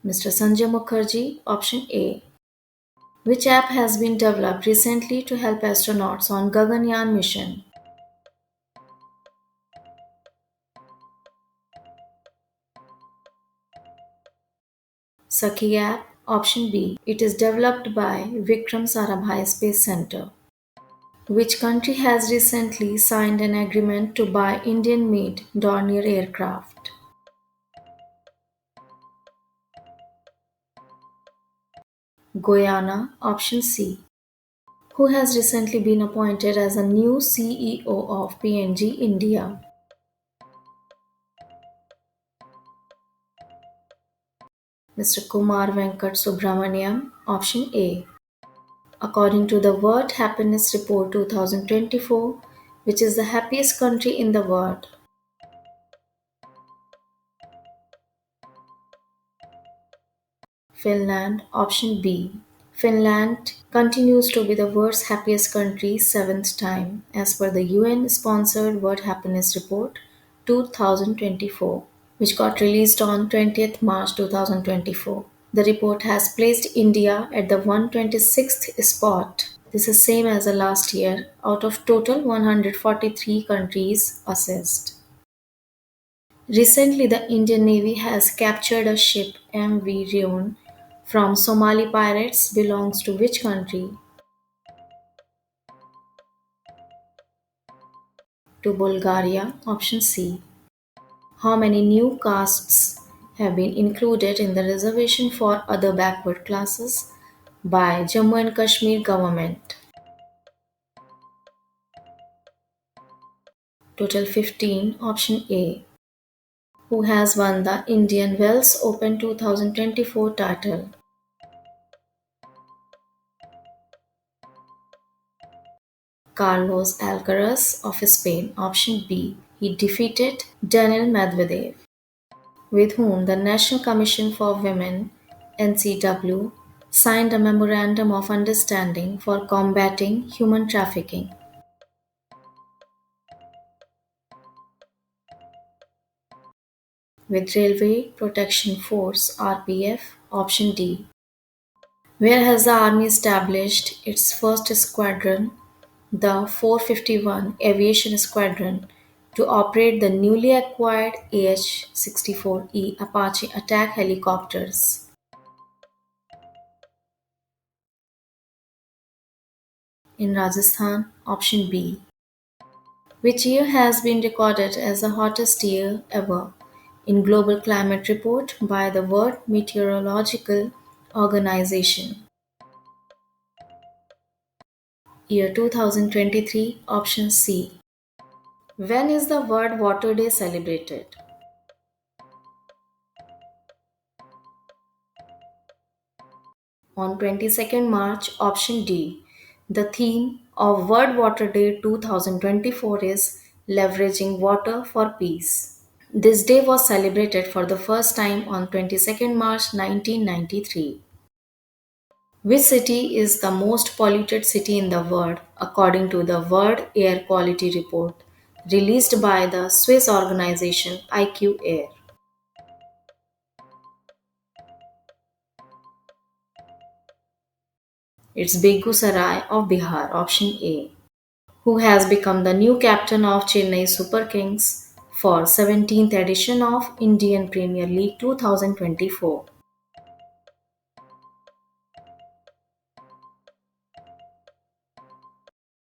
Mr. Sanjay Mukherjee, option A. Which app has been developed recently to help astronauts on Gaganyaan mission? Sakhi app, option B. It is developed by Vikram Sarabhai Space Center. Which country has recently signed an agreement to buy Indian-made Dornier aircraft? Guyana, option C. Who has recently been appointed as a new CEO of PNG India? Mr. Kumar Venkat Subramaniam, option A. According to the World Happiness Report 2024, which is the happiest country in the world? Finland, option B. Finland continues to be the world's happiest country seventh time, as per the UN sponsored World Happiness Report 2024, which got released on 20th March 2024. The report has placed India at the 126th spot. This is same as the last year out of total 143 countries assessed. Recently, the Indian Navy has captured a ship MV Rion from Somali pirates belongs to which country? To Bulgaria, option C. How many new castes have been included in the reservation for other backward classes by Jammu and Kashmir government? Total 15, option A. Who has won the Indian Wells Open 2024 title? Carlos Alcaraz of Spain. Option B. He defeated Daniel Medvedev, with whom the National Commission for Women (NCW) signed a memorandum of understanding for combating human trafficking. With Railway Protection Force (RPF). Option D. Where has the Army established its first squadron, the 451 Aviation Squadron, to operate the newly acquired AH-64E Apache attack helicopters? In Rajasthan. Option B. Which year has been recorded as the hottest year ever in Global Climate Report by the World Meteorological Organization? Year 2023. Option C. When is the World Water Day celebrated? On 22nd March. Option D. The theme of World Water Day 2024 is Leveraging Water for Peace. This day was celebrated for the first time on 22nd March 1993. Which city is the most polluted city in the world according to the World Air Quality Report released by the Swiss organization IQ Air? It's Begusarai of Bihar. Option A. Who has become the new captain of Chennai Super Kings for 17th edition of Indian Premier League 2024?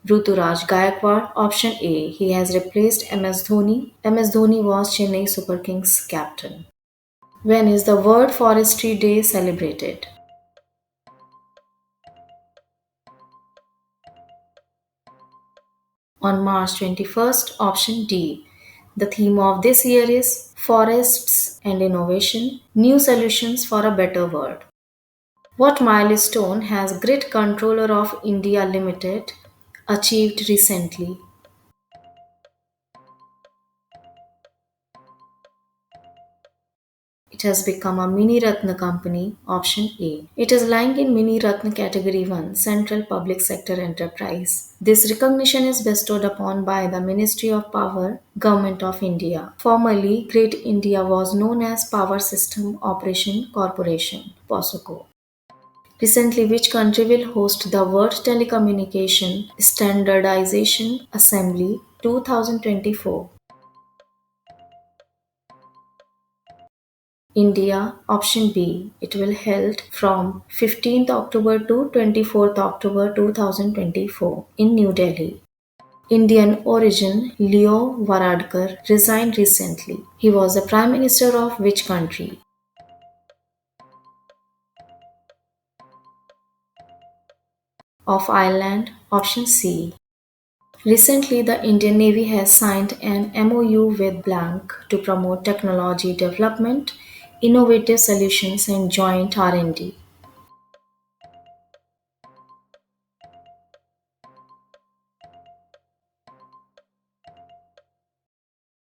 Ruturaj Gaikwad. Option A. He has replaced MS Dhoni. MS Dhoni was Chennai Super Kings captain. When is the World Forestry Day celebrated? On March 21st. Option D. The theme of this year is Forests and Innovation, New Solutions for a Better World. What milestone has Grid Controller of India Limited achieved recently? It has become a Mini Ratna company. Option A. It is lying in Mini Ratna Category 1 Central Public Sector Enterprise. This recognition is bestowed upon by the Ministry of Power, Government of India. Formerly, Grid India was known as Power System Operation Corporation (POSOCO). Recently, which country will host the World Telecommunication Standardization Assembly 2024? India. Option B. It will held from 15th October to 24th October 2024 in New Delhi. Indian origin Leo Varadkar resigned recently. He was the Prime Minister of which country? Of Ireland. Option C. Recently, the Indian Navy has signed an MOU with Blank to promote technology development, innovative solutions and joint R&D.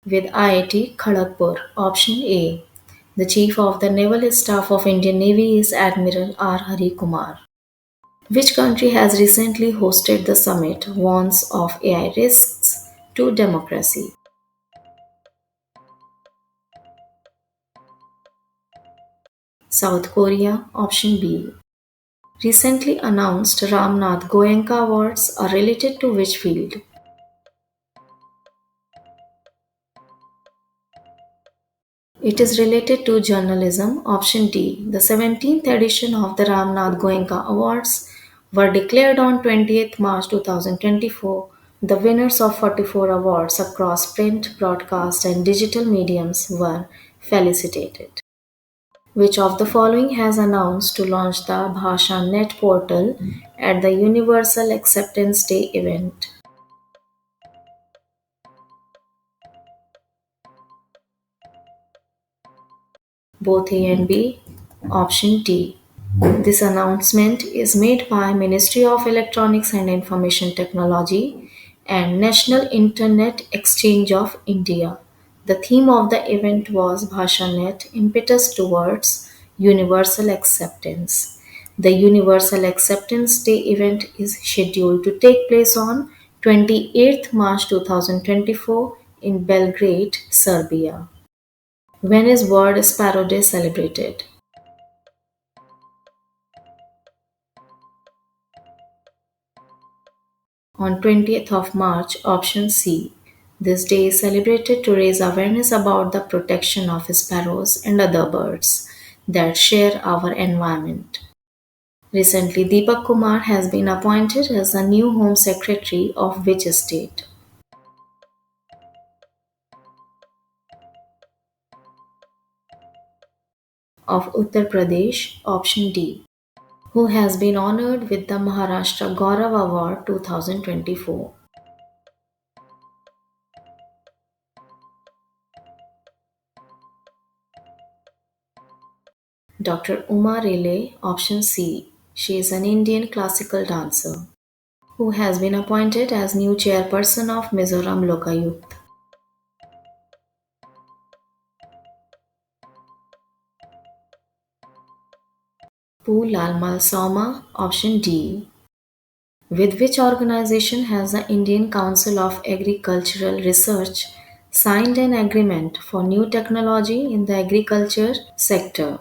With IIT Kharagpur. Option A. The Chief of the Naval Staff of Indian Navy is Admiral R. Hari Kumar. Which country has recently hosted the summit Warns of AI Risks to Democracy? South Korea. Option B. Recently announced Ramnath Goenka Awards are related to which field? It is related to journalism. Option D. The 17th edition of the Ramnath Goenka Awards were declared on 20th March 2024. The winners of 44 awards across print, broadcast, and digital mediums were felicitated. Which of the following has announced to launch the Bhasha Net portal at the Universal Acceptance Day event? Both A and B. Option D. This announcement is made by Ministry of Electronics and Information Technology and National Internet Exchange of India. The theme of the event was BhashaNet Impetus Towards Universal Acceptance. The Universal Acceptance Day event is scheduled to take place on 28th March 2024 in Belgrade, Serbia. When is World Sparrow Day celebrated? On 20th of March, option C. This day is celebrated to raise awareness about the protection of sparrows and other birds that share our environment. Recently, Deepak Kumar has been appointed as the new Home Secretary of which state? Of Uttar Pradesh, option D. Who has been honored with the Maharashtra Gaurav Award 2024? Dr. Uma Rele, option C. She is an Indian classical dancer. Who has been appointed as new chairperson of Mizoram Lokayukt? Pu Lalmal Sauma, option D. With which organization has the Indian Council of Agricultural Research signed an agreement for new technology in the agriculture sector?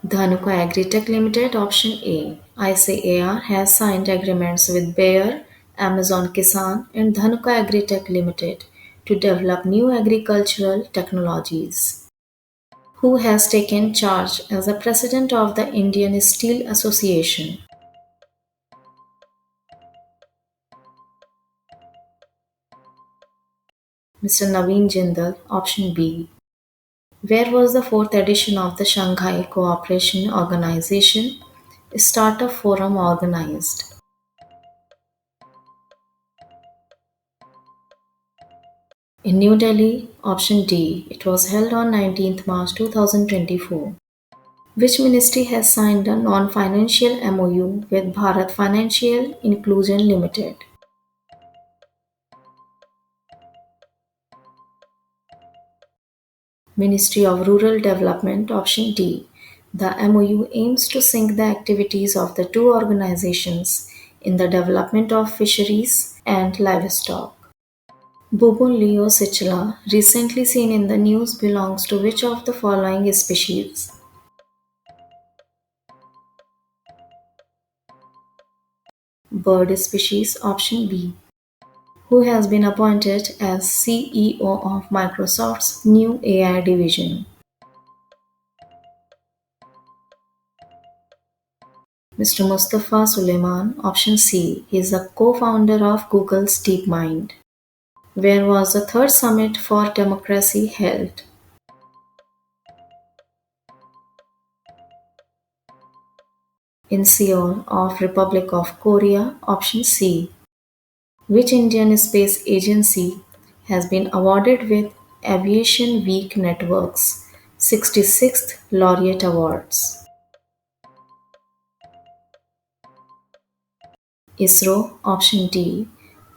Dhanuka Agritech Limited, option A. ICAR has signed agreements with Bayer, Amazon Kisan, and Dhanuka Agritech Limited to develop new agricultural technologies. Who has taken charge as the president of the Indian Steel Association? Mr. Naveen Jindal, option B. Where was the fourth edition of the Shanghai Cooperation Organization Startup Forum organized? In New Delhi, option D. It was held on 19th March 2024. Which ministry has signed a non-financial MOU with Bharat Financial Inclusion Limited? Ministry of Rural Development, option D. The MOU aims to sync the activities of the two organizations in the development of fisheries and livestock. Bubon Leo Sichala, recently seen in the news, belongs to which of the following species? Bird species, option B. Who has been appointed as CEO of Microsoft's new AI division? Mr. Mustafa Suleyman, option C. He is a co-founder of Google's DeepMind. Where was the third summit for democracy held? In Seoul of Republic of Korea, option C. Which Indian space agency has been awarded with Aviation Week Network's 66th Laureate Awards? ISRO, option D.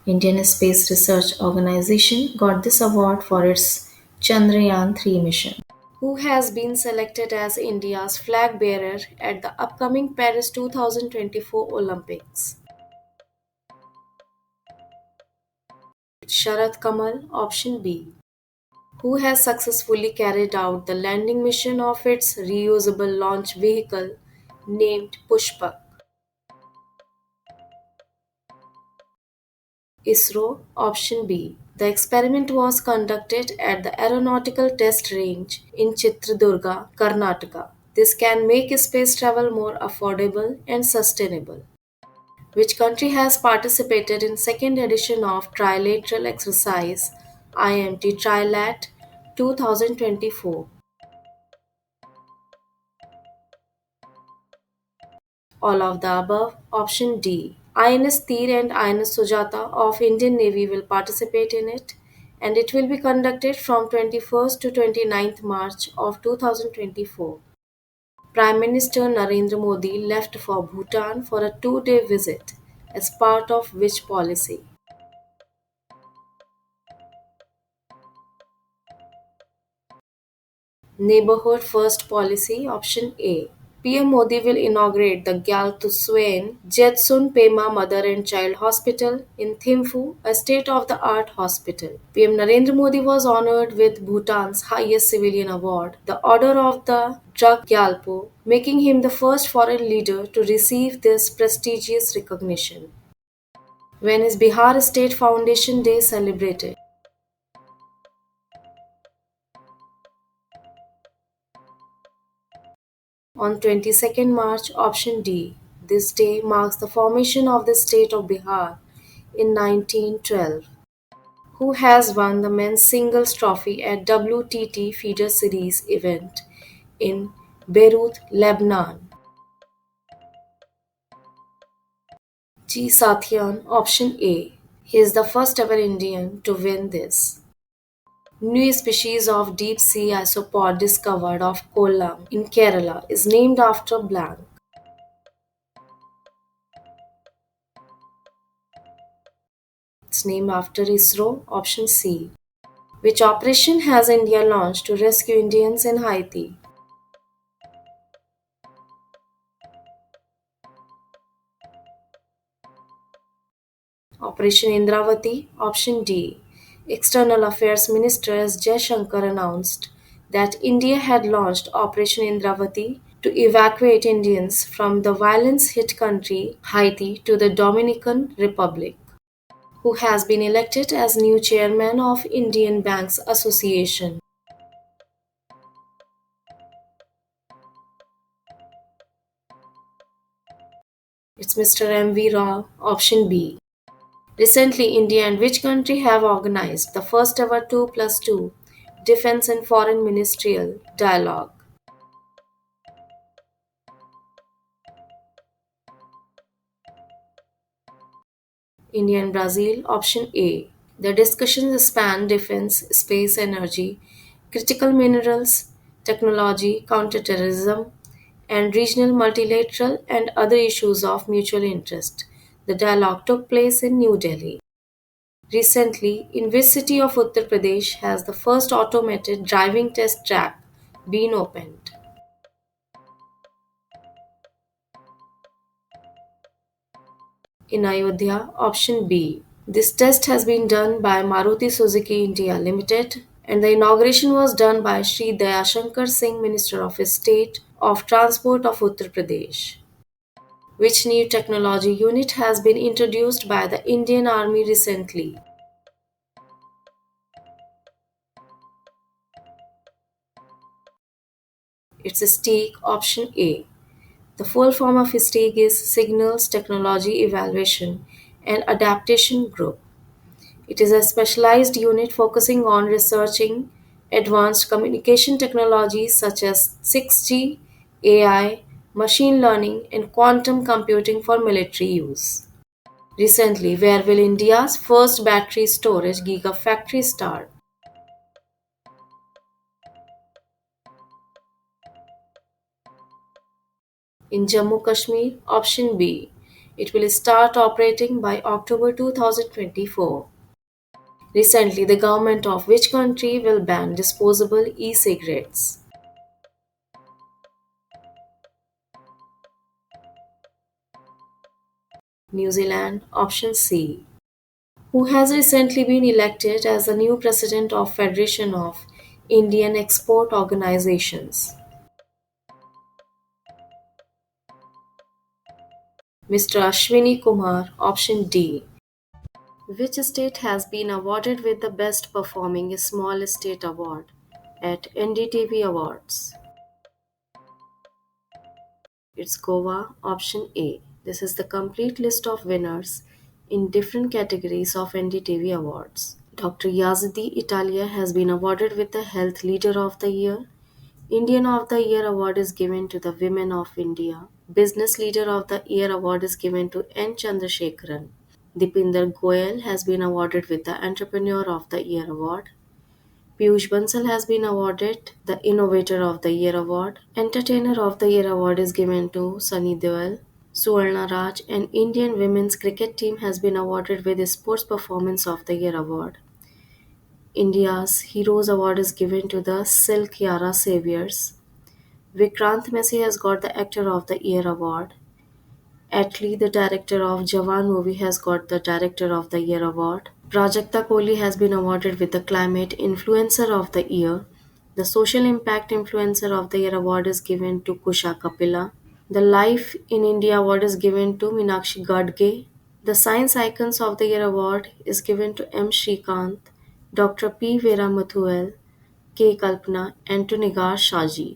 Indian Space Research Organization got this award for its Chandrayaan 3 mission. Who has been selected as India's flag bearer at the upcoming Paris 2024 Olympics? Sharat Kamal, option B. Who has successfully carried out the landing mission of its reusable launch vehicle named Pushpak? ISRO, option B. The experiment was conducted at the Aeronautical Test Range in Chitradurga, Karnataka. This can make space travel more affordable and sustainable. Which country has participated in second edition of Trilateral Exercise IMT Trilat 2024? All of the above. Option D. INS Tir and INS Sujata of Indian Navy will participate in it, and it will be conducted from 21st to 29th March of 2024. Prime Minister Narendra Modi left for Bhutan for a 2-day visit as part of which policy? Neighborhood First Policy Option A. PM Modi will inaugurate the Gyaltsuen Jetsun Pema Mother and Child Hospital in Thimphu, a state-of-the-art hospital. PM Narendra Modi was honored with Bhutan's highest civilian award, the Order of the Druk Gyalpo, making him the first foreign leader to receive this prestigious recognition. When is Bihar State Foundation Day celebrated? On 22nd March, option D. This day marks the formation of the state of Bihar in 1912. Who has won the men's singles trophy at WTT Feeder Series event in Beirut, Lebanon? G. Sathian, option A. He is the first ever Indian to win this. New species of deep sea isopod discovered off Kollam in Kerala is named after blank. It's named after ISRO, option C. Which operation has India launched to rescue Indians in Haiti? Operation Indravati, option D. External Affairs Minister S. Jaishankar announced that India had launched Operation Indravati to evacuate Indians from the violence hit country Haiti to the Dominican Republic. Who has been elected as new chairman of Indian Banks Association? It's Mr. M.V. Rao, option B. Recently, India and which country have organized the first ever 2+2 Defense and Foreign Ministerial Dialogue? India and Brazil, option A. The discussions span defense, space, energy, critical minerals, technology, counterterrorism, and regional multilateral and other issues of mutual interest. The dialogue took place in New Delhi. Recently, in which city of Uttar Pradesh has the first automated driving test track been opened? In Ayodhya, option B. This test has been done by Maruti Suzuki India Limited and the inauguration was done by Sri Dayashankar Singh, Minister of State of Transport of Uttar Pradesh. Which new technology unit has been introduced by the Indian Army recently? It's STEAG, option A. The full form of STEAG is Signals Technology Evaluation and Adaptation Group. It is a specialized unit focusing on researching advanced communication technologies such as 6G, AI, machine learning, and quantum computing for military use. Recently, where will India's first battery storage gigafactory start? In Jammu Kashmir, option B. It will start operating by October 2024. Recently, the government of which country will ban disposable e-cigarettes? New Zealand, option C. Who has recently been elected as the new president of Federation of Indian Export Organizations? Mr. Ashwini Kumar, option D. Which state has been awarded with the Best Performing Small State Award at NDTV Awards? It's Goa, option A. This is the complete list of winners in different categories of NDTV Awards. Dr. Yazidi Italia has been awarded with the Health Leader of the Year. Indian of the Year award is given to the Women of India. Business Leader of the Year award is given to N. Chandrasekharan. Dipinder Goyal has been awarded with the Entrepreneur of the Year award. Piyush Bansal has been awarded the Innovator of the Year award. Entertainer of the Year award is given to Sunny Deol. Suvarna Raj, an Indian women's cricket team, has been awarded with the Sports Performance of the Year award. India's Heroes Award is given to the Silk Yara Saviors. Vikrant Messi has got the Actor of the Year award. Atlee, the director of Jawan movie, has got the Director of the Year award. Prajakta Kohli has been awarded with the Climate Influencer of the Year. The Social Impact Influencer of the Year award is given to Kusha Kapila. The Life in India award is given to Meenakshi Gadge. The Science Icons of the Year award is given to M. Srikanth, Dr. P. Vera Mathuel, K. Kalpana, and to Nigar Shaji.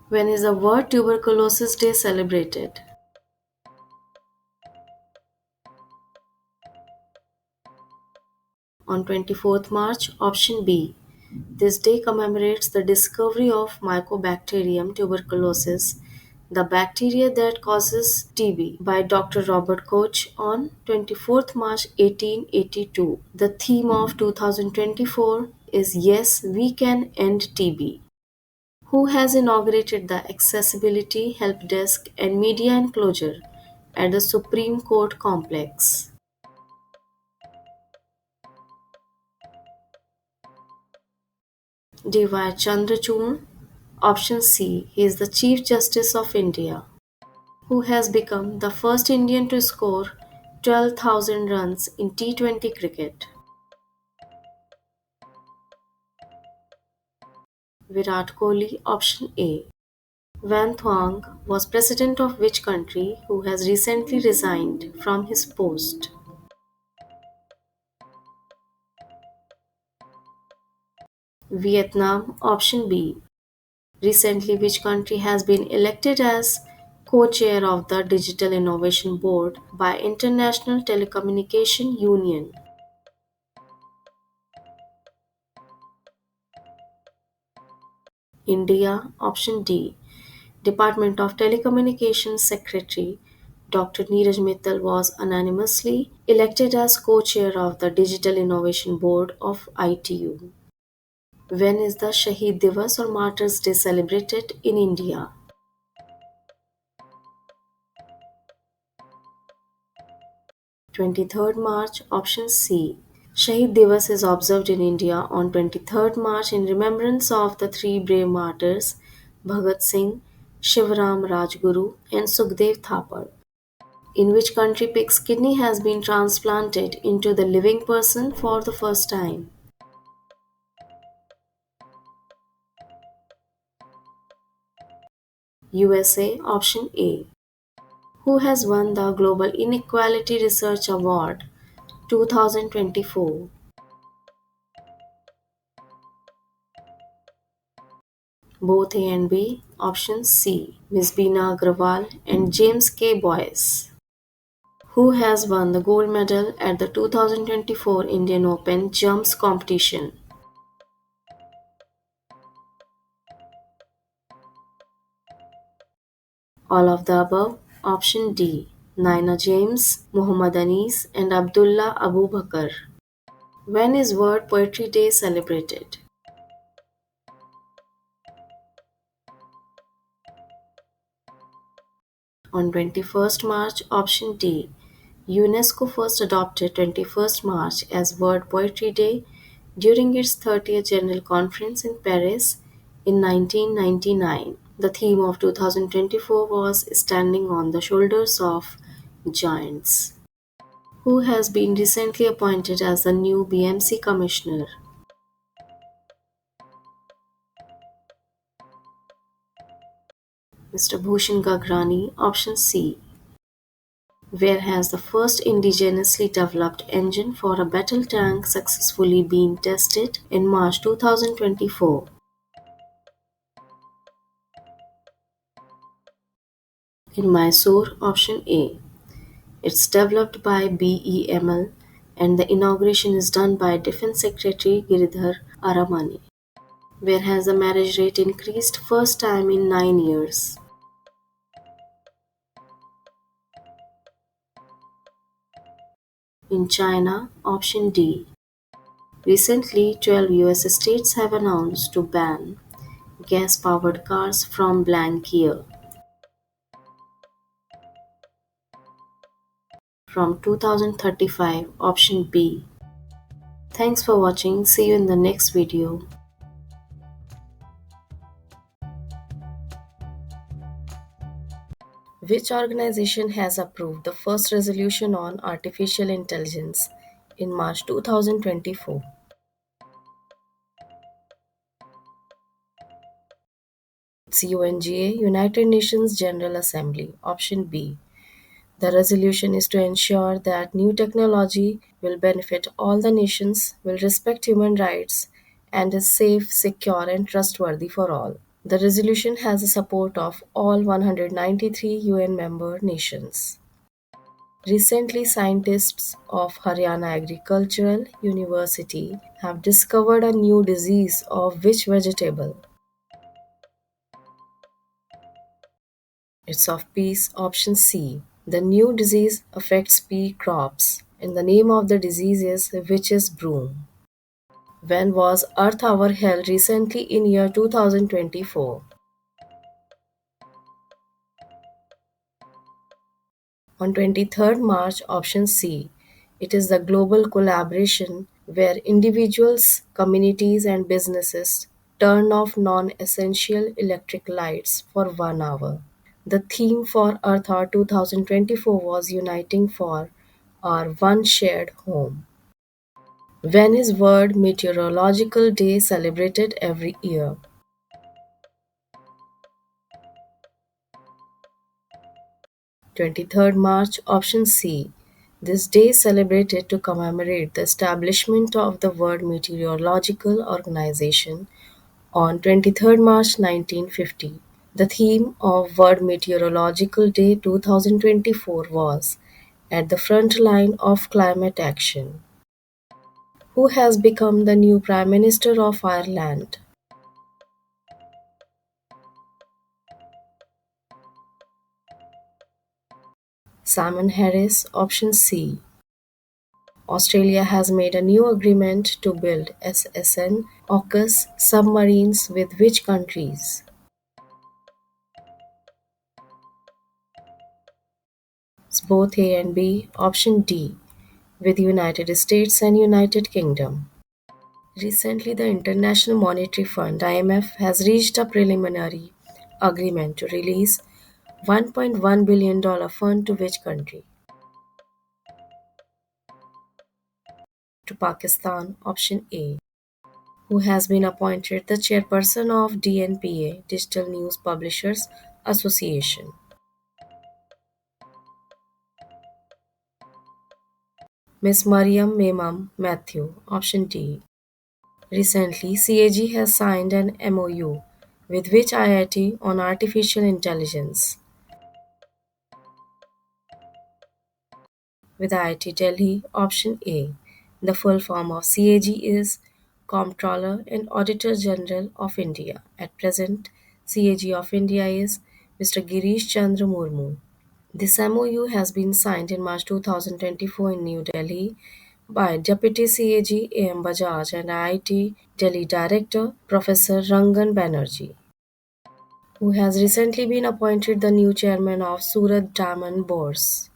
When is the World Tuberculosis Day celebrated? On 24th March, option B. This day commemorates the discovery of Mycobacterium tuberculosis, the bacteria that causes TB, by Dr. Robert Koch on 24th March 1882. The theme of 2024 is Yes, We Can End TB. Who has inaugurated the Accessibility Help Desk and Media Enclosure at the Supreme Court Complex? D.Y. Chandrachud. Option C. He is the Chief Justice of India, who has become the first Indian to score 12,000 runs in T20 cricket. Virat Kohli. Option A. Van Thuong was president of which country who has recently resigned from his post? Vietnam. Option B. Recently, which country has been elected as co-chair of the Digital Innovation Board by International Telecommunication Union? India. Option D. Department of Telecommunications Secretary Dr. Neeraj Mittal was unanimously elected as co-chair of the Digital Innovation Board of ITU. When is the Shaheed Divas or Martyrs Day celebrated in India? 23rd March. Option C. Shaheed Divas is observed in India on 23rd March in remembrance of the three brave martyrs Bhagat Singh, Shivram Rajguru, and Sukhdev Thapar. In which country pig's kidney has been transplanted into the living person for the first time? USA. Option A. Who has won the Global Inequality Research Award 2024? Both A and B. Option C. Ms. Beena Agrawal and James K. Boyce. Who has won the gold medal at the 2024 Indian Open Jumps competition? All of the above. Option D. Naina James, Muhammad Anis, and Abdullah Abu Bakr. When is World Poetry Day celebrated? On 21st March. Option D. UNESCO first adopted 21st March as World Poetry Day during its 30th General Conference in Paris in 1999. The theme of 2024 was Standing on the Shoulders of Giants. Who has been recently appointed as the new BMC Commissioner? Mr. Bhushan Gagrani. Option C. Where has the first indigenously developed engine for a battle tank successfully been tested in March 2024? In Mysore. Option A. It's developed by BEML and the inauguration is done by Defence Secretary Giridhar Aramani. Where has the marriage rate increased first time in 9 years? In China. Option D. Recently, 12 US states have announced to ban gas powered cars from blank year from 2035, option B. Thanks for watching. See you in the next video. Which organization has approved the first resolution on artificial intelligence in March 2024? It's UNGA, United Nations General Assembly, option B. The resolution is to ensure that new technology will benefit all the nations, will respect human rights, and is safe, secure, and trustworthy for all. The resolution has the support of all 193 UN member nations. Recently, scientists of Haryana Agricultural University have discovered a new disease of which vegetable? It's of peas, option C. The new disease affects pea crops, and the name of the disease is witch's broom. When was Earth Hour held recently in year 2024? On 23rd March, option C. It is the global collaboration where individuals, communities, and businesses turn off non essential electric lights for 1 hour. The theme for Earth Hour 2024 was Uniting for Our One Shared Home. When is World Meteorological Day celebrated every year? 23rd March, option C. This day is celebrated to commemorate the establishment of the World Meteorological Organization on 23rd March 1950. The theme of World Meteorological Day 2024 was At the Front Line of Climate Action. Who has become the new Prime Minister of Ireland? Simon Harris, option C. Australia has made a new agreement to build SSN AUKUS submarines with which countries? It's both A and B. Option D. With United States and United Kingdom. Recently, the International Monetary Fund (IMF) has reached a preliminary agreement to release $1.1 billion fund to which country? To Pakistan, option A. Who has been appointed the chairperson of DNPA, Digital News Publishers Association. Ms. Mariam Memam Matthew, option D. Recently, CAG has signed an MOU with which IIT on artificial intelligence? With IIT Delhi, option A. The full form of CAG is Comptroller and Auditor General of India. At present, CAG of India is Mr. Girish Chandra Murmu. This MOU has been signed in March 2024 in New Delhi by Deputy CAG AM Bajaj and IIT Delhi Director Professor Rangan Banerjee, who has recently been appointed the new chairman of Surat Diamond Bourse.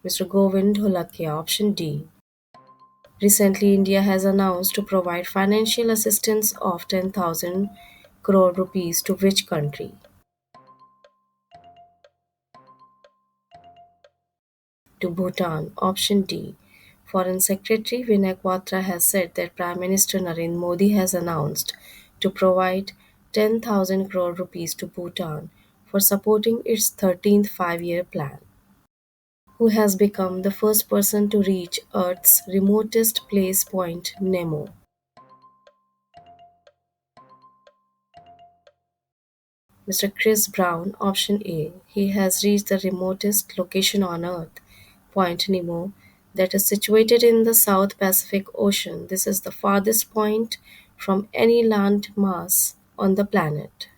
Mr. Govind Dholakia, option D. Recently, India has announced to provide financial assistance of 10,000 crore rupees to which country? To Bhutan, option D. Foreign Secretary Vinay Quatra has said that Prime Minister Narendra Modi has announced to provide 10,000 crore rupees to Bhutan for supporting its 13th five-year plan. Who has become the first person to reach Earth's remotest place point, Nemo? Mr. Chris Brown, option A. He has reached the remotest location on Earth, Point Nemo, that is situated in the South Pacific Ocean. This is the farthest point from any land mass on the planet.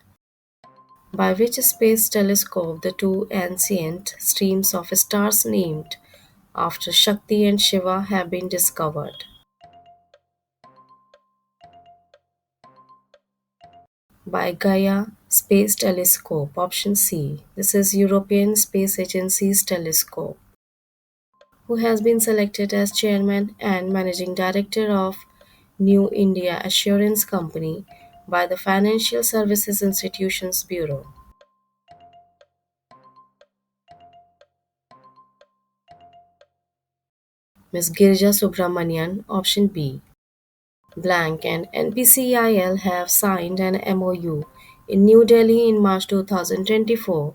By which space telescope the two ancient streams of stars named after Shakti and Shiva have been discovered? By Gaia Space Telescope, option C. This is European Space Agency's telescope. Who has been selected as chairman and managing director of New India Assurance Company by the Financial Services Institutions Bureau? Ms. Girija Subramanian, option B. Blank and NPCIL have signed an MOU in New Delhi in March 2024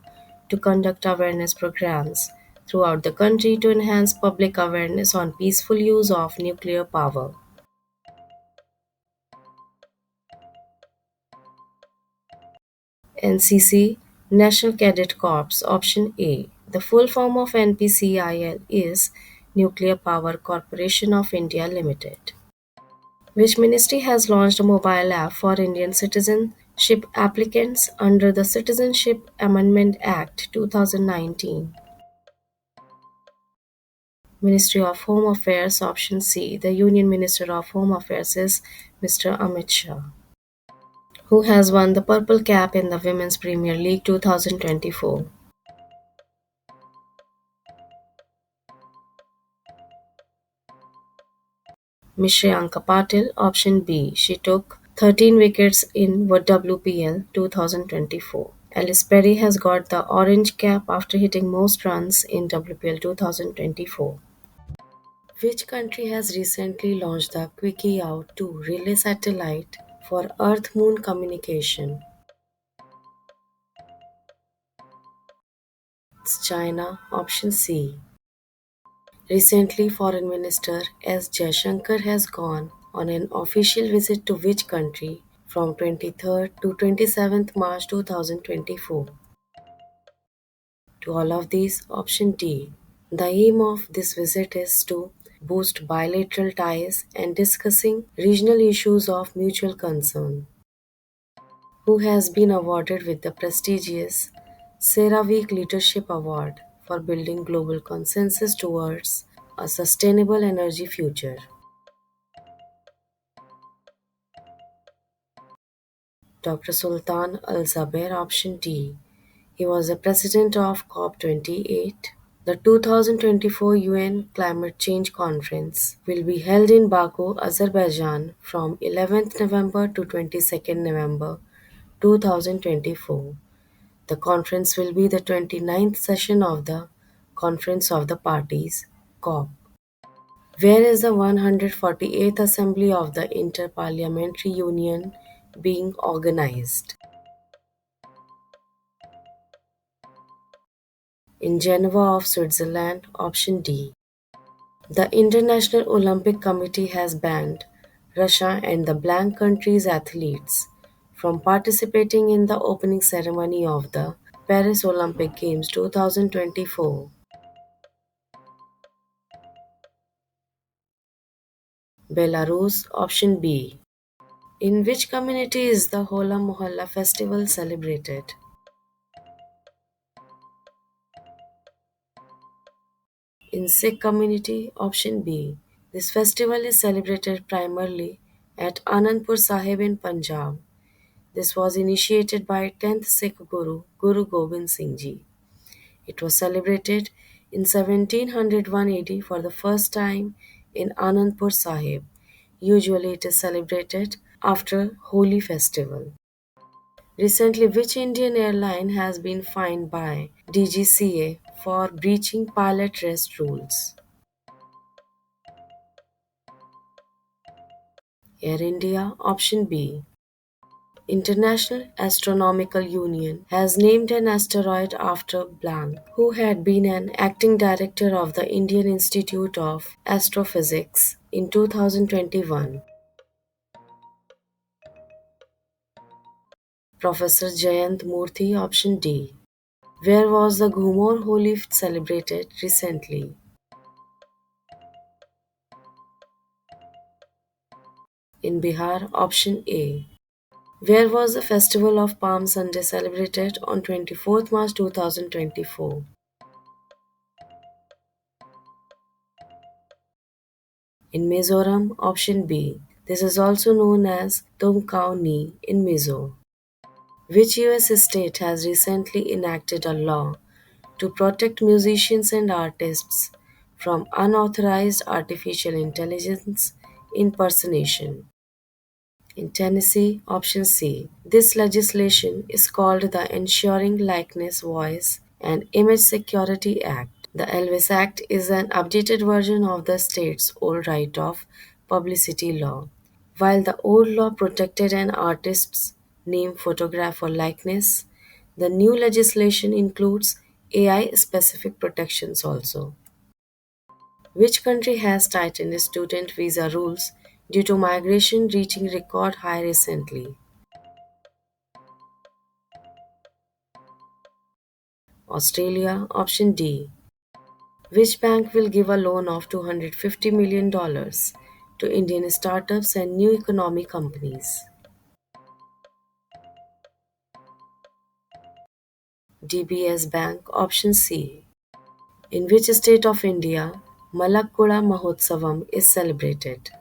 to conduct awareness programs throughout the country to enhance public awareness on peaceful use of nuclear power. NCC National Cadet Corps Option A. The full form of NPCIL is Nuclear Power Corporation of India Limited. Which ministry has launched a mobile app for Indian citizenship applicants under the Citizenship Amendment Act 2019? Ministry of Home Affairs Option C. The Union Minister of Home Affairs is Mr. Amit Shah. Who has won the Purple Cap in the Women's Premier League 2024? Ms. Shreyanka Patil, option B. She took 13 wickets in WPL 2024. Alice Perry has got the orange cap after hitting most runs in WPL 2024. Which country has recently launched the Quickie Out 2 relay satellite for Earth-Moon communication? It's China, option C. Recently, Foreign Minister S. Jaishankar has gone on an official visit to which country from 23rd to 27th March 2024? To all of these, option D. The aim of this visit is to boost bilateral ties and discussing regional issues of mutual concern. Who has been awarded with the prestigious CERAWeek Leadership Award for building global consensus towards a sustainable energy future? Dr. Sultan Al Zaber, option D. He was the president of COP28. The 2024 UN Climate Change Conference will be held in Baku, Azerbaijan from 11th November to 22nd November 2024. The conference will be the 29th session of the Conference of the Parties (COP). Where is the 148th Assembly of the Inter-Parliamentary Union being organized? In Geneva of Switzerland, option D. The International Olympic Committee has banned Russia and the blank country's athletes from participating in the opening ceremony of the Paris Olympic Games 2024. Belarus, option B. In which community is the Hola Mohalla festival celebrated? In Sikh community, option B. This festival is celebrated primarily at Anandpur Sahib in Punjab. This was initiated by 10th Sikh Guru, Guru Gobind Singh Ji. It was celebrated in 1701 AD for the first time in Anandpur Sahib. Usually it is celebrated after Holi festival. Recently, which Indian airline has been fined by DGCA for breaching pilot rest rules? Air India, option B. International Astronomical Union has named an asteroid after blank, who had been an acting director of the Indian Institute of Astrophysics in 2021. Professor Jayant Murthy, option D. Where was the Ghumor Holi celebrated recently? In Bihar, option A. Where was the Festival of Palm Sunday celebrated on 24th March 2024? In Mizoram, option B. This is also known as Tumkau Ni in Mizo. Which US state has recently enacted a law to protect musicians and artists from unauthorized artificial intelligence impersonation? In Tennessee, option C. This legislation is called the Ensuring Likeness, Voice, and Image Security Act. The Elvis Act is an updated version of the state's old right of publicity law. While the old law protected an artist's name, photograph, or likeness, the new legislation includes AI specific protections also. Which country has tightened student visa rules due to migration reaching record high recently? Australia, option D. Which bank will give a loan of $250 million to Indian startups and new economy companies? DBS Bank, option C. In which state of India Malakkula Mahotsavam is celebrated?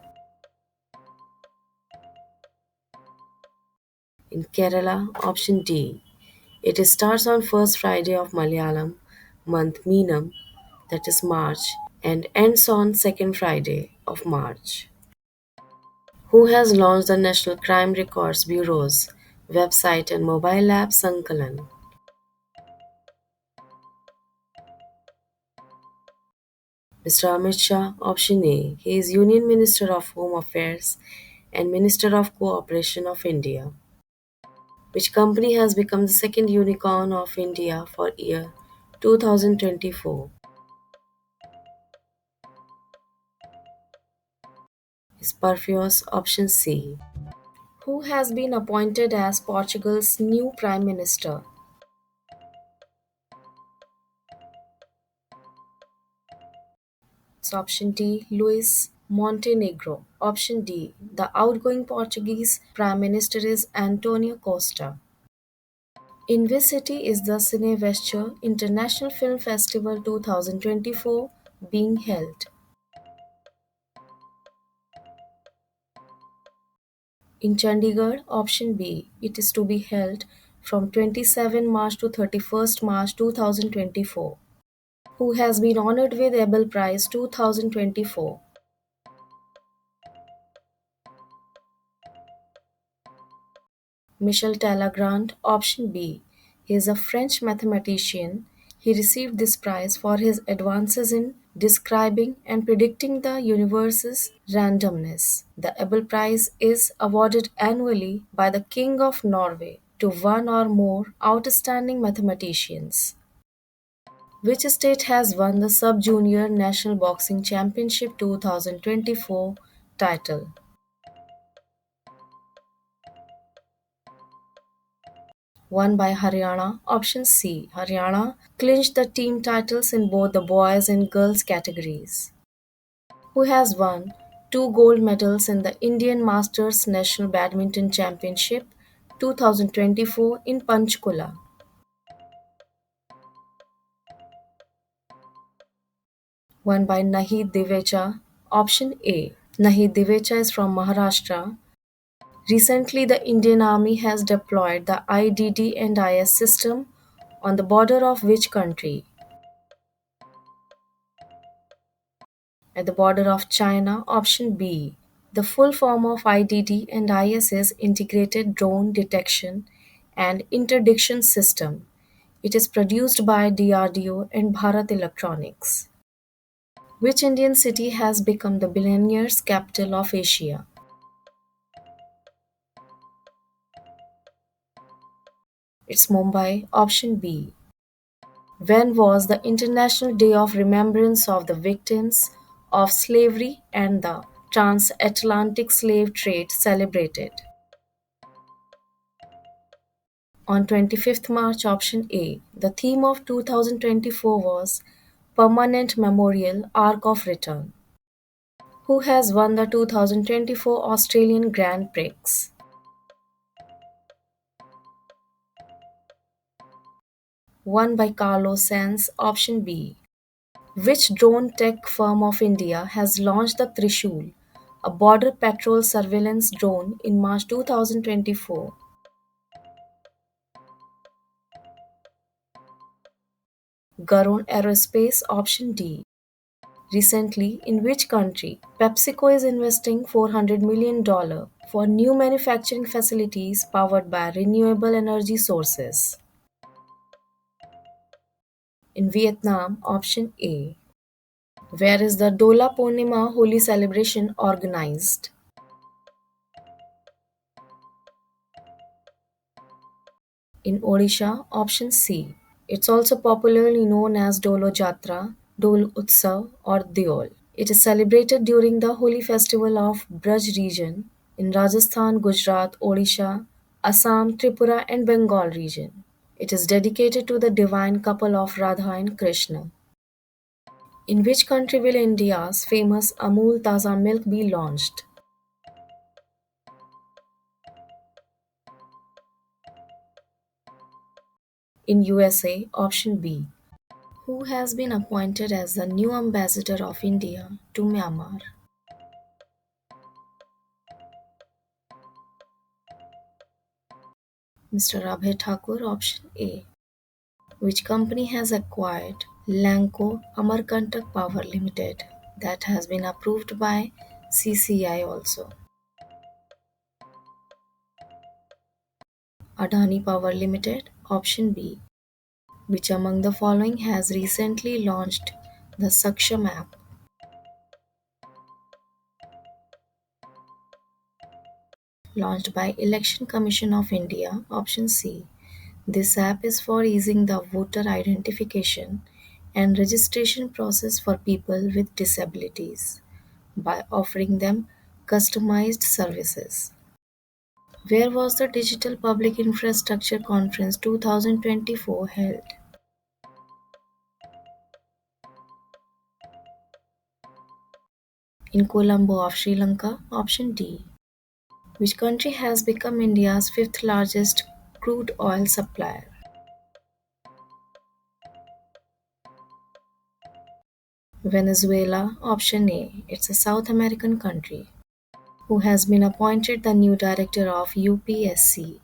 In Kerala, option D. It starts on first Friday of Malayalam month Meenam, that is March, and ends on second Friday of March. Who has launched the National Crime Records Bureau's website and mobile app Sankalan? Mr. Amit Shah, option A. He is Union Minister of Home Affairs and Minister of Cooperation of India. Which company has become the second unicorn of India for year 2024? Is Perfios, option C. Who has been appointed as Portugal's new Prime Minister? It's option D. Luis Montenegro. Option D. The outgoing Portuguese Prime Minister is Antonio Costa. In which city is the Cinevesture International Film Festival 2024 being held? In Chandigarh, option B. It is to be held from 27 March to 31st March 2024. Who has been honored with Abel Prize 2024? Michel Talleyrand, option B. He is a French mathematician. He received this prize for his advances in describing and predicting the universe's randomness. The Abel Prize is awarded annually by the King of Norway to one or more outstanding mathematicians. Which state has won the Sub Junior National Boxing Championship 2024 title? Won by Haryana. Option C. Haryana clinched the team titles in both the boys and girls categories. Who has won two gold medals in the Indian Masters National Badminton Championship 2024 in Panchkula? Won by Nahid Divecha. Option A. Nahid Divecha is from Maharashtra. Recently, the Indian Army has deployed the IDD and IS system on the border of which country? At the border of China, option B. The full form of IDD and IS is Integrated Drone Detection and Interdiction System. It is produced by DRDO and Bharat Electronics. Which Indian city has become the billionaires' capital of Asia? It's Mumbai, option B. When was the International Day of Remembrance of the Victims of Slavery and the Transatlantic Slave Trade celebrated? On 25th March, option A. The theme of 2024 was Permanent Memorial Arc of Return. Who has won the 2024 Australian Grand Prix? One by Carlos Sanz, option B. Which drone tech firm of India has launched the Trishul, a border patrol surveillance drone, in March 2024? Garon Aerospace, option D. Recently, in which country PepsiCo is investing $400 million for new manufacturing facilities powered by renewable energy sources? In Vietnam, option A. Where is the Dola Purnima Holi celebration organized? In Odisha, option C. It's also popularly known as Dolo Jatra, Dol Utsav, or Deol. It is celebrated during the Holi festival of Braj region in Rajasthan, Gujarat, Odisha, Assam, Tripura, and Bengal region. It is dedicated to the divine couple of Radha and Krishna. In which country will India's famous Amul Taza milk be launched? In USA, option B. Who has been appointed as the new ambassador of India to Myanmar? Mr. Abhay Thakur, option A. Which company has acquired Lanco Amarkantak Power Limited that has been approved by CCI also? Adani Power Limited, option B. Which among the following has recently launched the Saksham app? Launched by Election Commission of India, option C. This app is for easing the voter identification and registration process for people with disabilities by offering them customized services. Where was the Digital Public Infrastructure Conference 2024 held? In Colombo of Sri Lanka, option D. Which country has become India's fifth largest crude oil supplier? Venezuela, option A. It's a South American country. Who has been appointed the new director of UPSC?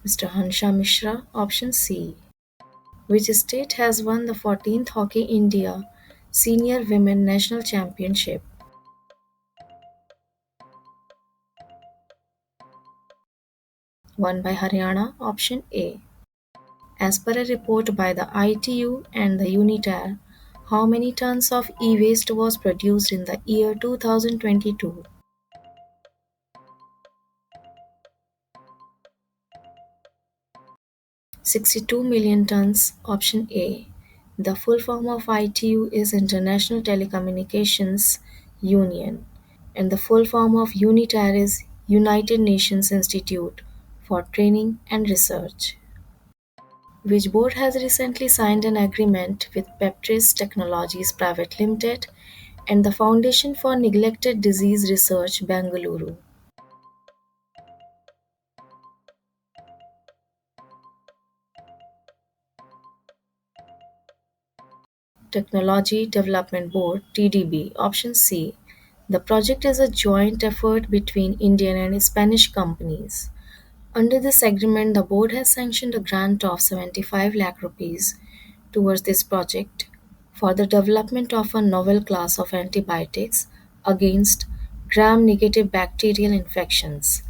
Mr. Hansha Mishra, option C. Which state has won the 14th Hockey India Senior Women National Championship? Won by Haryana, option A. As per a report by the ITU and the UNITAR, how many tons of e-waste was produced in the year 2022? 62 million tons, option A. The full form of ITU is International Telecommunications Union, and the full form of UNITAR is United Nations Institute for Training and Research. Which board has recently signed an agreement with Peptris Technologies Private Limited and the Foundation for Neglected Disease Research, Bengaluru? Technology Development Board (TDB), option C. The project is a joint effort between Indian and Spanish companies. Under this agreement, the board has sanctioned a grant of 75 lakh rupees towards this project for the development of a novel class of antibiotics against gram-negative bacterial infections.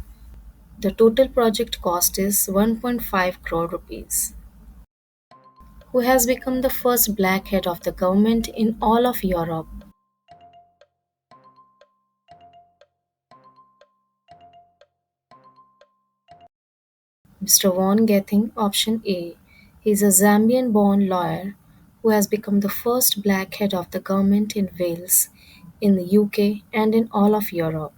The total project cost is 1.5 crore rupees. Who has become the first black head of the government in all of Europe? Mr. Vaughan Gething, option A. He is a Zambian born lawyer who has become the first black head of the government in Wales, in the UK, and in all of Europe.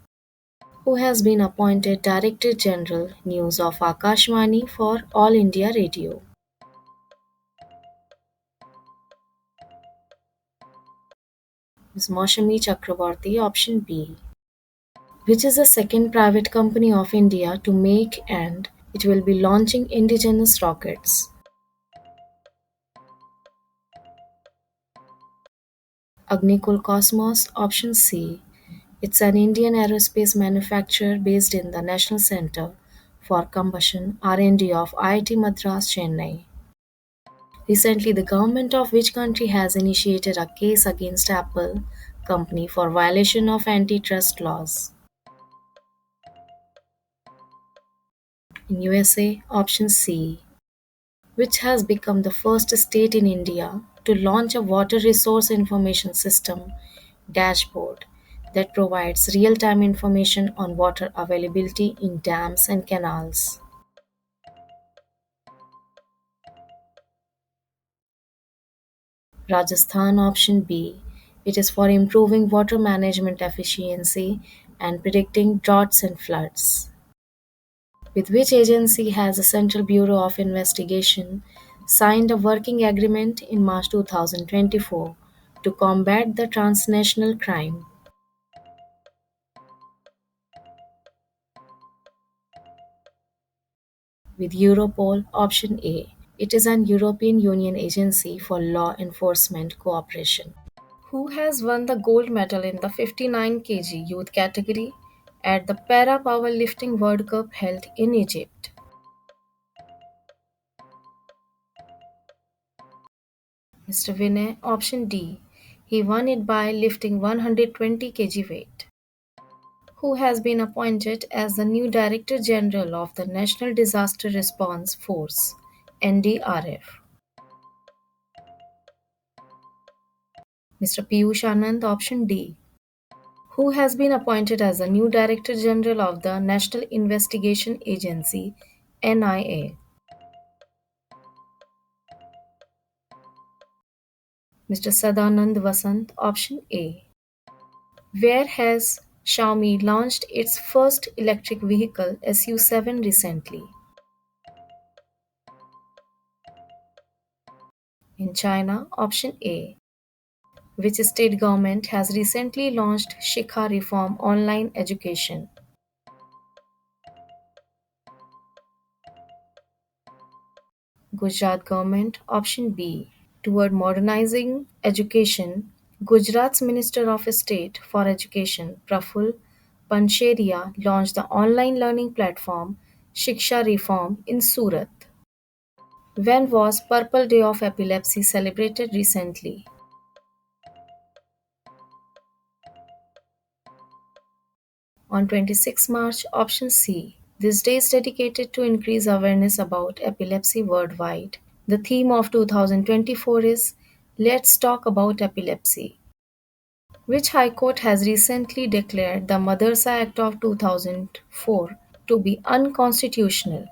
Who has been appointed Director General News of Akashvani for All India Radio? Ms. Maushami Chakraborty, option B. which is the second private company of India to make and it will be launching indigenous rockets. Agnikul Cosmos Option C. It's an Indian aerospace manufacturer based in the National Center for Combustion R&D of IIT Madras, Chennai. Recently, the government of which country has initiated a case against Apple company for violation of antitrust laws? In USA, option C, which has become the first state in India to launch a water resource information system dashboard that provides real-time information on water availability in dams and canals. Rajasthan option B. It is for improving water management efficiency and predicting droughts and floods. With which agency has the Central Bureau of Investigation signed a working agreement in March 2024 to combat the transnational crime. With Europol option A. It is an European Union agency for law enforcement cooperation. Who has won the gold medal in the 59 kg youth category at the Para Powerlifting World Cup held in Egypt? Mr. Vinay, option D. He won it by lifting 120 kg weight. Who has been appointed as the new Director General of the National Disaster Response Force NDRF? Mr. Piyush Anand, option D. Who has been appointed as the new Director General of the National Investigation Agency NIA? Mr. Sadanand Vasant, option A. Where has Xiaomi launched its first electric vehicle SU7 recently? In China, option A. Which state government has recently launched Shikha Reform online education? Gujarat government, option B. Toward modernizing education, Gujarat's Minister of State for Education, Praful Pancheria, launched the online learning platform Shiksha Reform in Surat. When was Purple Day of Epilepsy celebrated recently? On 26 March, option C. This day is dedicated to increase awareness about epilepsy worldwide. The theme of 2024 is Let's Talk About Epilepsy. Which High Court has recently declared the Madarsa Act of 2004 to be unconstitutional?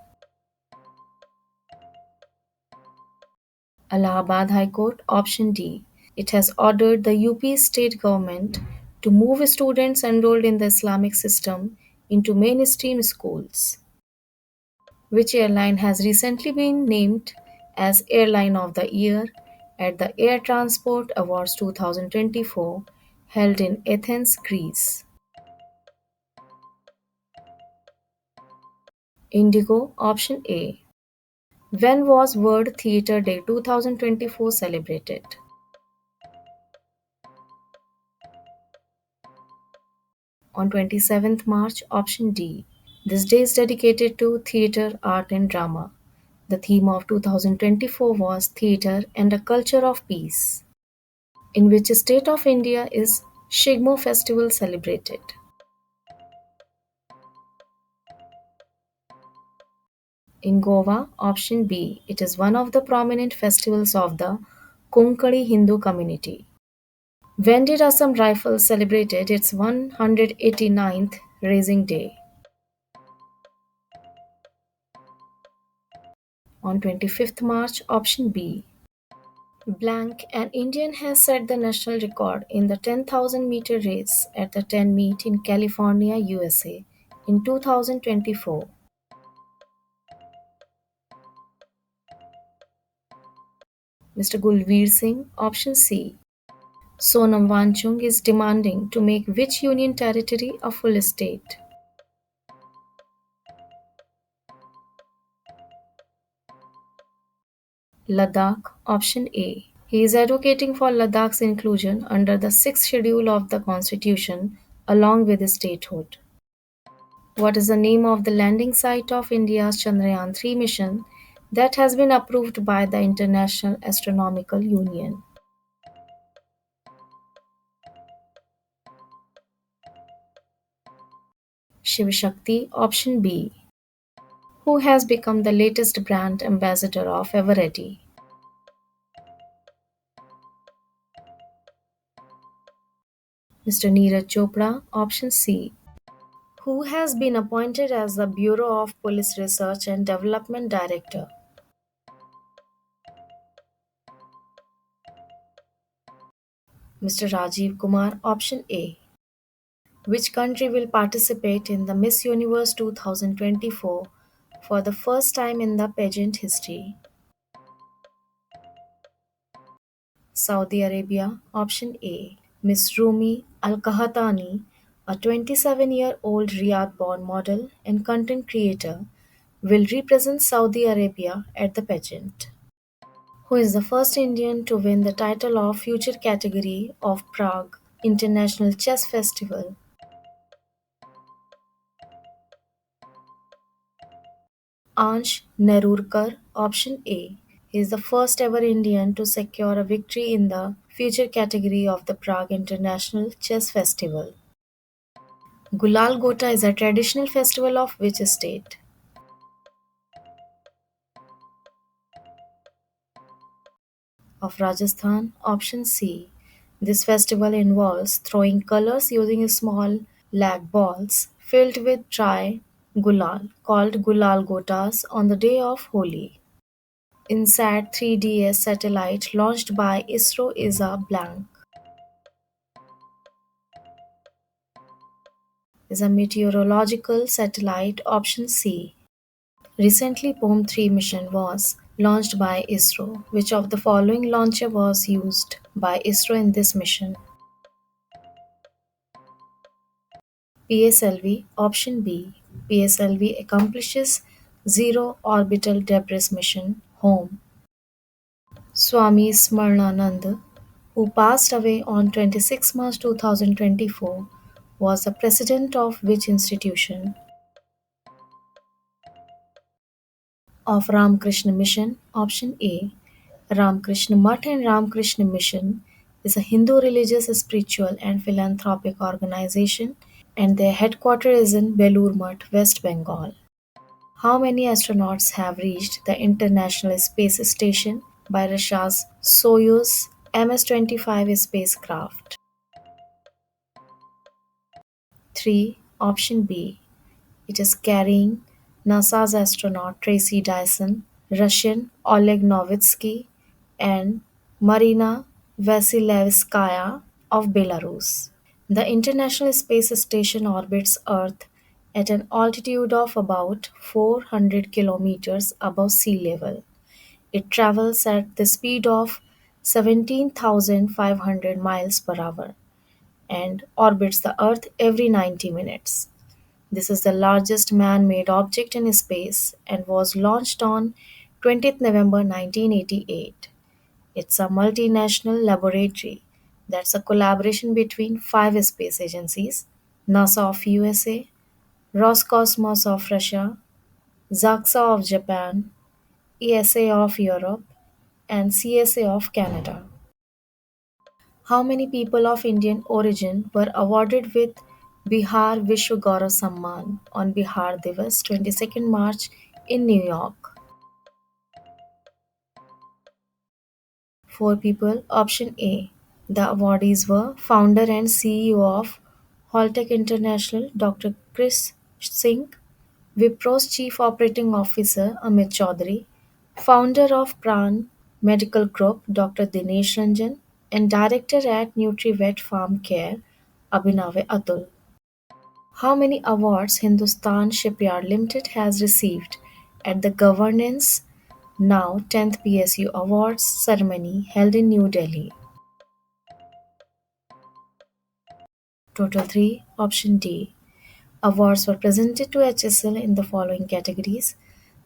Allahabad High Court, option D. It has ordered the UP state government to move students enrolled in the Islamic system into mainstream schools. Which airline has recently been named as Airline of the Year at the Air Transport Awards 2024 held in Athens, Greece? Indigo, option A. When was World Theatre Day 2024 celebrated? On 27th March, option D. This day is dedicated to theatre, art, and drama. The theme of 2024 was Theatre and a Culture of Peace. In which state of India is Shigmo festival celebrated? In Goa, option B. It is one of the prominent festivals of the Konkani Hindu community. When did Assam Rifles celebrated its 189th Raising Day? On 25th March, option B. Blank, an Indian has set the national record in the 10,000-meter race at the 10 meet in California, USA in 2024. Mr. Gulveer Singh, option C. Sonam Wangchuk is demanding to make which union territory a full state? Ladakh, option A. He is advocating for Ladakh's inclusion under the sixth schedule of the constitution along with statehood. What is the name of the landing site of India's Chandrayaan 3 mission that has been approved by the International Astronomical Union? Shiv Shakti, option B. Who has become the latest brand ambassador of Eveready? Mr. Neeraj Chopra, option C. Who has been appointed as the Bureau of Police Research and Development Director? Mr. Rajiv Kumar, option A. Which country will participate in the Miss Universe 2024 for the first time in the pageant history? Saudi Arabia, option A. Miss Rumi Al Kahatani, a 27-year-old Riyadh born model and content creator, will represent Saudi Arabia at the pageant. Who is the first Indian to win the title of Future category of Prague International Chess Festival? Ansh Nerurkar, option A. He is the first ever Indian to secure a victory in the Future category of the Prague International Chess Festival. Gulal Gota is a traditional festival of which state? Of Rajasthan, option C. This festival involves throwing colors using small lag balls filled with dry gulal called Gulal Gotas on the day of Holi. INSAT 3DS satellite launched by ISRO is a blank. Is a meteorological satellite, option C. Recently MOM-3 mission was launched by ISRO. Which of the following launcher was used by ISRO in this mission? PSLV, option B. PSLV accomplishes Zero Orbital Debris Mission home. Swami Smarnanand, who passed away on 26 March 2024, was the president of which institution? Of Ramakrishna Mission, option A. Ramakrishna Mutt and Ramakrishna Mission is a Hindu religious, spiritual, and philanthropic organization, and their headquarters is in Belur Mutt, West Bengal. How many astronauts have reached the International Space Station by Russia's Soyuz MS-25 spacecraft? 3. Option B. It is carrying NASA's astronaut Tracy Dyson, Russian Oleg Novitsky, and Marina Vasilevskaya of Belarus. The International Space Station orbits Earth at an altitude of about 400 kilometers above sea level. It travels at the speed of 17,500 miles per hour and orbits the Earth every 90 minutes. This is the largest man-made object in space and was launched on 20th November 1988. It's a multinational laboratory that's a collaboration between five space agencies: NASA of USA, Roscosmos of Russia, JAXA of Japan, ESA of Europe, and CSA of Canada. How many people of Indian origin were awarded with Bihar Vishwa Gaurav Samman on Bihar Divas 22nd March in New York? 4 people. Option A. The awardees were founder and CEO of Holtec International Dr. Chris Singh, Wipro's Chief Operating Officer Amit Chaudhary, founder of Pran Medical Group Dr. Dinesh Ranjan, and director at NutriVet Farm Care Abhinav Atul. How many awards Hindustan Shipyard Limited has received at the Governance Now 10th PSU Awards ceremony held in New Delhi? Total 3. Option D. Awards were presented to HSL in the following categories: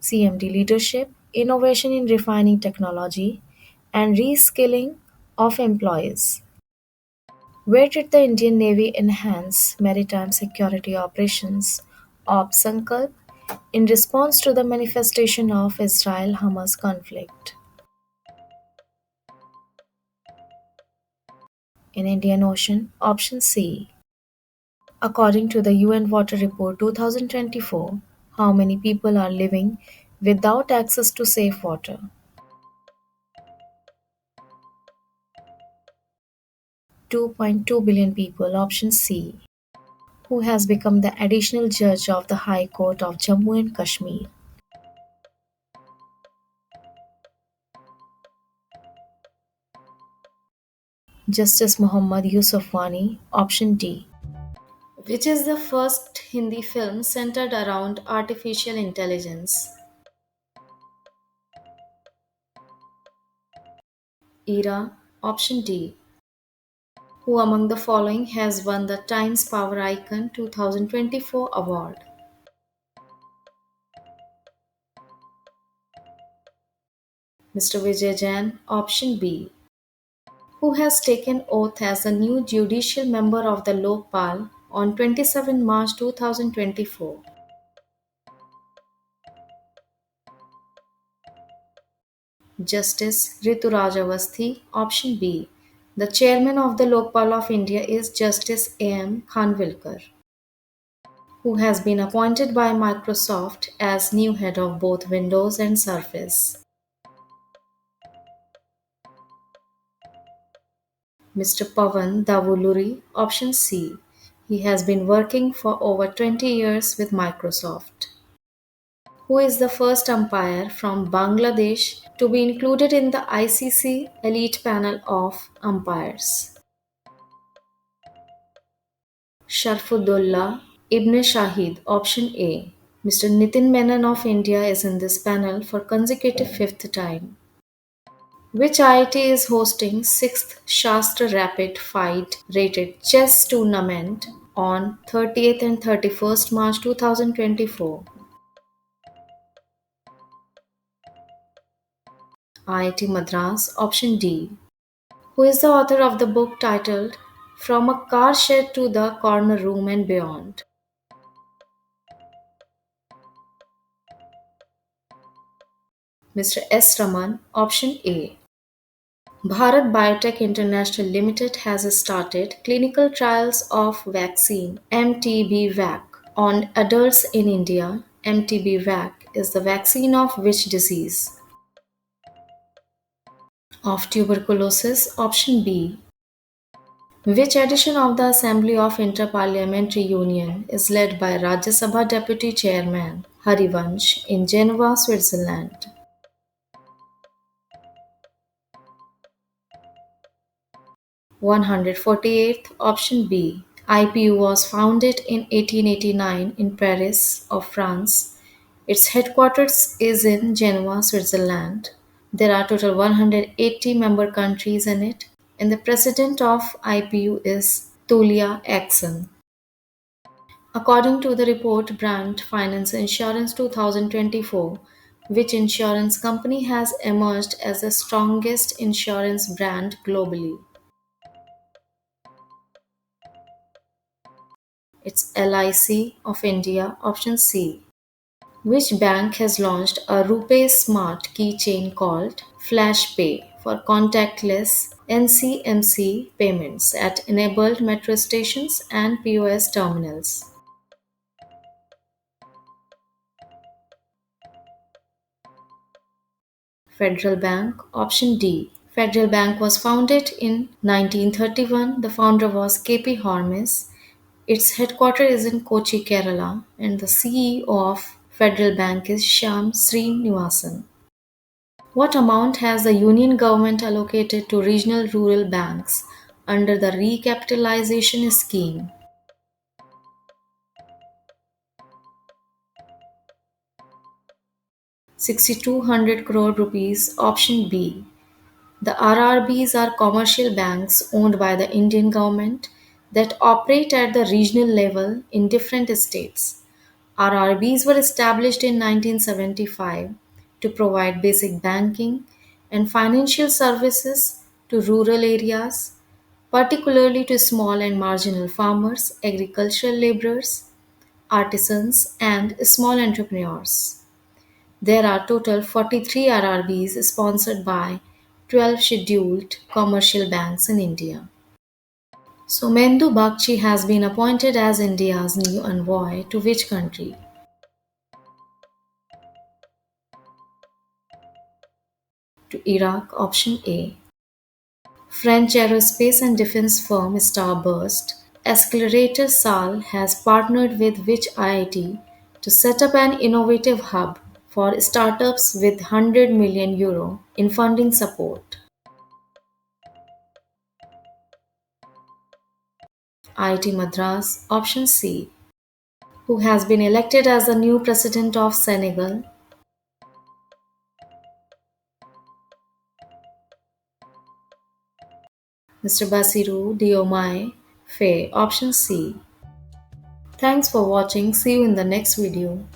CMD leadership, innovation in refining technology, and reskilling of employees. Where did the Indian Navy enhance maritime security operations? Op Sankalp, in response to the manifestation of Israel Hamas conflict. In Indian Ocean, option C. According to the UN Water Report 2024, how many people are living without access to safe water? 2.2 billion people, option C. Who has become the additional judge of the High Court of Jammu and Kashmir? Justice Muhammad Yusufwani, option D. Which is the first Hindi film centered around artificial intelligence? Era, option D. Who among the following has won the Times Power Icon 2024 award? Mr. Vijay Jain, option B. Who has taken oath as the new judicial member of the Lokpal on 27 March 2024? Justice Rituraj Awasthi, option B. The chairman of the Lokpal of India is Justice A.M. Khanvilkar, who has been appointed by Microsoft as new head of both Windows and Surface. Mr. Pawan Davuluri, option C. He has been working for over 20 years with Microsoft. Who is the first umpire from Bangladesh to be included in the ICC elite panel of umpires? Sharfudullah Ibn Shahid, option A. Mr. Nitin Menon of India is in this panel for consecutive fifth time. Which IIT is hosting 6th Shastra Rapid Fight Rated Chess Tournament on 30th and 31st March 2024? IIT Madras, option D. Who is the author of the book titled From a Car Shed to the Corner Room and Beyond? Mr. S. Raman, option A. Bharat Biotech International Limited has started clinical trials of vaccine MTB-VAC on adults in India. MTB-VAC is the vaccine of which disease? Of tuberculosis, option B. Which edition of the Assembly of Inter-Parliamentary Union is led by Rajya Sabha Deputy Chairman Harivansh in Geneva, Switzerland? 148th, option B. IPU was founded in 1889 in Paris of France. Its headquarters is in Geneva, Switzerland. There are total 180 member countries in it, and the president of IPU is Tulia Axon. According to the report Brand Finance Insurance 2024, which insurance company has emerged as the strongest insurance brand globally? It's LIC of India, option C. Which bank has launched a RuPay Smart keychain called Flash Pay for contactless NCMC payments at enabled metro stations and POS terminals? Federal Bank, option D. Federal Bank was founded in 1931. The founder was KP Hormis. Its headquarters is in Kochi, Kerala, and the CEO of Federal Bank is Shyam Srinivasan. What amount has the Union government allocated to regional rural banks under the recapitalization scheme? 6,200 crore rupees, option B. The RRBs are commercial banks owned by the Indian government. that operate at the regional level in different states. RRBs were established in 1975 to provide basic banking and financial services to rural areas, particularly to small and marginal farmers, agricultural laborers, artisans, and small entrepreneurs. There are total 43 RRBs sponsored by 12 scheduled commercial banks in India. So Mendu Bagchi has been appointed as India's new envoy to which country? To Iraq, option A. French aerospace and defense firm Starburst Accelerator SAL has partnered with which IIT to set up an innovative hub for startups with 100 million euro in funding support. IIT Madras, option C. Who has been elected as the new president of Senegal? Mr. Basiru Diomaye Faye, option C. Thanks for watching. See you in the next video.